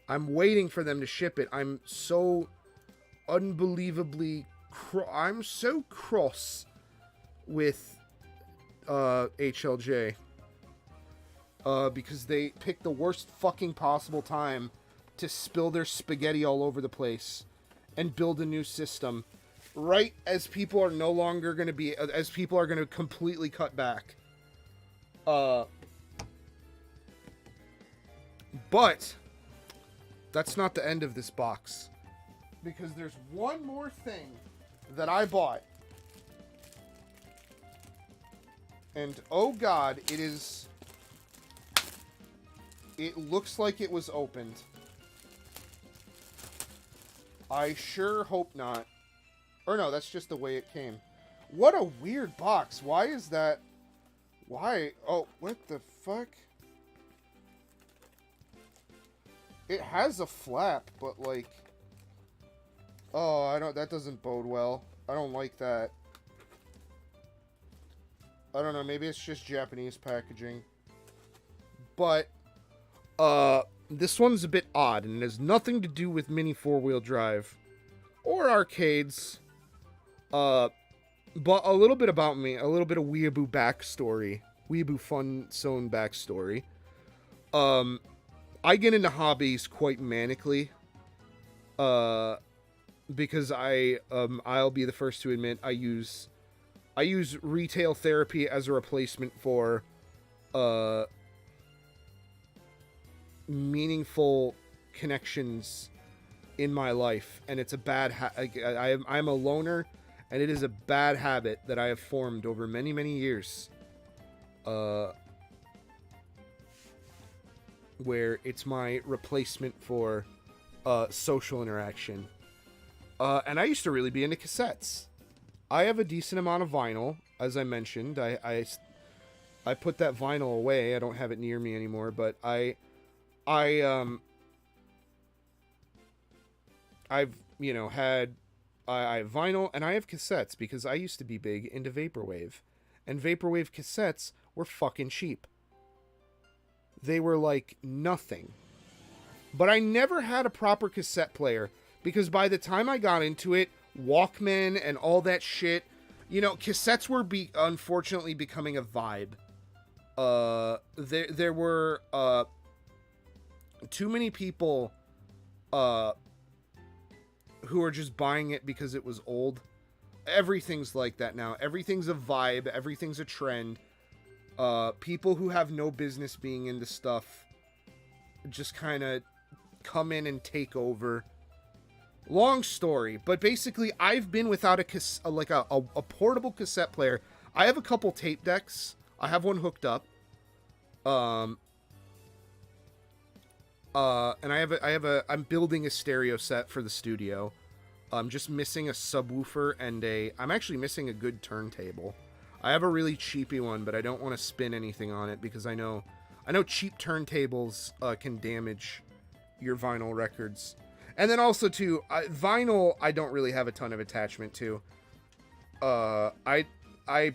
[SPEAKER 3] I'm waiting for them to ship it. I'm so unbelievably I'm so cross with HLJ because they picked the worst fucking possible time to spill their spaghetti all over the place and build a new system right as people are no longer going to be, as people are going to completely cut back. But that's not the end of this box, because there's one more thing that I bought. And oh god, it looks like it was opened. I sure hope not. Or no, that's just the way it came. What a weird box. Why is that? Why? Oh, what the fuck? It has a flap, but like... Oh, that doesn't bode well. I don't like that. I don't know, maybe it's just Japanese packaging. But, this one's a bit odd, and it has nothing to do with mini 4-wheel drive. Or arcades. But a little bit about me. A little bit of Weeaboo backstory. WEEABOO-FUNZONE backstory. I get into hobbies quite manically. Because I'll be the first to admit, I use retail therapy as a replacement for meaningful connections in my life, and it's a bad I'm a loner, and it is a bad habit that I have formed over many, many years, where it's my replacement for social interaction. And I used to really be into cassettes. I have a decent amount of vinyl, as I mentioned. I put that vinyl away. I don't have it near me anymore, but I've had I have vinyl and I have cassettes because I used to be big into vaporwave, and vaporwave cassettes were fucking cheap. They were like nothing. But I never had a proper cassette player because by the time I got into it, Walkman and all that shit, cassettes were unfortunately becoming a vibe. There were too many people who are just buying it because it was old. Everything's like that now. Everything's a vibe. Everything's a trend. People who have no business being into stuff just kind of come in and take over. Long story, but basically I've been without a portable cassette player. I have a couple tape decks. I have one hooked up. And I'm building a stereo set for the studio. I'm just missing a subwoofer and I'm actually missing a good turntable. I have a really cheapy one, but I don't want to spin anything on it because I know cheap turntables can damage your vinyl records. And then also too, vinyl I don't really have a ton of attachment to. I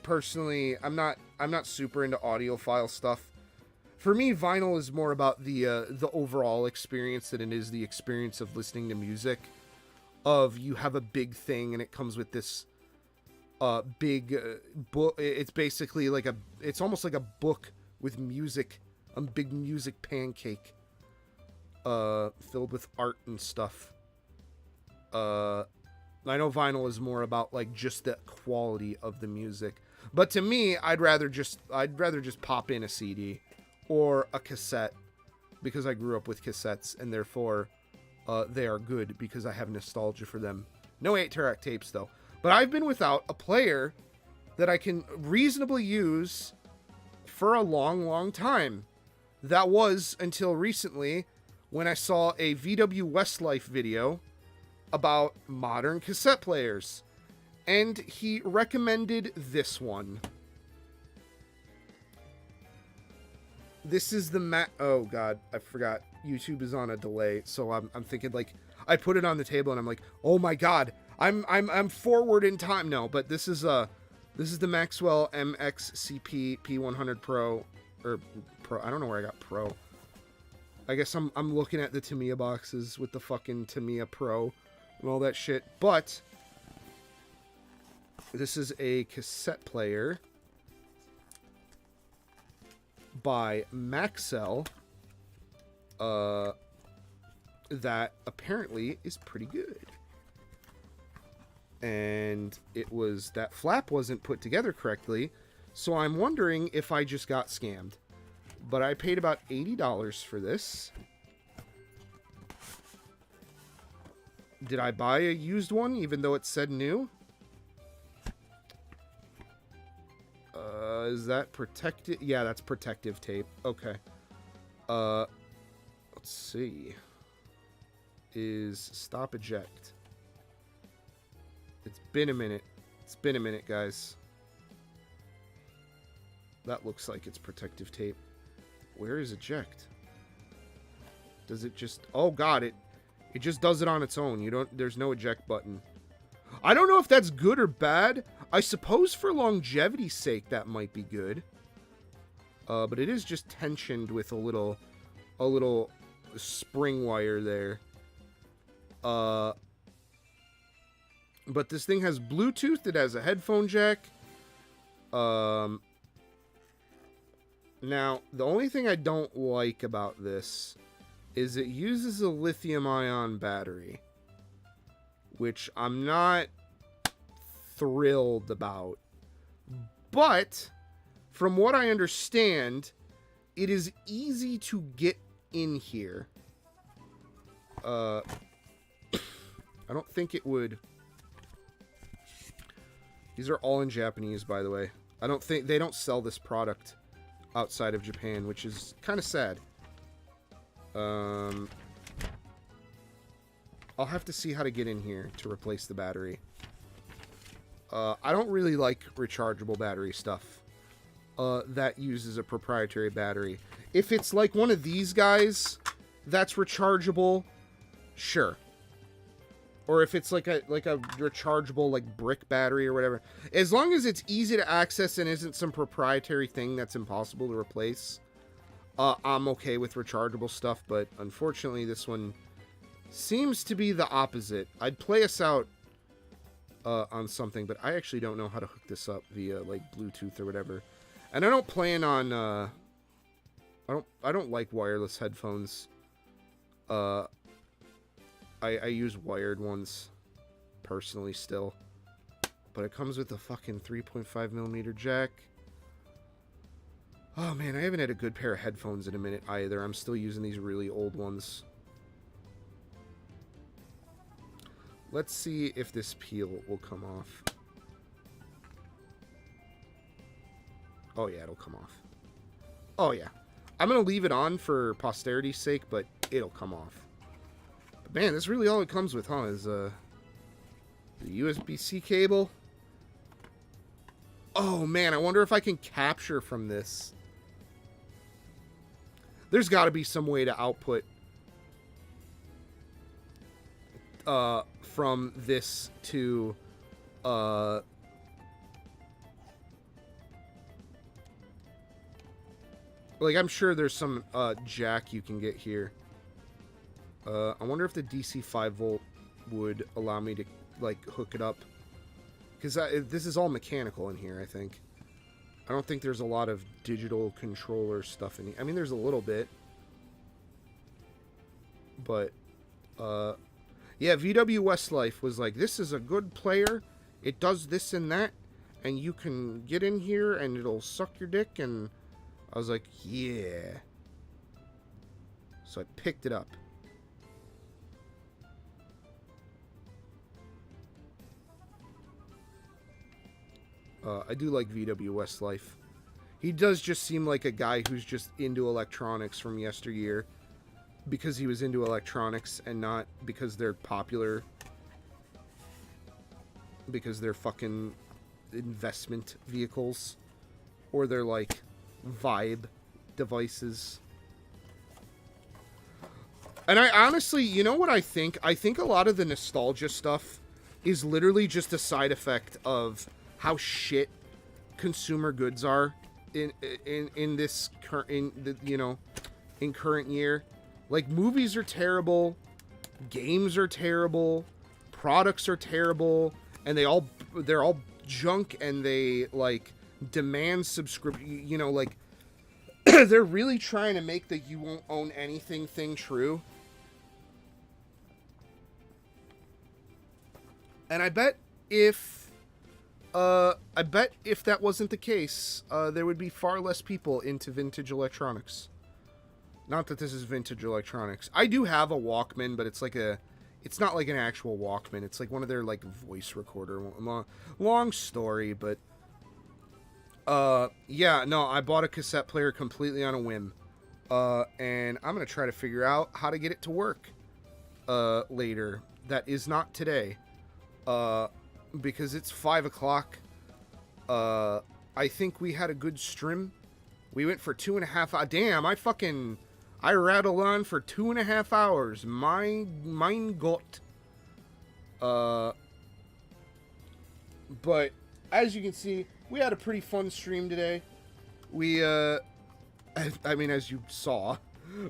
[SPEAKER 3] personally I'm not super into audiophile stuff. For me, vinyl is more about the overall experience than it is the experience of listening to music. Of you have a big thing and it comes with this big book. It's basically it's almost like a book with music, a big music pancake, filled with art and stuff. I know vinyl is more about just the quality of the music, but to me, I'd rather just pop in a CD or a cassette because I grew up with cassettes and therefore they are good because I have nostalgia for them. No 8-track tapes though. But I've been without a player that I can reasonably use for a long, long time. That was until recently when I saw a VW Westlife video about modern cassette players. And he recommended this one. This is the oh god, I forgot. YouTube is on a delay, so I'm thinking like I put it on the table and I'm like, oh my god, I'm forward in time. No, but this is the Maxwell MXCP P100 Pro or Pro. I don't know where I got Pro. I guess I'm looking at the Tamiya boxes with the fucking Tamiya Pro and all that shit. But this is a cassette player by Maxell that apparently is pretty good. And it was that flap wasn't put together correctly, so I'm wondering if I just got scammed. But I paid about $80 for this. Did I buy a used one even though it said new? Is that protective? Yeah, that's protective tape. Okay. Let's see. Is stop eject. It's been a minute. It's been a minute, guys. That looks like it's protective tape. Where is eject? Does it just... Oh, god, it just does it on its own. You don't... There's no eject button. I don't know if that's good or bad. I suppose for longevity's sake that might be good. But it is just tensioned with a little spring wire there. But this thing has Bluetooth. It has a headphone jack. Now, the only thing I don't like about this is it uses a lithium-ion battery, which I'm not thrilled about. But from what I understand, it is easy to get in here. I don't think it would... These are all in Japanese, by the way. I don't think... They don't sell this product outside of Japan, which is kind of sad. I'll have to see how to get in here to replace the battery. I don't really like rechargeable battery stuff that uses a proprietary battery. If it's like one of these guys that's rechargeable, sure. Or if it's like a rechargeable like brick battery or whatever. As long as it's easy to access and isn't some proprietary thing that's impossible to replace, I'm okay with rechargeable stuff. But unfortunately, this one seems to be the opposite. I'd play us out on something, but I actually don't know how to hook this up via like Bluetooth or whatever. And I don't plan on I don't like wireless headphones. I use wired ones personally still. But it comes with a fucking 3.5mm jack. Oh man, I haven't had a good pair of headphones in a minute either. I'm still using these really old ones. Let's see if this peel will come off. Oh yeah, it'll come off. Oh yeah. I'm going to leave it on for posterity's sake, but it'll come off. But man, that's really all it comes with, huh? Is the USB-C cable. Oh man, I wonder if I can capture from this. There's got to be some way to output from this to like I'm sure there's some jack you can get here. I wonder if the DC 5V would allow me to like hook it up, because this is all mechanical in here. I think I don't think there's a lot of digital controller stuff in here. I mean, there's a little bit, but yeah, VW Westlife was like, this is a good player. It does this and that, and you can get in here and it'll suck your dick. And I was like, yeah. So I picked it up. I do like VW Westlife. He does just seem like a guy who's just into electronics from yesteryear. Because he was into electronics and not because they're popular. Because they're fucking investment vehicles. Or they're like vibe devices. And I honestly, you know what I think? I think a lot of the nostalgia stuff is literally just a side effect of how shit consumer goods are in this current, you know, in current year. Like, movies are terrible, games are terrible, products are terrible, and they're all junk, and they like demand subscription. You know, like they're really trying to make the you won't own anything thing true. And I bet if that wasn't the case, there would be far less people into vintage electronics. Not that this is vintage electronics. I do have a Walkman, but it's not like an actual Walkman. It's like one of their like voice recorder. Long story, but yeah, no, I bought a cassette player completely on a whim. And I'm gonna try to figure out how to get it to work later. That is not today. Because it's 5 o'clock. I think we had a good stream. We went for 2.5 hours. Damn, I rattled on for 2.5 hours. Mein Gott. But as you can see, we had a pretty fun stream today. We, I mean, as you saw,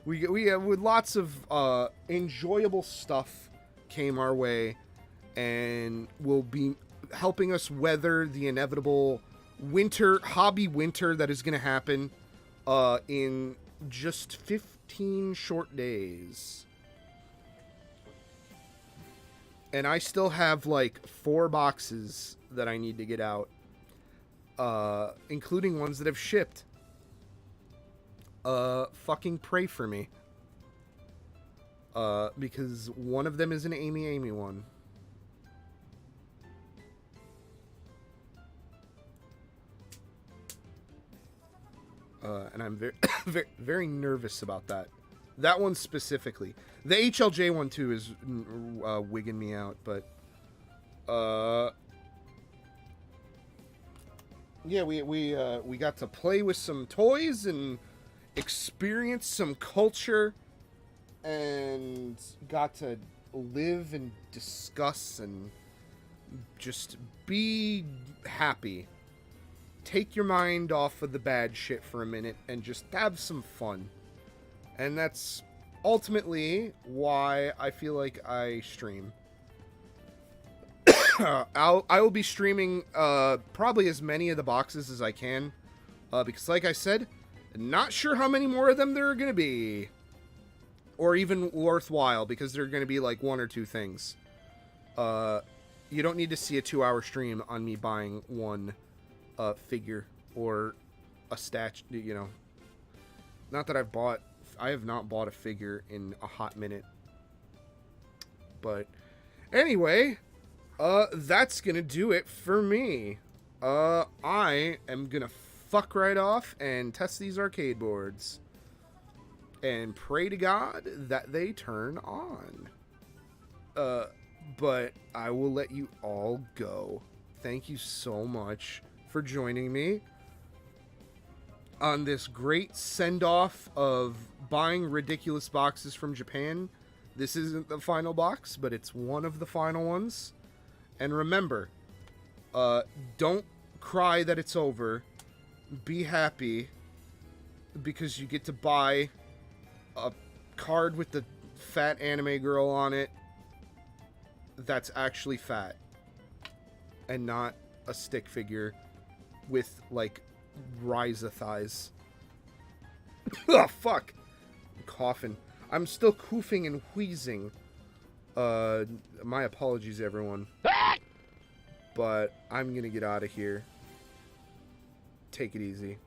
[SPEAKER 3] we with lots of enjoyable stuff came our way, and will be helping us weather the inevitable hobby winter that is going to happen in just 15 short days. And I still have like 4 boxes that I need to get out, including ones that have shipped. Fucking pray for me. Because one of them is an Amy one. And I'm very, very nervous about that. That one specifically. The HLJ one too is wigging me out, but yeah, we got to play with some toys and experience some culture, and got to live and discuss and just be happy. Take your mind off of the bad shit for a minute and just have some fun. And that's ultimately why I feel like I stream. I will be streaming probably as many of the boxes as I can. Because like I said, not sure how many more of them there are going to be. Or even worthwhile, because they're going to be like 1 or 2 things. You don't need to see a 2-hour stream on me buying one figure or a statue, you know. Not that I have not bought a figure in a hot minute. But anyway, that's gonna do it for me. I am gonna fuck right off and test these arcade boards and pray to God that they turn on. But I will let you all go. Thank you so much for joining me on this great send-off of buying ridiculous boxes from Japan. This isn't the final box, but it's one of the final ones. And remember, don't cry that it's over. Be happy, because you get to buy a card with the fat anime girl on it that's actually fat, and not a stick figure with like Ryza thighs. Oh fuck, I'm coughing. I'm still coughing and wheezing. My apologies, everyone. But I'm gonna get out of here. Take it easy.